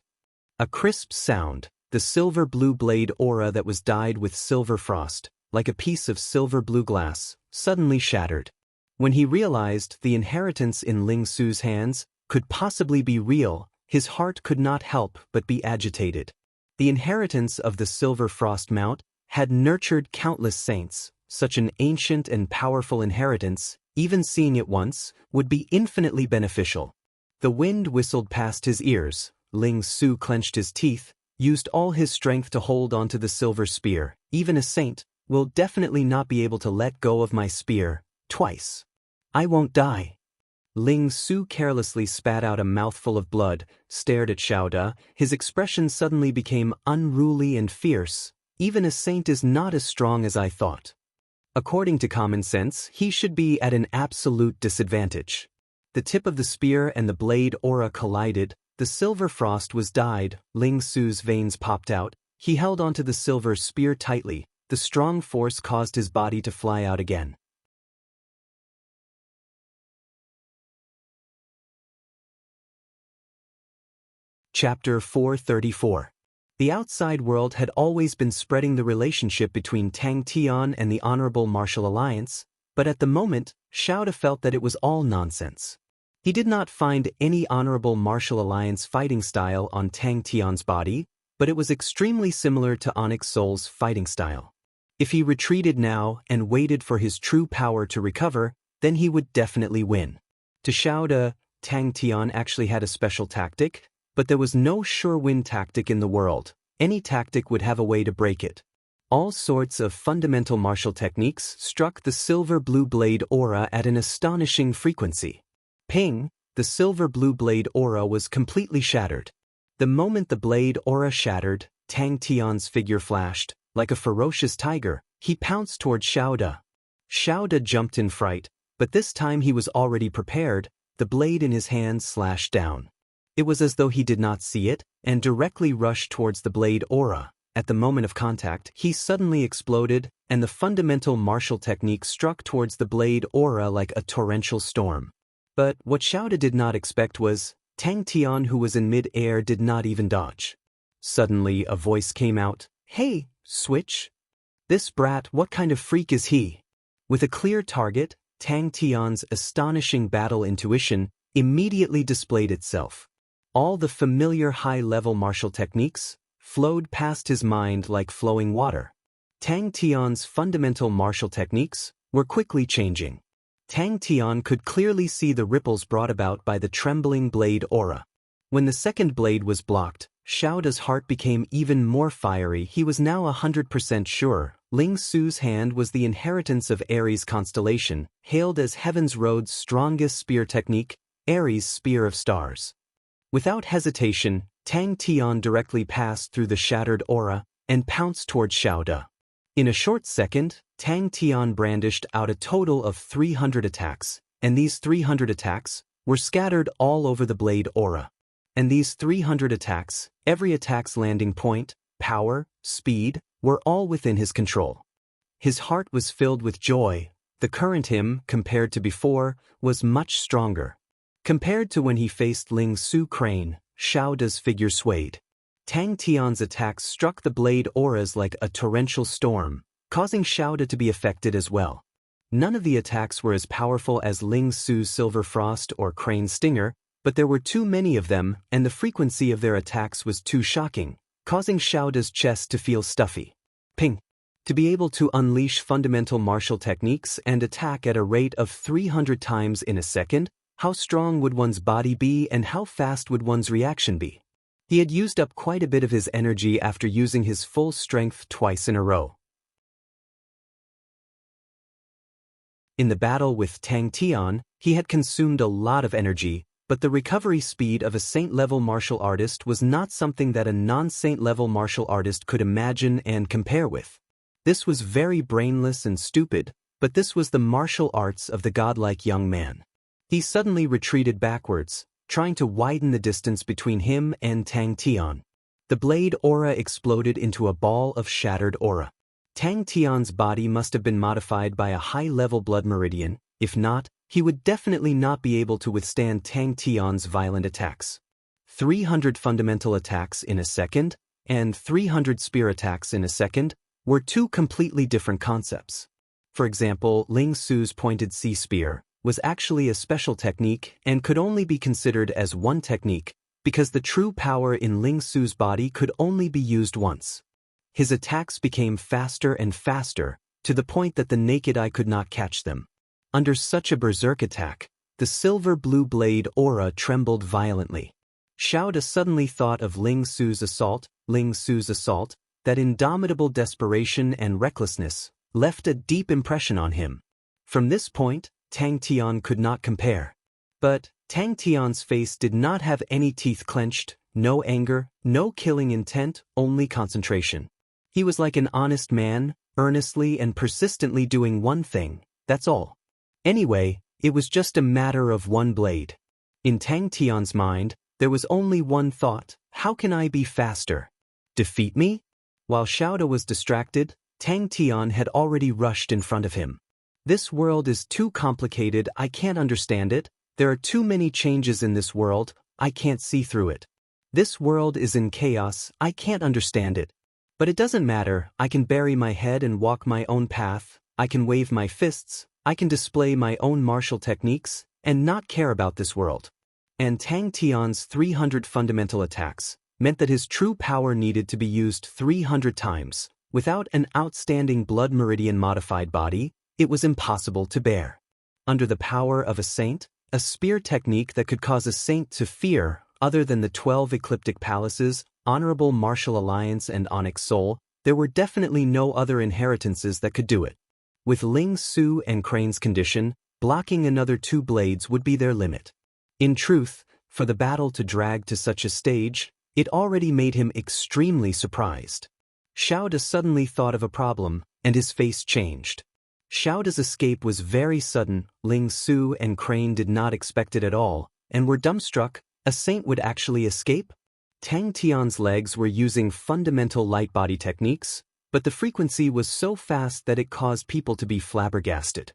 Speaker 1: A crisp sound, the silver-blue blade aura that was dyed with silver frost, like a piece of silver-blue glass, suddenly shattered. When he realized the inheritance in Ling Su's hands could possibly be real, his heart could not help but be agitated. The inheritance of the silver frost mount had nurtured countless saints. Such an ancient and powerful inheritance, even seeing it once, would be infinitely beneficial. The wind whistled past his ears. Ling Su clenched his teeth, used all his strength to hold onto the silver spear. Even a saint will definitely not be able to let go of my spear twice. I won't die. Ling Su carelessly spat out a mouthful of blood, stared at Xiaoda. His expression suddenly became unruly and fierce. Even a saint is not as strong as I thought. According to common sense, he should be at an absolute disadvantage. The tip of the spear and the blade aura collided. The silver frost was dyed. Ling Su's veins popped out. He held onto the silver spear tightly. The strong force caused his body to fly out again. Chapter 434. The outside world had always been spreading the relationship between Tang Tian and the Honorable Martial Alliance, but at the moment, Xiaoda felt that it was all nonsense. He did not find any Honorable Martial Alliance fighting style on Tang Tian's body, but it was extremely similar to Onyx Soul's fighting style. If he retreated now and waited for his true power to recover, then he would definitely win. To Xiaoda, Tang Tian actually had a special tactic, but there was no sure win tactic in the world. Any tactic would have a way to break it. All sorts of fundamental martial techniques struck the silver-blue blade aura at an astonishing frequency. Ping, the silver-blue blade aura was completely shattered. The moment the blade aura shattered, Tang Tian's figure flashed. Like a ferocious tiger, he pounced toward Xiaoda. Xiaoda jumped in fright, but this time he was already prepared. The blade in his hand slashed down. It was as though he did not see it, and directly rushed towards the blade aura. At the moment of contact, he suddenly exploded, and the fundamental martial technique struck towards the blade aura like a torrential storm. But what Xiaoda did not expect was, Tang Tian, who was in mid-air, did not even dodge. Suddenly a voice came out, "Hey, Switch? This brat, what kind of freak is he?" With a clear target, Tang Tian's astonishing battle intuition immediately displayed itself. All the familiar high-level martial techniques flowed past his mind like flowing water. Tang Tian's fundamental martial techniques were quickly changing. Tang Tian could clearly see the ripples brought about by the trembling blade aura. When the second blade was blocked, Xiaoda's heart became even more fiery. He was now 100% sure Ling Su's hand was the inheritance of Aries constellation, hailed as Heaven's Road's strongest spear technique, Aries' Spear of Stars. Without hesitation, Tang Tian directly passed through the shattered aura and pounced toward Xiaoda. In a short second, Tang Tian brandished out a total of 300 attacks, and these 300 attacks were scattered all over the blade aura. And these 300 attacks, every attack's landing point, power, speed, were all within his control. His heart was filled with joy. The current him, compared to before, was much stronger. Compared to when he faced Ling Su Crane, Xiao Da's figure swayed. Tang Tian's attacks struck the blade auras like a torrential storm, causing Xiao Da to be affected as well. None of the attacks were as powerful as Ling Su's Silver Frost or Crane Stinger, but there were too many of them, and the frequency of their attacks was too shocking, causing Xiao Da's chest to feel stuffy. Ping! To be able to unleash fundamental martial techniques and attack at a rate of 300 times in a second, how strong would one's body be and how fast would one's reaction be? He had used up quite a bit of his energy after using his full strength twice in a row. In the battle with Tang Tian, he had consumed a lot of energy, but the recovery speed of a saint-level martial artist was not something that a non-saint-level martial artist could imagine and compare with. This was very brainless and stupid, but this was the martial arts of the godlike young man. He suddenly retreated backwards, trying to widen the distance between him and Tang Tian. The blade aura exploded into a ball of shattered aura. Tang Tian's body must have been modified by a high-level blood meridian. If not, he would definitely not be able to withstand Tang Tian's violent attacks. 300 fundamental attacks in a second, and 300 spear attacks in a second, were two completely different concepts. For example, Ling Su's pointed sea spear was actually a special technique and could only be considered as one technique because the true power in Ling Su's body could only be used once. His attacks became faster and faster, to the point that the naked eye could not catch them. Under such a berserk attack, the silver-blue blade aura trembled violently. Xiao Da suddenly thought of Ling Su's assault, that indomitable desperation and recklessness left a deep impression on him. From this point, Tang Tian could not compare. But Tang Tian's face did not have any teeth clenched, no anger, no killing intent, only concentration. He was like an honest man, earnestly and persistently doing one thing, that's all. Anyway, it was just a matter of one blade. In Tang Tian's mind, there was only one thought: how can I be faster? Defeat me? While Xiao Da was distracted, Tang Tian had already rushed in front of him. This world is too complicated, I can't understand it. There are too many changes in this world, I can't see through it. This world is in chaos, I can't understand it. But it doesn't matter, I can bury my head and walk my own path, I can wave my fists, I can display my own martial techniques, and not care about this world. And Tang Tian's 300 fundamental attacks meant that his true power needed to be used 300 times. Without an outstanding blood meridian modified body, it was impossible to bear. Under the power of a saint, a spear technique that could cause a saint to fear, other than the 12 ecliptic palaces, Honorable Martial Alliance and Onyx Soul, there were definitely no other inheritances that could do it. With Ling Su and Crane's condition, blocking another 2 blades would be their limit. In truth, for the battle to drag to such a stage, it already made him extremely surprised. Xiao Da suddenly thought of a problem, and his face changed. Xiao Da's escape was very sudden. Ling Su and Crane did not expect it at all, and were dumbstruck. A saint would actually escape? Tang Tian's legs were using fundamental light body techniques, but the frequency was so fast that it caused people to be flabbergasted.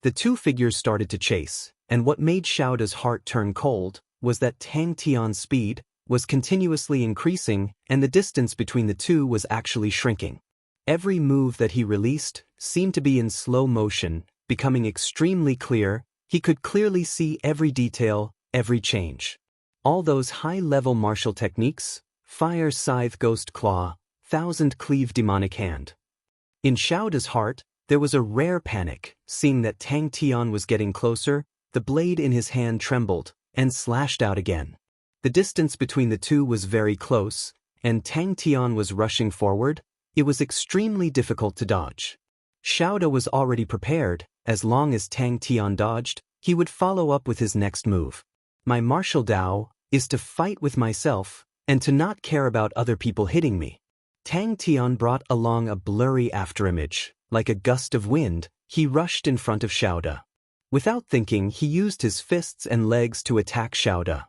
Speaker 1: The 2 figures started to chase, and what made Xiao Da's heart turn cold was that Tang Tian's speed was continuously increasing and the distance between the 2 was actually shrinking. Every move that he released seemed to be in slow motion, becoming extremely clear. He could clearly see every detail, every change. All those high-level martial techniques: Fire Scythe Ghost Claw, Thousand Cleave Demonic Hand. In Xiao Da's heart, there was a rare panic. Seeing that Tang Tian was getting closer, the blade in his hand trembled and slashed out again. The distance between the 2 was very close, and Tang Tian was rushing forward. It was extremely difficult to dodge. Xiao Da was already prepared. As long as Tang Tian dodged, he would follow up with his next move. My martial Dao is to fight with myself, and to not care about other people hitting me. Tang Tian brought along a blurry afterimage. Like a gust of wind, he rushed in front of Xiao Da. Without thinking, he used his fists and legs to attack Xiao Da.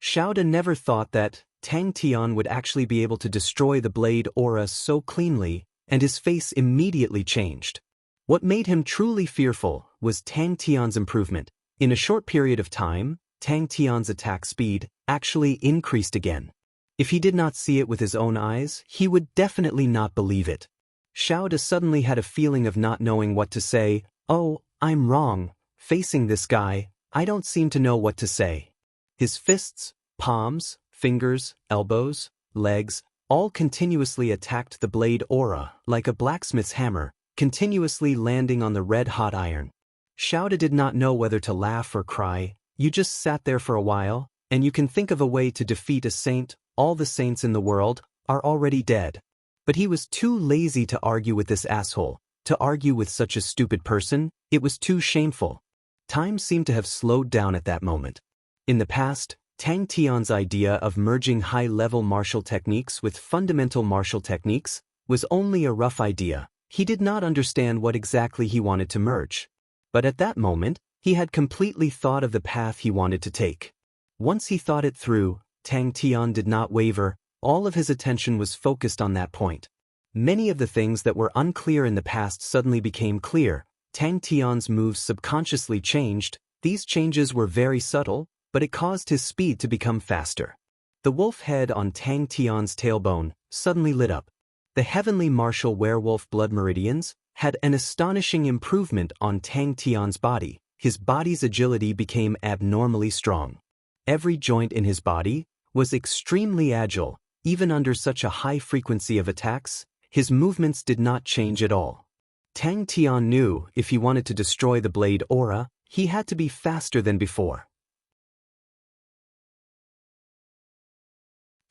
Speaker 1: Xiao Da never thought that, Tang Tian would actually be able to destroy the blade aura so cleanly, and his face immediately changed. What made him truly fearful was Tang Tian's improvement. In a short period of time, Tang Tian's attack speed actually increased again. If he did not see it with his own eyes, he would definitely not believe it. Xiaoda suddenly had a feeling of not knowing what to say. "Oh, I'm wrong. Facing this guy, I don't seem to know what to say." His fists, palms, fingers, elbows, legs, all continuously attacked the blade aura like a blacksmith's hammer, continuously landing on the red-hot iron. Xiaoda did not know whether to laugh or cry. You just sat there for a while, and you can think of a way to defeat a saint. All the saints in the world are already dead. But he was too lazy to argue with this asshole. To argue with such a stupid person, it was too shameful. Time seemed to have slowed down at that moment. In the past, Tang Tian's idea of merging high-level martial techniques with fundamental martial techniques was only a rough idea. He did not understand what exactly he wanted to merge. But at that moment, he had completely thought of the path he wanted to take. Once he thought it through, Tang Tian did not waver. All of his attention was focused on that point. Many of the things that were unclear in the past suddenly became clear. Tang Tian's moves subconsciously changed. These changes were very subtle, but it caused his speed to become faster. The wolf head on Tang Tian's tailbone suddenly lit up. The heavenly martial werewolf blood meridians had an astonishing improvement on Tang Tian's body. His body's agility became abnormally strong. Every joint in his body was extremely agile. Even under such a high frequency of attacks, his movements did not change at all. Tang Tian knew if he wanted to destroy the blade aura, he had to be faster than before.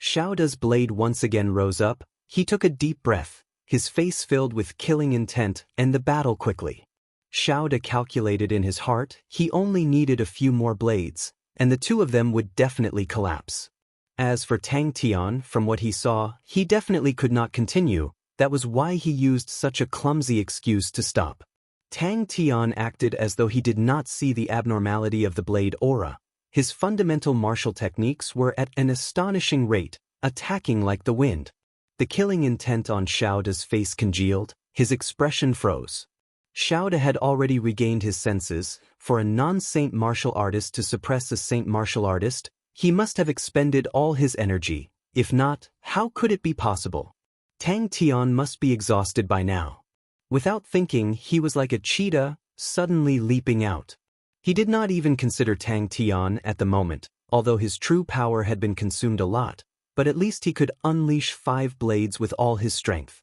Speaker 1: Xiaoda's blade once again rose up. He took a deep breath, his face filled with killing intent, and the battle quickly. Xiaoda calculated in his heart he only needed a few more blades, and the two of them would definitely collapse. As for Tang Tian, from what he saw, he definitely could not continue. That was why he used such a clumsy excuse to stop. Tang Tian acted as though he did not see the abnormality of the blade aura. His fundamental martial techniques were at an astonishing rate, attacking like the wind. The killing intent on Xiaoda's face congealed, his expression froze. Xiaoda had already regained his senses. For a non-saint martial artist to suppress a saint martial artist, he must have expended all his energy. If not, how could it be possible? Tang Tian must be exhausted by now. Without thinking, he was like a cheetah, suddenly leaping out. He did not even consider Tang Tian at the moment, although his true power had been consumed a lot, but at least he could unleash 5 blades with all his strength.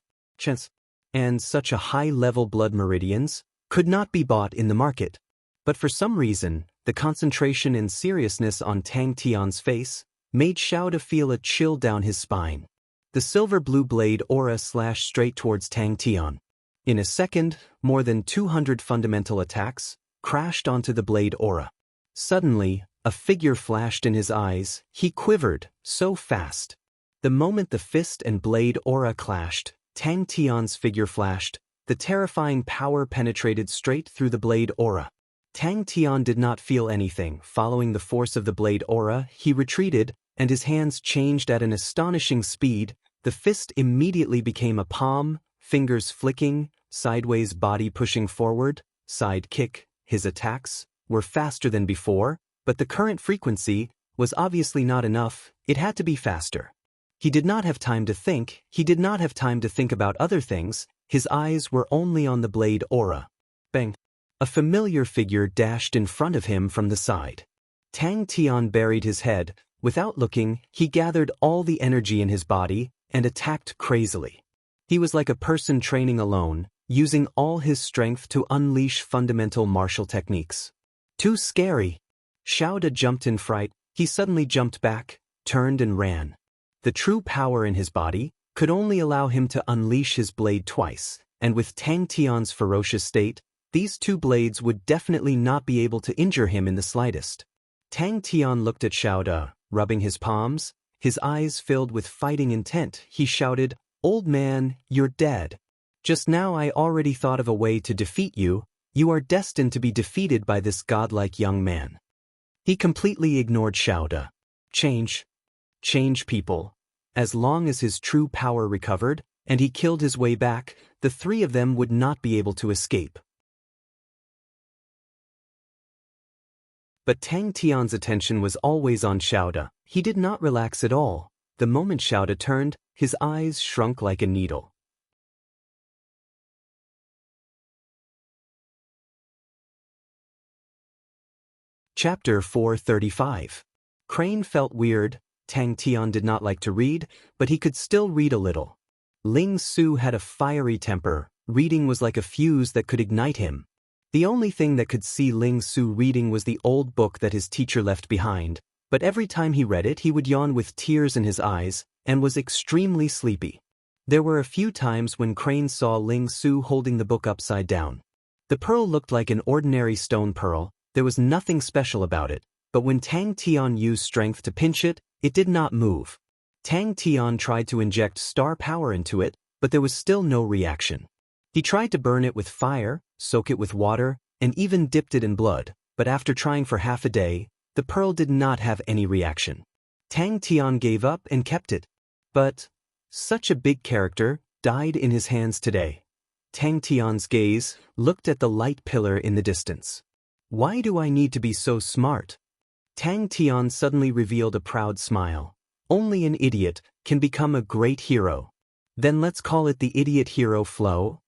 Speaker 1: And such a high-level blood meridians could not be bought in the market. But for some reason, the concentration and seriousness on Tang Tian's face made Xiaoda feel a chill down his spine. The silver-blue blade aura slashed straight towards Tang Tian. In a second, more than 200 fundamental attacks crashed onto the blade aura. Suddenly, a figure flashed in his eyes. He quivered, so fast. The moment the fist and blade aura clashed, Tang Tian's figure flashed. The terrifying power penetrated straight through the blade aura. Tang Tian did not feel anything. Following the force of the blade aura, he retreated, and his hands changed at an astonishing speed. The fist immediately became a palm, fingers flicking, sideways body pushing forward, side kick. His attacks were faster than before, but the current frequency was obviously not enough. It had to be faster. He did not have time to think. He did not have time to think about other things. His eyes were only on the blade aura. Bang! A familiar figure dashed in front of him from the side. Tang Tian buried his head. Without looking, he gathered all the energy in his body and attacked crazily. He was like a person training alone, using all his strength to unleash fundamental martial techniques. Too scary. Xiaoda jumped in fright. He suddenly jumped back, turned and ran. The true power in his body could only allow him to unleash his blade twice, and with Tang Tian's ferocious state, these 2 blades would definitely not be able to injure him in the slightest. Tang Tian looked at Xiaoda, rubbing his palms, his eyes filled with fighting intent. He shouted, "Old man, you're dead. Just now I already thought of a way to defeat you. You are destined to be defeated by this godlike young man." He completely ignored Xiaoda. Change. change people. As long as his true power recovered, and he killed his way back, the three of them would not be able to escape. But Tang Tian's attention was always on Xiaoda. He did not relax at all. The moment Xiaoda turned, his eyes shrunk like a needle. Chapter 435. Crane felt weird. Tang Tian did not like to read, but he could still read a little. Ling Su had a fiery temper. Reading was like a fuse that could ignite him. The only thing that could see Ling Su reading was the old book that his teacher left behind, but every time he read it he would yawn with tears in his eyes, and was extremely sleepy. There were a few times when Crane saw Ling Su holding the book upside down. The pearl looked like an ordinary stone pearl. There was nothing special about it, but when Tang Tian used strength to pinch it, it did not move. Tang Tian tried to inject star power into it, but there was still no reaction. He tried to burn it with fire, soak it with water, and even dipped it in blood, but after trying for half a day, the pearl did not have any reaction. Tang Tian gave up and kept it. But such a big character died in his hands today. Tang Tian's gaze looked at the light pillar in the distance. Why do I need to be so smart? Tang Tian suddenly revealed a proud smile. Only an idiot can become a great hero. Then let's call it the idiot hero flow.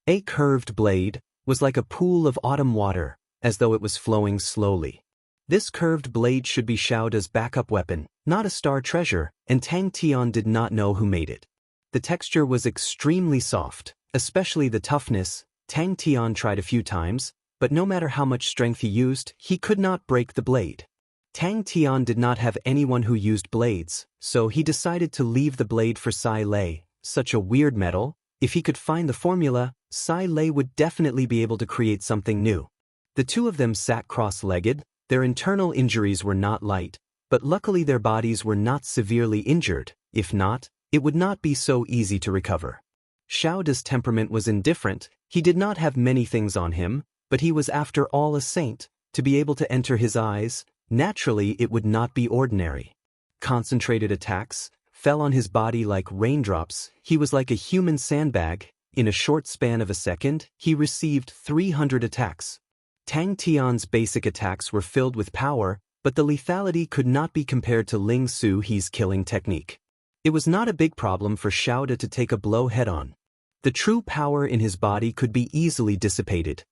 Speaker 1: A curved blade was like a pool of autumn water, as though it was flowing slowly. This curved blade should be Xiaoda's backup weapon, not a star treasure, and Tang Tian did not know who made it. The texture was extremely soft, especially the toughness. Tang Tian tried a few times, but no matter how much strength he used, he could not break the blade. Tang Tian did not have anyone who used blades, so he decided to leave the blade for Sai Lei. Such a weird metal. If he could find the formula, Sai Lei would definitely be able to create something new. The two of them sat cross-legged. Their internal injuries were not light, but luckily their bodies were not severely injured. If not, it would not be so easy to recover. Xiaoda's temperament was indifferent. He did not have many things on him, but he was after all a saint. To be able to enter his eyes, naturally it would not be ordinary. Concentrated attacks fell on his body like raindrops. He was like a human sandbag. In a short span of a second, he received 300 attacks. Tang Tian's basic attacks were filled with power, but the lethality could not be compared to Ling Su-he's killing technique. It was not a big problem for Xiaoda to take a blow head-on. The true power in his body could be easily dissipated.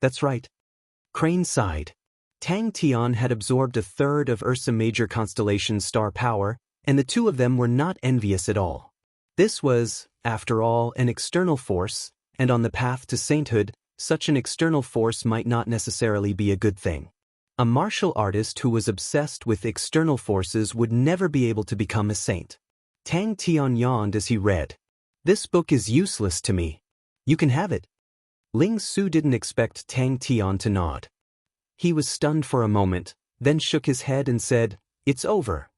Speaker 1: That's right. Crane sighed. Tang Tian had absorbed a third of Ursa Major constellation's star power, and the two of them were not envious at all. This was, after all, an external force, and on the path to sainthood, such an external force might not necessarily be a good thing. A martial artist who was obsessed with external forces would never be able to become a saint. Tang Tian yawned as he read. This book is useless to me. You can have it. Ling Su didn't expect Tang Tian to nod. He was stunned for a moment, then shook his head and said, "It's over."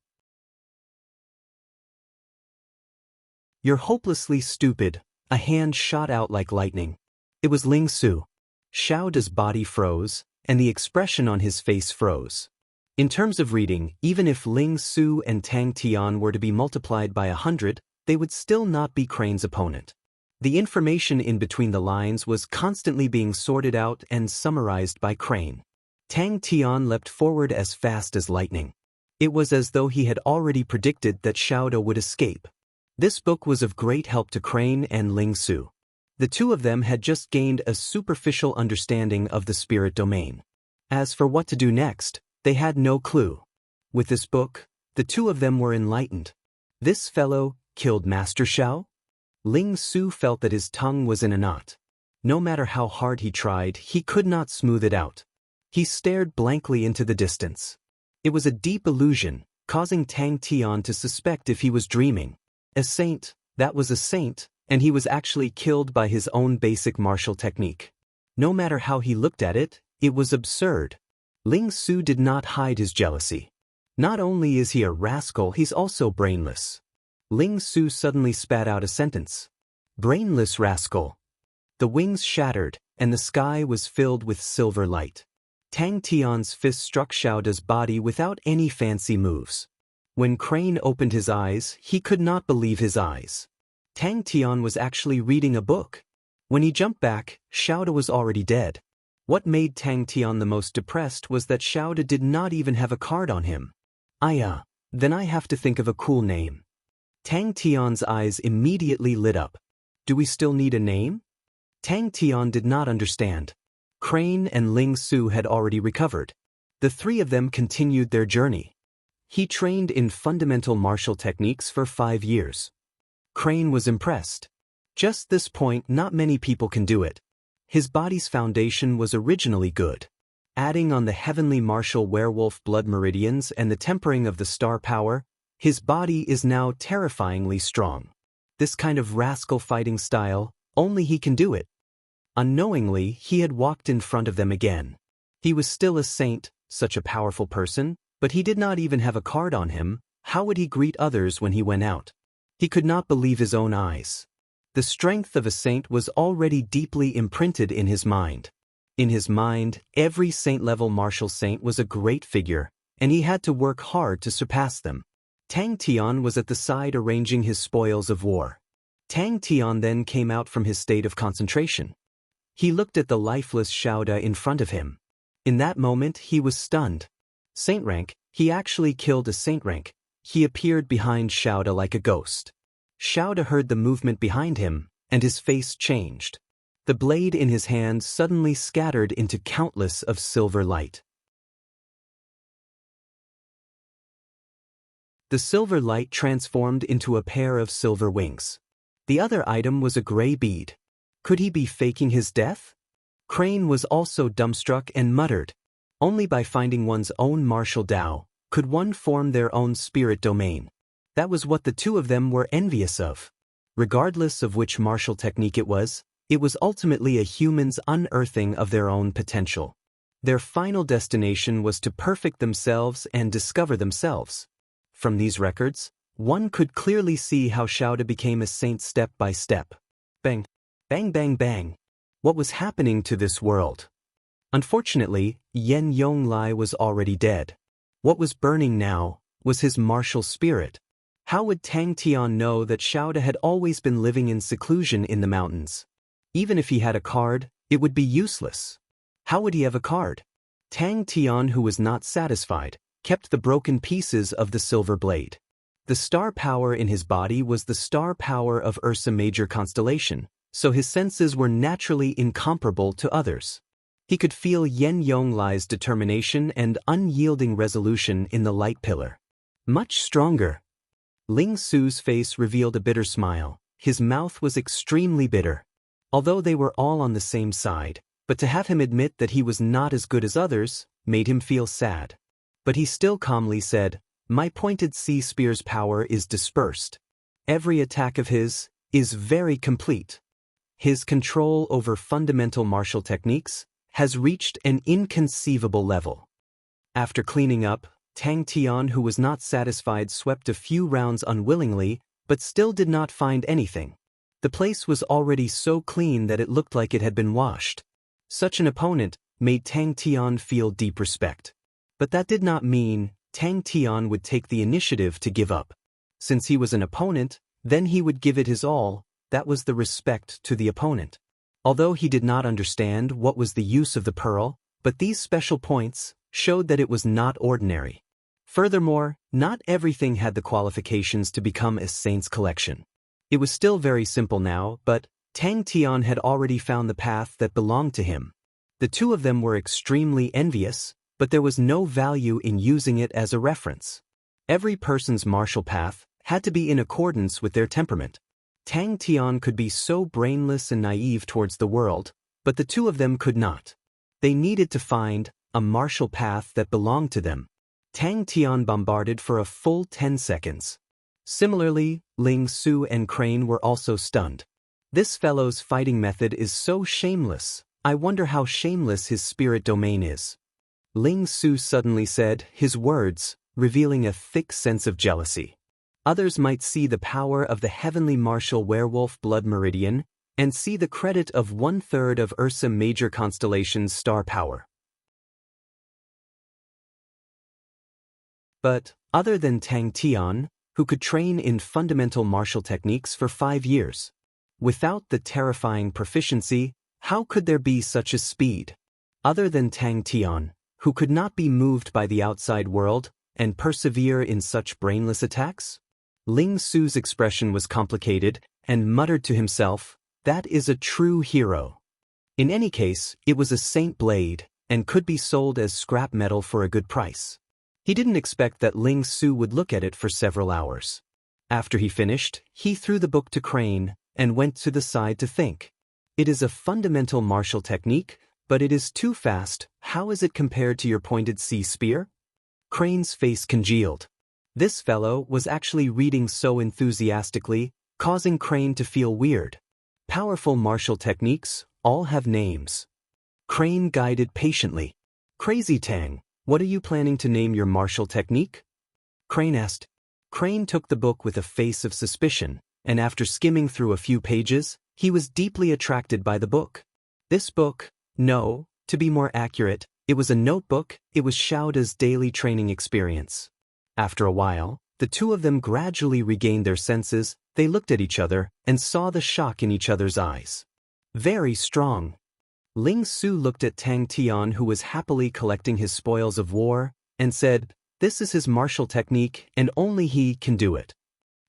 Speaker 1: You're hopelessly stupid. A hand shot out like lightning. It was Ling Su. Xiaoda's body froze, and the expression on his face froze. In terms of reading, even if Ling Su and Tang Tian were to be multiplied by 100, they would still not be Crane's opponent. The information in between the lines was constantly being sorted out and summarized by Crane. Tang Tian leapt forward as fast as lightning. It was as though he had already predicted that Xiaoda would escape. This book was of great help to Crane and Ling Su. The two of them had just gained a superficial understanding of the spirit domain. As for what to do next, they had no clue. With this book, the two of them were enlightened. This fellow killed Master Xiao? Ling Su felt that his tongue was in a knot. No matter how hard he tried, he could not smooth it out. He stared blankly into the distance. It was a deep illusion, causing Tang Tian to suspect if he was dreaming. A saint, that was a saint, and he was actually killed by his own basic martial technique. No matter how he looked at it, it was absurd. Ling Su did not hide his jealousy. Not only is he a rascal, he's also brainless. Ling Su suddenly spat out a sentence. Brainless rascal. The wings shattered, and the sky was filled with silver light. Tang Tian's fist struck Xiaoda's body without any fancy moves. When Crane opened his eyes, he could not believe his eyes. Tang Tian was actually reading a book. When he jumped back, Xiaoda was already dead. What made Tang Tian the most depressed was that Xiaoda did not even have a card on him. Then I have to think of a cool name. Tang Tian's eyes immediately lit up. Do we still need a name? Tang Tian did not understand. Crane and Ling Su had already recovered. The three of them continued their journey. He trained in fundamental martial techniques for 5 years. Crane was impressed. Just this point, not many people can do it. His body's foundation was originally good. Adding on the heavenly martial werewolf blood meridians and the tempering of the star power, his body is now terrifyingly strong. This kind of rascal fighting style, only he can do it. Unknowingly, he had walked in front of them again. He was still a saint, such a powerful person, but he did not even have a card on him. How would he greet others when he went out? He could not believe his own eyes. The strength of a saint was already deeply imprinted in his mind. In his mind, every saint-level martial saint was a great figure, and he had to work hard to surpass them. Tang Tian was at the side arranging his spoils of war. Tang Tian then came out from his state of concentration. He looked at the lifeless Xiaoda in front of him. In that moment, he was stunned. Saint rank, he actually killed a saint rank. He appeared behind Xiaoda like a ghost. Xiaoda heard the movement behind him, and his face changed. The blade in his hand suddenly scattered into countless of silver light. The silver light transformed into a pair of silver wings. The other item was a gray bead. Could he be faking his death? Crane was also dumbstruck and muttered. Only by finding one's own martial Tao could one form their own spirit domain. That was what the two of them were envious of. Regardless of which martial technique it was ultimately a human's unearthing of their own potential. Their final destination was to perfect themselves and discover themselves. From these records, one could clearly see how Xiaoda became a saint step by step. Bang, bang, bang, bang. What was happening to this world? Unfortunately, Yan Yonglai was already dead. What was burning now was his martial spirit. How would Tang Tian know that Xiaoda had always been living in seclusion in the mountains? Even if he had a card, it would be useless. How would he have a card? Tang Tian, who was not satisfied, kept the broken pieces of the silver blade. The star power in his body was the star power of Ursa Major constellation, so his senses were naturally incomparable to others. He could feel Yan Yonglai's determination and unyielding resolution in the light pillar. Much stronger. Ling Su's face revealed a bitter smile. His mouth was extremely bitter. Although they were all on the same side, but to have him admit that he was not as good as others made him feel sad. But he still calmly said, "My pointed sea spear's power is dispersed. Every attack of his is very complete. His control over fundamental martial techniques has reached an inconceivable level." After cleaning up, Tang Tian, who was not satisfied, swept a few rounds unwillingly, but still did not find anything. The place was already so clean that it looked like it had been washed. Such an opponent made Tang Tian feel deep respect. But that did not mean Tang Tian would take the initiative to give up. Since he was an opponent, then he would give it his all. That was the respect to the opponent. Although he did not understand what was the use of the pearl, but these special points showed that it was not ordinary. Furthermore, not everything had the qualifications to become a saint's collection. It was still very simple now, but Tang Tian had already found the path that belonged to him. The two of them were extremely envious, but there was no value in using it as a reference. Every person's martial path had to be in accordance with their temperament. Tang Tian could be so brainless and naive towards the world, but the two of them could not. They needed to find a martial path that belonged to them. Tang Tian bombarded for a full 10 seconds. Similarly, Ling Su and Crane were also stunned. This fellow's fighting method is so shameless. I wonder how shameless his spirit domain is. Ling Su suddenly said, his words revealing a thick sense of jealousy. Others might see the power of the heavenly martial werewolf blood meridian and see the credit of 1/3 of Ursa Major constellation's star power. But other than Tang Tian, who could train in fundamental martial techniques for 5 years. Without the terrifying proficiency, how could there be such a speed? Other than Tang Tian, who could not be moved by the outside world and persevere in such brainless attacks? Ling Su's expression was complicated and muttered to himself, "That is a true hero." In any case, it was a saint blade and could be sold as scrap metal for a good price. He didn't expect that Ling Su would look at it for several hours. After he finished, he threw the book to Crane and went to the side to think. It is a fundamental martial technique, but it is too fast. How is it compared to your pointed sea spear? Crane's face congealed. This fellow was actually reading so enthusiastically, causing Crane to feel weird. Powerful martial techniques all have names. Crane guided patiently. Crazy Tang, what are you planning to name your martial technique? Crane asked. Crane took the book with a face of suspicion, and after skimming through a few pages, he was deeply attracted by the book. This book, no, to be more accurate, it was a notebook. It was Xiaoda's daily training experience. After a while, the two of them gradually regained their senses. They looked at each other and saw the shock in each other's eyes. Very strong. Ling Su looked at Tang Tian, who was happily collecting his spoils of war, and said, "This is his martial technique and only he can do it."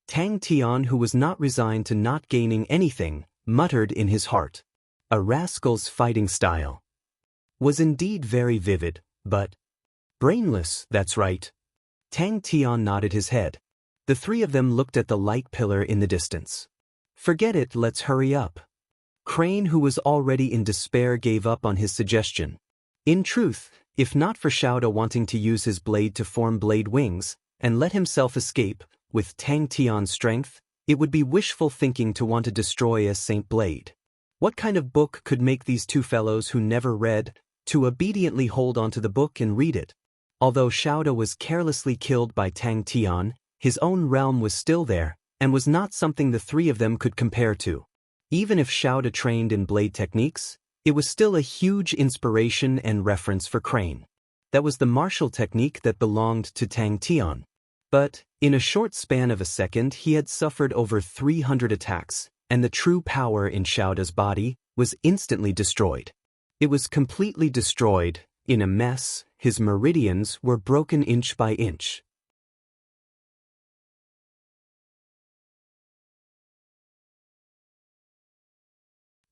Speaker 1: Tang Tian, who was not resigned to not gaining anything, muttered in his heart. A rascal's fighting style was indeed very vivid, but brainless, that's right. Tang Tian nodded his head. The three of them looked at the light pillar in the distance. Forget it, let's hurry up. Crane, who was already in despair, gave up on his suggestion. In truth, if not for Xiaoda wanting to use his blade to form blade wings and let himself escape, with Tang Tian's strength, it would be wishful thinking to want to destroy a saint blade. What kind of book could make these two fellows who never read to obediently hold onto the book and read it? Although Xiaoda was carelessly killed by Tang Tian, his own realm was still there, and was not something the three of them could compare to. Even if Xiaoda trained in blade techniques, it was still a huge inspiration and reference for Crane. That was the martial technique that belonged to Tang Tian. But, in a short span of a second, he had suffered over 300 attacks, and the true power in Xiaoda's body was instantly destroyed. It was completely destroyed, in a mess. His meridians were broken inch by inch.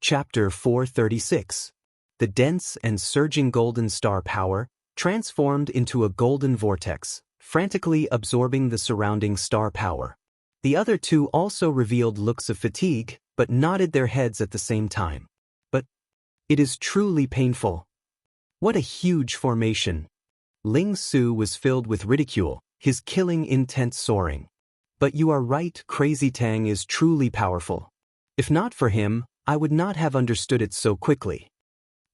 Speaker 1: Chapter 436. The dense and surging golden star power transformed into a golden vortex, frantically absorbing the surrounding star power. The other two also revealed looks of fatigue, but nodded their heads at the same time. But it is truly painful. What a huge formation. Ling Su was filled with ridicule, his killing intent soaring. But you are right, Crazy Tang is truly powerful. If not for him, I would not have understood it so quickly.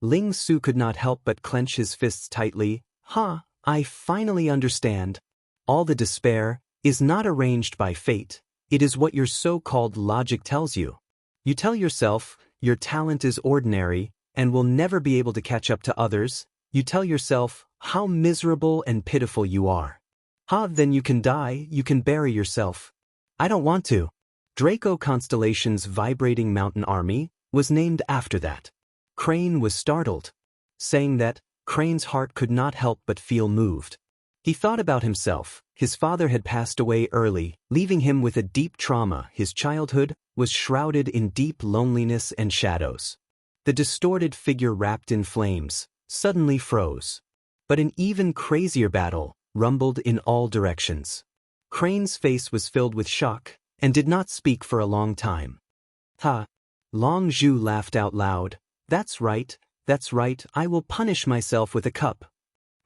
Speaker 1: Ling Su could not help but clench his fists tightly. I finally understand. All the despair is not arranged by fate. It is what your so-called logic tells you. You tell yourself your talent is ordinary and will never be able to catch up to others. You tell yourself how miserable and pitiful you are. Then you can die, you can bury yourself. I don't want to. Draco Constellation's vibrating mountain army was named after that. Crane was startled. Saying that, Crane's heart could not help but feel moved. He thought about himself. His father had passed away early, leaving him with a deep trauma. His childhood was shrouded in deep loneliness and shadows. The distorted figure wrapped in flames suddenly froze. But an even crazier battle rumbled in all directions. Crane's face was filled with shock and did not speak for a long time. Long Zhu laughed out loud. That's right, I will punish myself with a cup.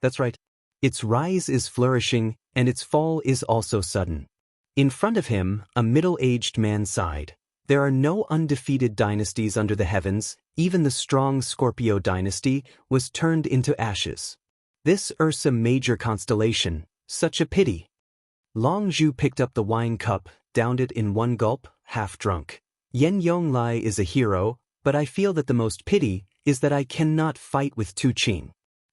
Speaker 1: That's right. Its rise is flourishing, and its fall is also sudden. In front of him, a middle-aged man sighed. There are no undefeated dynasties under the heavens. Even the strong Scorpio dynasty was turned into ashes. This Ursa Major constellation, such a pity. Long Zhu picked up the wine cup, downed it in one gulp, half drunk. Yen Yonglai is a hero, but I feel that the most pity is that I cannot fight with Tu Qing.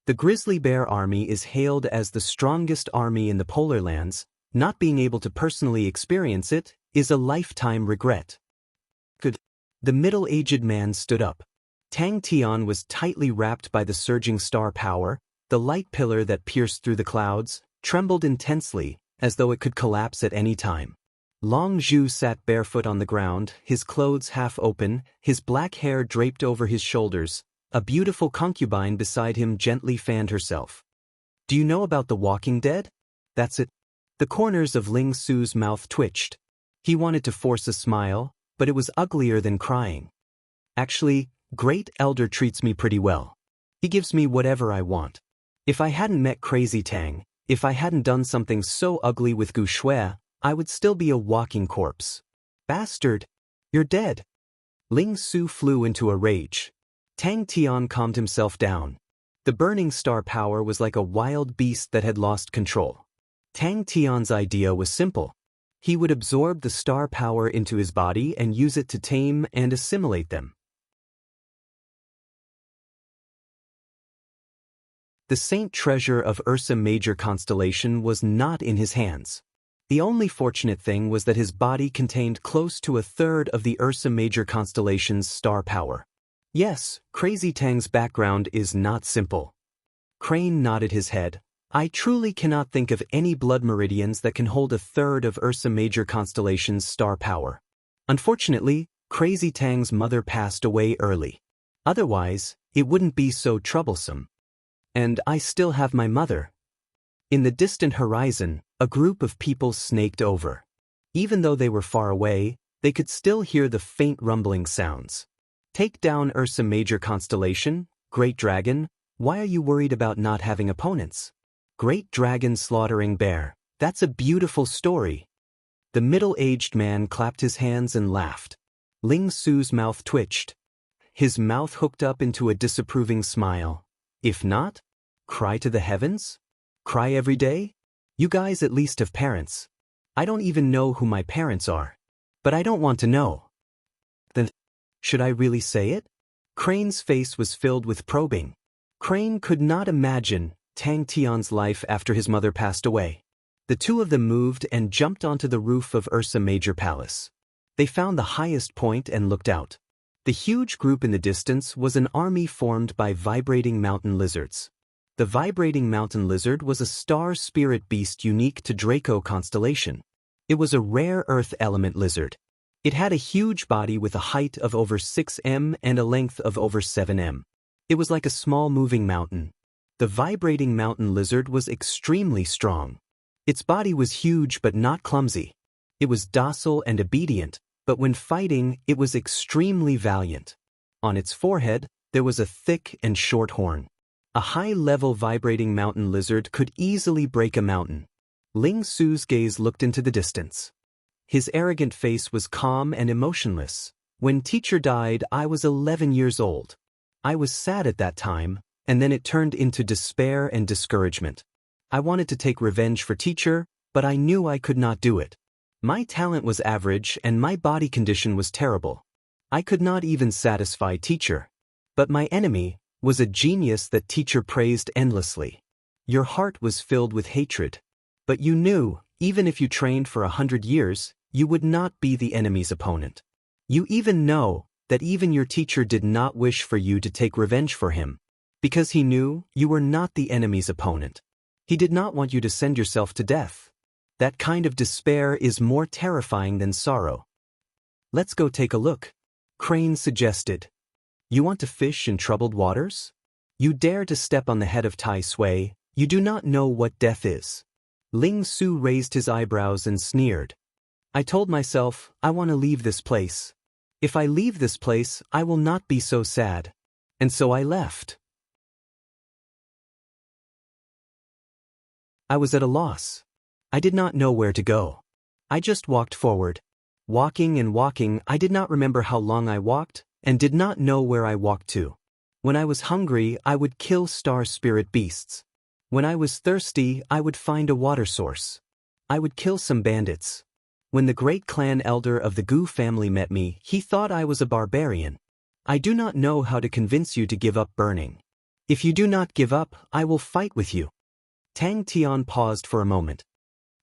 Speaker 1: The grizzly bear army is hailed as the strongest army in the polar lands. Not being able to personally experience it is a lifetime regret. Good. The middle-aged man stood up. Tang Tian was tightly wrapped by the surging star power. The light pillar that pierced through the clouds trembled intensely, as though it could collapse at any time. Long Zhu sat barefoot on the ground, his clothes half open, his black hair draped over his shoulders. A beautiful concubine beside him gently fanned herself. "Do you know about the Walking Dead?" "That's it." The corners of Ling Su's mouth twitched. He wanted to force a smile, but it was uglier than crying. "Actually, Great Elder treats me pretty well. He gives me whatever I want. If I hadn't met Crazy Tang, if I hadn't done something so ugly with Gu Shui, I would still be a walking corpse." "Bastard! You're dead." Ling Su flew into a rage. Tang Tian calmed himself down. The burning star power was like a wild beast that had lost control. Tang Tian's idea was simple. He would absorb the star power into his body and use it to tame and assimilate them. The Saint Treasure of Ursa Major constellation was not in his hands. The only fortunate thing was that his body contained close to a third of the Ursa Major constellation's star power. Yes, Crazy Tang's background is not simple. Crane nodded his head. "I truly cannot think of any blood meridians that can hold a third of Ursa Major constellation's star power. Unfortunately, Crazy Tang's mother passed away early. Otherwise, it wouldn't be so troublesome. And I still have my mother." In the distant horizon, a group of people snaked over. Even though they were far away, they could still hear the faint rumbling sounds. "Take down Ursa Major constellation, Great Dragon. Why are you worried about not having opponents? Great Dragon slaughtering bear. That's a beautiful story." The middle-aged man clapped his hands and laughed. Ling Su's mouth twitched. His mouth hooked up into a disapproving smile. "If not, cry to the heavens? Cry every day? You guys at least have parents. I don't even know who my parents are. But I don't want to know." "Then, should I really say it?" Crane's face was filled with probing. Crane could not imagine Tang Tian's life after his mother passed away. The two of them moved and jumped onto the roof of Ursa Major Palace. They found the highest point and looked out. The huge group in the distance was an army formed by vibrating mountain lizards. The vibrating mountain lizard was a star spirit beast unique to Draco constellation. It was a rare earth element lizard. It had a huge body with a height of over 6 m and a length of over 7 m. It was like a small moving mountain. The vibrating mountain lizard was extremely strong. Its body was huge but not clumsy. It was docile and obedient, but when fighting, it was extremely valiant. On its forehead, there was a thick and short horn. A high-level vibrating mountain lizard could easily break a mountain. Ling Su's gaze looked into the distance. His arrogant face was calm and emotionless. "When teacher died, I was 11 years old. I was sad at that time, and then it turned into despair and discouragement. I wanted to take revenge for teacher, but I knew I could not do it. My talent was average and my body condition was terrible. I could not even satisfy teacher. But my enemy was a genius that teacher praised endlessly. Your heart was filled with hatred. But you knew, even if you trained for 100 years, you would not be the enemy's opponent. You even know that even your teacher did not wish for you to take revenge for him, because he knew you were not the enemy's opponent. He did not want you to send yourself to death. That kind of despair is more terrifying than sorrow." "Let's go take a look," Crane suggested. "You want to fish in troubled waters? You dare to step on the head of Tai Sui, you do not know what death is." Ling Su raised his eyebrows and sneered. "I told myself, I want to leave this place. If I leave this place, I will not be so sad. And so I left." I was at a loss. I did not know where to go. I just walked forward. Walking and walking, I did not remember how long I walked, and did not know where I walked to. When I was hungry, I would kill star spirit beasts. When I was thirsty, I would find a water source. I would kill some bandits. When the great clan elder of the Gu family met me, he thought I was a barbarian. I do not know how to convince you to give up burning. If you do not give up, I will fight with you. Tang Tian paused for a moment.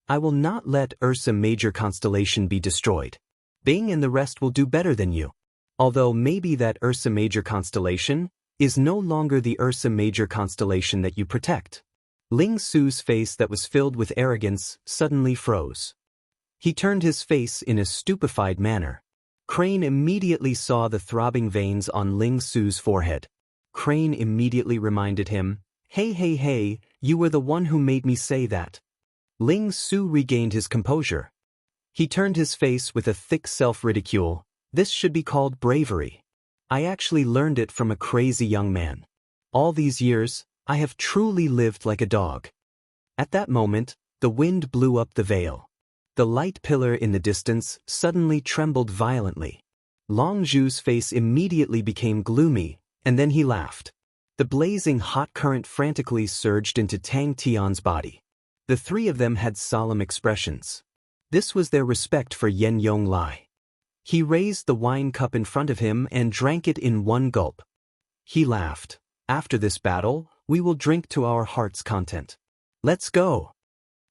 Speaker 1: I will not let Ursa Major constellation be destroyed. Bing and the rest will do better than you. Although maybe that Ursa Major constellation is no longer the Ursa Major constellation that you protect. Ling Su's face that was filled with arrogance suddenly froze. He turned his face in a stupefied manner. Crane immediately saw the throbbing veins on Ling Su's forehead. Crane immediately reminded him, Hey, you were the one who made me say that. Ling Su regained his composure. He turned his face with a thick self-ridicule. This should be called bravery. I actually learned it from a crazy young man. All these years, I have truly lived like a dog. At that moment, the wind blew up the veil. The light pillar in the distance suddenly trembled violently. Long Zhu's face immediately became gloomy, and then he laughed. The blazing hot current frantically surged into Tang Tian's body. The three of them had solemn expressions. This was their respect for Yen Yong Lai. He raised the wine cup in front of him and drank it in one gulp. He laughed. After this battle, we will drink to our heart's content. Let's go.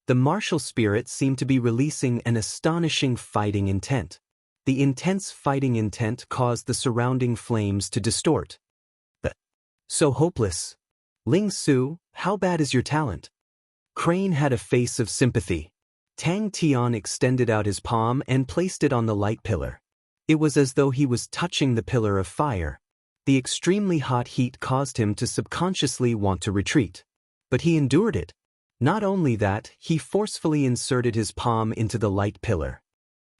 Speaker 1: The martial spirit seemed to be releasing an astonishing fighting intent. The intense fighting intent caused the surrounding flames to distort. So hopeless. Ling Su, how bad is your talent? Crane had a face of sympathy. Tang Tian extended out his palm and placed it on the light pillar. It was as though he was touching the pillar of fire. The extremely hot heat caused him to subconsciously want to retreat. But he endured it. Not only that, he forcefully inserted his palm into the light pillar.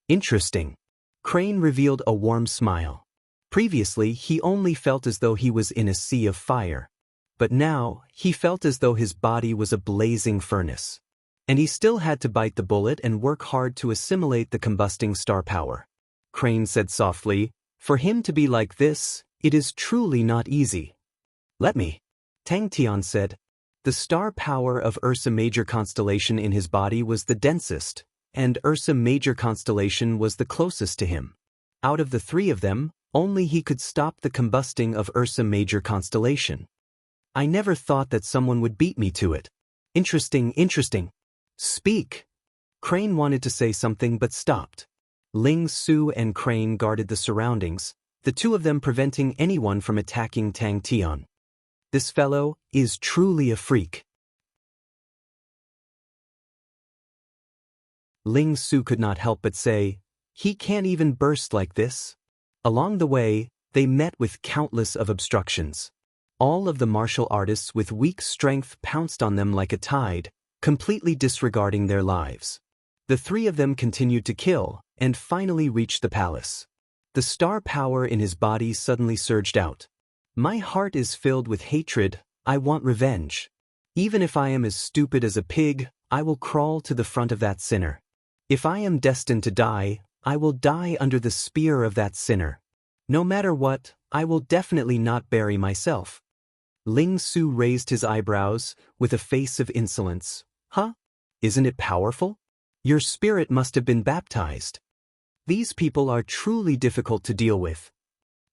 Speaker 1: Interesting. Crane revealed a warm smile. Previously, he only felt as though he was in a sea of fire. But now, he felt as though his body was a blazing furnace. And he still had to bite the bullet and work hard to assimilate the combusting star power. Crane said softly, For him to be like this, it is truly not easy. Let me. Tang Tian said. The star power of Ursa Major constellation in his body was the densest, and Ursa Major constellation was the closest to him. Out of the three of them, only he could stop the combusting of Ursa Major constellation. I never thought that someone would beat me to it. Interesting. Speak. Crane wanted to say something but stopped. Ling Su and Crane guarded the surroundings, the two of them preventing anyone from attacking Tang Tian. This fellow is truly a freak. Ling Su could not help but say, he can't even burst like this. Along the way, they met with countless of obstructions. All of the martial artists with weak strength pounced on them like a tide, completely disregarding their lives. The three of them continued to kill, and finally reached the palace. The star power in his body suddenly surged out. My heart is filled with hatred, I want revenge. Even if I am as stupid as a pig, I will crawl to the front of that sinner. If I am destined to die, I will die under the spear of that sinner. No matter what, I will definitely not bury myself. Ling Su raised his eyebrows, with a face of insolence. Huh? Isn't it powerful? Your spirit must have been baptized. These people are truly difficult to deal with.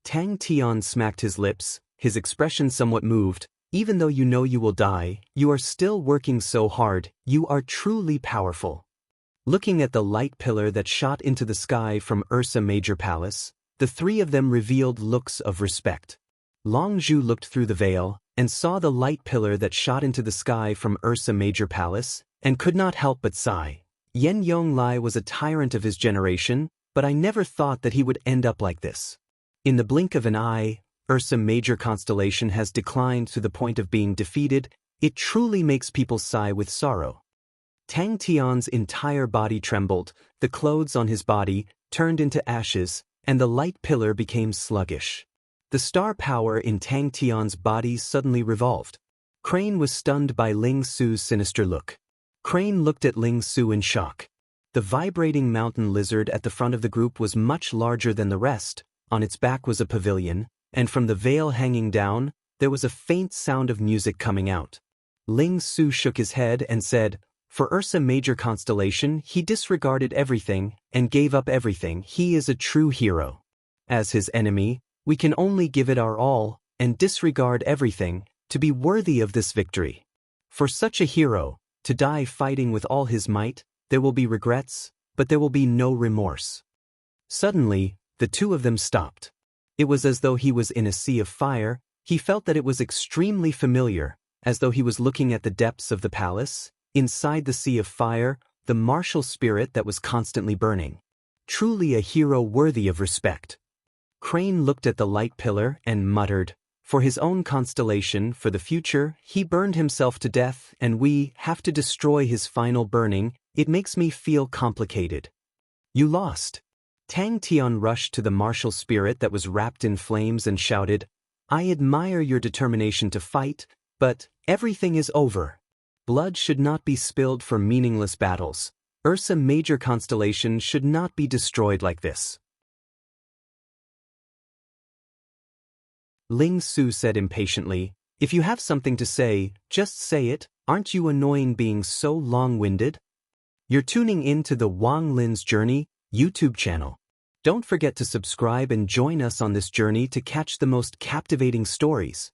Speaker 1: Tang Tian smacked his lips, his expression somewhat moved. Even though you know you will die, you are still working so hard, you are truly powerful. Looking at the light pillar that shot into the sky from Ursa Major Palace, the three of them revealed looks of respect. Long Zhu looked through the veil, and saw the light pillar that shot into the sky from Ursa Major Palace, and could not help but sigh. Yen Yong Lai was a tyrant of his generation, but I never thought that he would end up like this. In the blink of an eye, Ursa Major constellation has declined to the point of being defeated. It truly makes people sigh with sorrow. Tang Tian's entire body trembled, the clothes on his body turned into ashes, and the light pillar became sluggish. The star power in Tang Tian's body suddenly revolved. Crane was stunned by Ling Su's sinister look. Crane looked at Ling Su in shock. The vibrating mountain lizard at the front of the group was much larger than the rest. On its back was a pavilion, and from the veil hanging down, there was a faint sound of music coming out. Ling Su shook his head and said, For Ursa Major constellation, he disregarded everything and gave up everything. He is a true hero. As his enemy, we can only give it our all and disregard everything to be worthy of this victory. For such a hero, to die fighting with all his might, there will be regrets, but there will be no remorse. Suddenly, the two of them stopped. It was as though he was in a sea of fire. He felt that it was extremely familiar, as though he was looking at the depths of the palace, inside the sea of fire, the martial spirit that was constantly burning. Truly a hero worthy of respect. Crane looked at the light pillar and muttered, "For his own constellation, for the future, he burned himself to death, and we have to destroy his final burning. It makes me feel complicated." "You lost." Tang Tian rushed to the martial spirit that was wrapped in flames and shouted, "I admire your determination to fight, but everything is over. Blood should not be spilled for meaningless battles. Ursa Major constellation should not be destroyed like this." Ling Su said impatiently, "If you have something to say, just say it. Aren't you annoying being so long-winded?" You're tuning in to the Wang Lin's Journey YouTube channel. Don't forget to subscribe and join us on this journey to catch the most captivating stories.